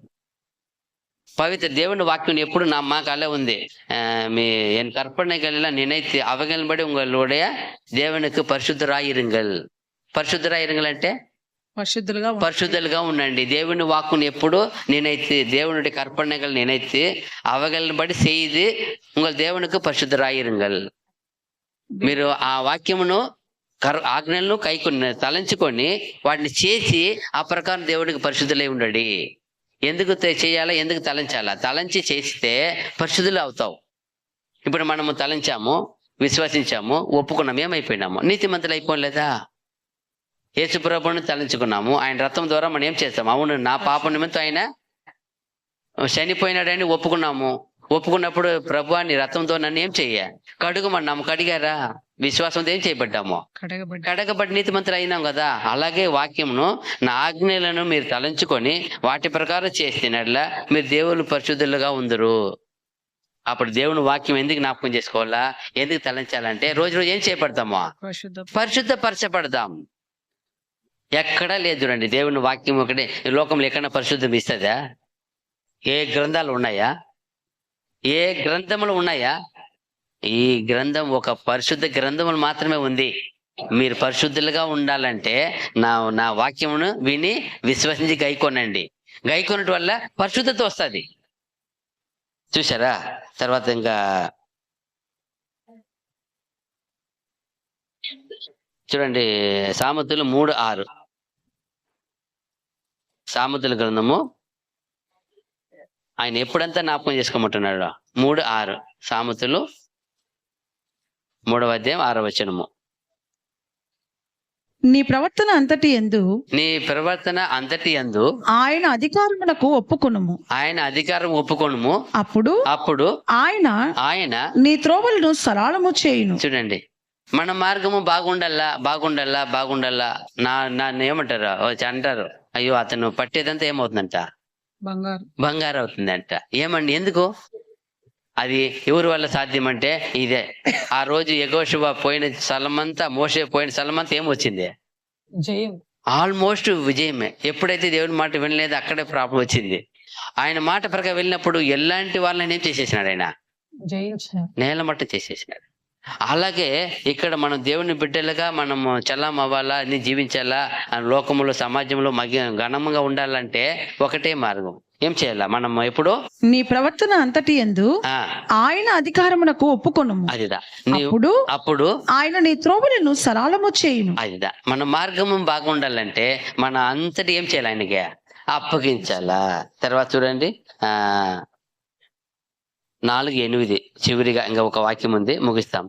పవిత్ర దేవుని వాక్యం ఎప్పుడు మాకు అలా ఉంది. మీ ఎన్ కற்பனைகள்ல நினைத்து அவைகளின்படி உங்களுடைய దేవునికి పరిశుద్ధరాయిరుంగల్ అంటే పరిశుద్ధులుగా ఉండండి. దేవుని వాక్కుని ఎప్పుడు నిனைத்து, దేవునుடைய கற்பனைகள் நினைத்து அவைகளின்படி செய்து உங்கள் దేవునికి పరిశుద్ధరాయిరుంగల్. మీరు ఆ వాక్యమును ఆజ్ఞలను కైకొని తలంచుకొని వాటిని చేసి ఆ ప్రకారం దేవునికి పరిశుద్ధులై ఉండండి. ఎందుకు చేయాలా? ఎందుకు తలంచాలా? తలంచి చేస్తే పరిశుద్ధులు అవుతావు. ఇప్పుడు మనము తలంచాము, విశ్వసించాము, ఒప్పుకున్నాము, ఏమైపోయినాము? నీతిమంతులు అయిపోలేదా? యేసు ప్రభువుని తలంచుకున్నాము, ఆయన రక్తం ద్వారా మనం ఏం చేస్తాము? అవును, నా పాప నిమిత్తం ఆయన చనిపోయినాడని ఒప్పుకున్నప్పుడు ప్రభువా నీ రక్తంతో నన్ను ఏం చెయ్య, కడుగుమన్నాము. కడిగారా? విశ్వాసంతో ఏం చేయబడ్డాము? కడగబడి నీతిమంతులు అయినాం కదా. అలాగే వాక్యమును, నా ఆజ్ఞలను మీరు తలంచుకొని వాటి ప్రకారం చేస్తున్నట్లా మీరు దేవుని పరిశుద్ధులుగా ఉందరు. అప్పుడు దేవుని వాక్యం ఎందుకు జ్ఞాపకం చేసుకోవాలా? ఎందుకు తలంచాలంటే రోజు రోజు ఏం చేయబడతామో? పరిశుద్ధపరచబడతాం. ఎక్కడా లేదు చూడండి, దేవుని వాక్యం ఒకటే ఈ లోకంలో ఎక్కడన్నా పరిశుద్ధం ఇస్తుందా? ఏ గ్రంథాలు ఉన్నాయా? ఏ గ్రంథములు ఉన్నాయా? ఈ గ్రంథం ఒక పరిశుద్ధ గ్రంథములు మాత్రమే ఉంది. మీరు పరిశుద్ధులుగా ఉండాలంటే నా వాక్యమును విని విశ్వసించి గైకొనండి. గైకొనటం వల్ల పరిశుద్ధత వస్తుంది. చూసారా? తర్వాత ఇంకా చూడండి, సామెతలు 3:6. సామెతల గ్రంథము ఆయన ఎప్పుడంతా జ్ఞాపకం చేసుకోమంటున్నాడు? 3:6. సామెతలు 3వ అధ్యాయం 6వ వచనము. నీ ప్రవర్తన అంతటి యందు ఆయన అధికారమునకు ఒప్పుకొనుము. అప్పుడు ఆయన నీ త్రోవలను సరళము చేయును. చూడండి, మన మార్గము బాగుండాలా. నన్ను ఏమంటారు అంటారు, అయ్యో అతను పట్టేదంతా ఏమవుతుందంట? బంగారు అవుతుందంట. ఏమండి? ఎందుకు? అది ఎవరి వల్ల సాధ్యం అంటే ఇదే. ఆ రోజు యెహోషువ పోయిన స్థలమంతా, మోషే పోయిన స్థలమంతా ఏమొచ్చింది? జయం. ఆల్మోస్ట్ విజయమే. ఎప్పుడైతే దేవుని మాట వినలేదు అక్కడే ప్రాబ్లం వచ్చింది. ఆయన మాట ప్రకారం వెళ్ళినప్పుడు ఎలాంటి వాళ్ళని ఏం చేసేసినాడు? ఆయన నేలమట్ట చేసేసినాడు. అలాగే ఇక్కడ మనం దేవుని బిడ్డలుగా మనము చల్లం అవ్వాలా, అన్ని జీవించాలా, లోకములో సమాజంలో ఘనంగా ఉండాలంటే ఒకటే మార్గం. ఏం చేయాలా? మనం ఎప్పుడు నీ ప్రవర్తన అంతటి యందు ఆయన అధికారమునకు ఒప్పుకొనుము. అప్పుడు ఆయన నీ త్రోవలను సరళము చేయును. అదిదా మన మార్గము బాగుండాలంటే మన అంతటి ఏం చేయాలి? ఆయనకి అప్పగించాలా. తర్వాత చూడండి 4:8 చివరిగా ఇంకా ఒక వాక్యం ఉంది, ముగిస్తాం.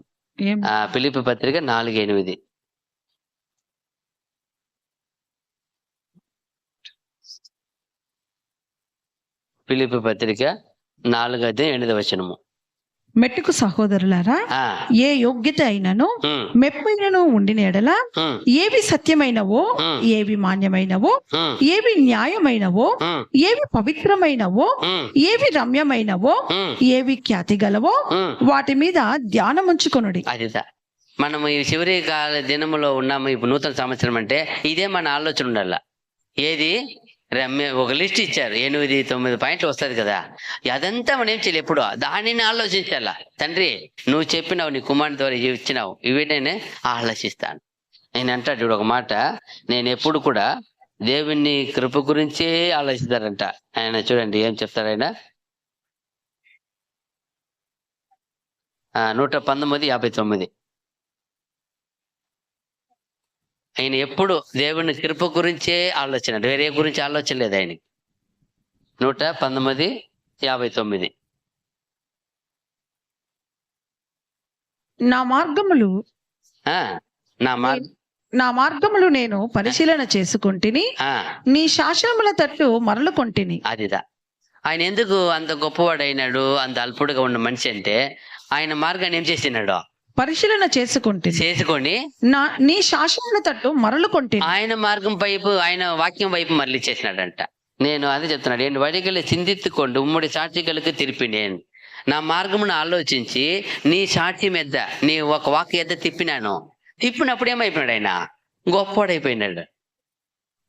ఫిలిప్పీ పత్రిక 4:8. ఫిలిప్పీ పత్రిక 4:8 మెట్టుకు సహోదరులారా, ఆ, ఏ యోగ్యత అయినను ఉమ్, మెప్పైనను ఉండిన ఎడల ఉమ్, ఏవి సత్యమైనవో, ఉమ్, ఏవి మాన్యమైనవో, ఉమ్, ఏవి న్యాయమైనవో, ఉమ్, ఏవి పవిత్రమైనవో, ఉమ్, ఏవి రమ్యమైనవో, ఉమ్, ఏవి ఖ్యాతి గలవో ఉమ్. వాటి మీద ధ్యానముంచుకొనుడి. అదిదా మనం ఈ చివరి కాల దినములో ఉన్నాము. ఇప్పుడు నూతన సంవత్సరం అంటే ఇదే మన ఆలోచన ఉండాల. ఏది ఒక లిస్ట్ ఇచ్చారు, 8, 9 పాయింట్లు వస్తుంది కదా. అదంతా మనం ఏం చేయాలి, ఎప్పుడు దానిని ఆలోచించాలా. తండ్రి, నువ్వు చెప్పినావు, నీ కుమారుని ద్వారా ఇచ్చినావు, వీటినే ఆలోచిస్తాను. నేను అంటాడు చూడు ఒక మాట, నేను ఎప్పుడు కూడా దేవుని కృప గురించే ఆలోచిస్తారంట ఆయన. చూడండి ఏం చెప్తారు ఆయన, 119:59. ఆయన ఎప్పుడు దేవుని కృప గురించే ఆలోచన, వేరే గురించి ఆలోచన లేదు ఆయనకి. 119:59. నా మార్గములు ఆ, నా మార్గ నా మార్గములు నేను పరిశీలన చేసుకొంటిని, ఆ, నీ శాసనముల తట్టు మరలుకొంటిని. అదిదా ఆయన ఎందుకు అంత గొప్పవాడు అయినాడు, అంత అల్పుడుగా ఉన్న మనిషి అంటే ఆయన మార్గాన్ని ఏం చేసినాడు, పరిశీలన చేసుకొంటిని, చేసుకొని నీ శాసనముల తట్టు మరలుకొంటిని. ఆయన మార్గం వైపు, ఆయన వాక్యం వైపు మరలిచ్చేసినాడంట. నేను అదే చెప్తున్నాడు, నేను వడిగలి చిందిత్తుకోండి ఉమ్మడి సాక్షిகளுக்கு తిరిపినేను, నా మార్గమును ఆలోచించి నీ సాక్షి మీద, నీ ఒక వాక్య ఎద్ద తిప్పినప్పుడు ఏమైపోయినాడు ఆయన, గొప్పవాడైపోయినాడు.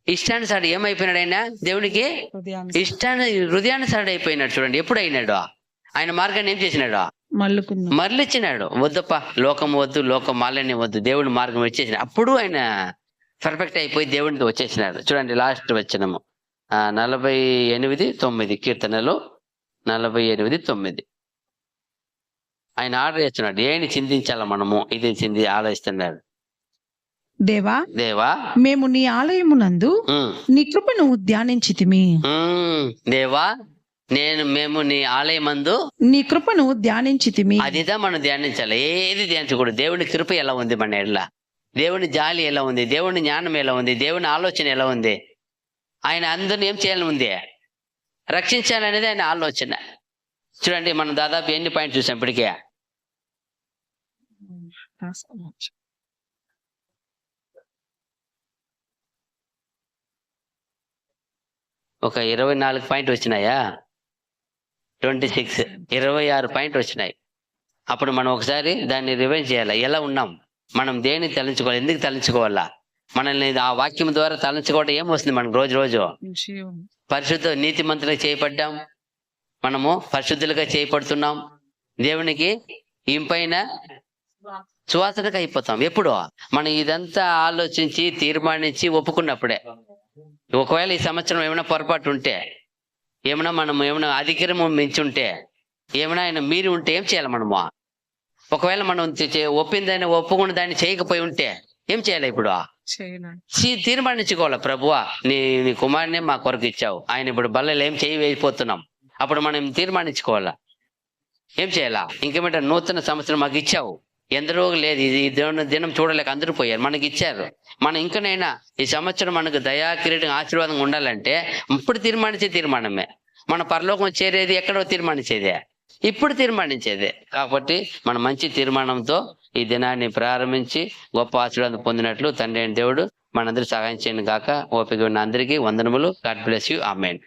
ఇష్టానుసారి ఏమైపోయినాడు ఆయన, దేవునికి హృదయానుసారుడు అయిపోయినాడు. చూడండి ఎప్పుడు అయినాడు, ఆయన మార్గాన్ని ఏం చేసినాడు, మల్లుకుందాం. మరలిచ్చినాడు. వద్దప్ప, లోకం వద్దు, లోకం మాలనే వద్దు, దేవుని మార్గం వచ్చేసిన అప్పుడు ఆయన పర్ఫెక్ట్ అయిపోయి దేవునికి వచ్చేసినాడు. చూడండి లాస్ట్ వచనము 48:9 కీర్తనలో 48:9 ఆయన ఆర్డర్ చేస్తున్నాడు, ఏని చిందించాల మనము, ఇది ఆలోచిస్తున్నాడు. దేవా, దేవా, మేము నీ ఆలయమునందు ఉమ్, నీ కృపను ధ్యానించితిమి. దేవా, మేము నీ ఆలయమందు నీ కృపను ధ్యానించితిమి. అదిదా మనం ధ్యానించాలి. ఏది ధ్యానించకూడదు. దేవుని కృప ఎలా ఉంది మన ఎడల, దేవుని జాలి ఎలా ఉంది, దేవుని జ్ఞానం ఎలా ఉంది, దేవుని ఆలోచన ఎలా ఉంది, ఆయన అందరిని ఏం చేయాలని ఉంది, రక్షించాలనేది ఆయన ఆలోచన. చూడండి మనం దాదాపు ఎన్ని పాయింట్ చూసాం ఇప్పటికే, ఒక 24 పాయింట్ వచ్చినాయా, 26 పాయింట్ వచ్చినాయి. అప్పుడు మనం ఒకసారి దాన్ని రివైజ్ చేయాలి. ఎలా ఉన్నాం మనం, దేన్ని తలంచుకోవాలి, ఎందుకు తలంచుకోవాలా, మనల్ని ఆ వాక్యం ద్వారా తలంచుకోవడం ఏం వస్తుంది మనకు, రోజు రోజు పరిశుద్ధ నీతి మంత్రులుగా చేయబడ్డాం, మనము పరిశుద్ధులుగా చేయబడుతున్నాం, దేవునికి ఇంపైన సువాసనగా అయిపోతాం. ఎప్పుడు మనం ఇదంతా ఆలోచించి తీర్మానించి ఒప్పుకున్నప్పుడే. ఒకవేళ ఈ సంవత్సరం ఏమైనా పొరపాటు ఉంటే, ఏమైనా అధికారం మించుంటే, ఏమైనా ఆయన మీరు ఉంటే ఏం చేయాలి మనము, ఒకవేళ మనం ఒప్పిందని ఒప్పుకున్న దాన్ని చేయకపోయి ఉంటే ఏం చేయాలి, ఇప్పుడు తీర్మానించుకోవాలి. ప్రభువా, నీ కుమారునే మా కొరకు ఇచ్చావు, ఆయన ఇప్పుడు బల్లలు ఏం చేయకపోతున్నాం, అప్పుడు మనం తీర్మానించుకోవాలా, ఏం చేయాలా. ఇంకేమంటే నూతన సంవత్సరం మాకు ఇచ్చావు, ఎందరో లేదు, ఇది దినం చూడలేక అందరూ పోయారు, మనకి ఇచ్చారు. మనం ఇంకనైనా ఈ సంవత్సరం మనకు దయా కిరీటం ఆశీర్వాదంగా ఉండాలంటే ఇప్పుడు తీర్మానించే తీర్మానమే. మన పరలోకం చేరేది ఎక్కడో తీర్మానించేదే, ఇప్పుడు తీర్మానించేదే. కాబట్టి మన మంచి తీర్మానంతో ఈ దినాన్ని ప్రారంభించి గొప్ప ఆశీర్వాదం పొందినట్లు తండ్రి అయిన దేవుడు మనందరూ సహాయం చేయను గాక. ఓపిక ఉన్న అందరికీ వందనములు. God bless you. ఆమేన్.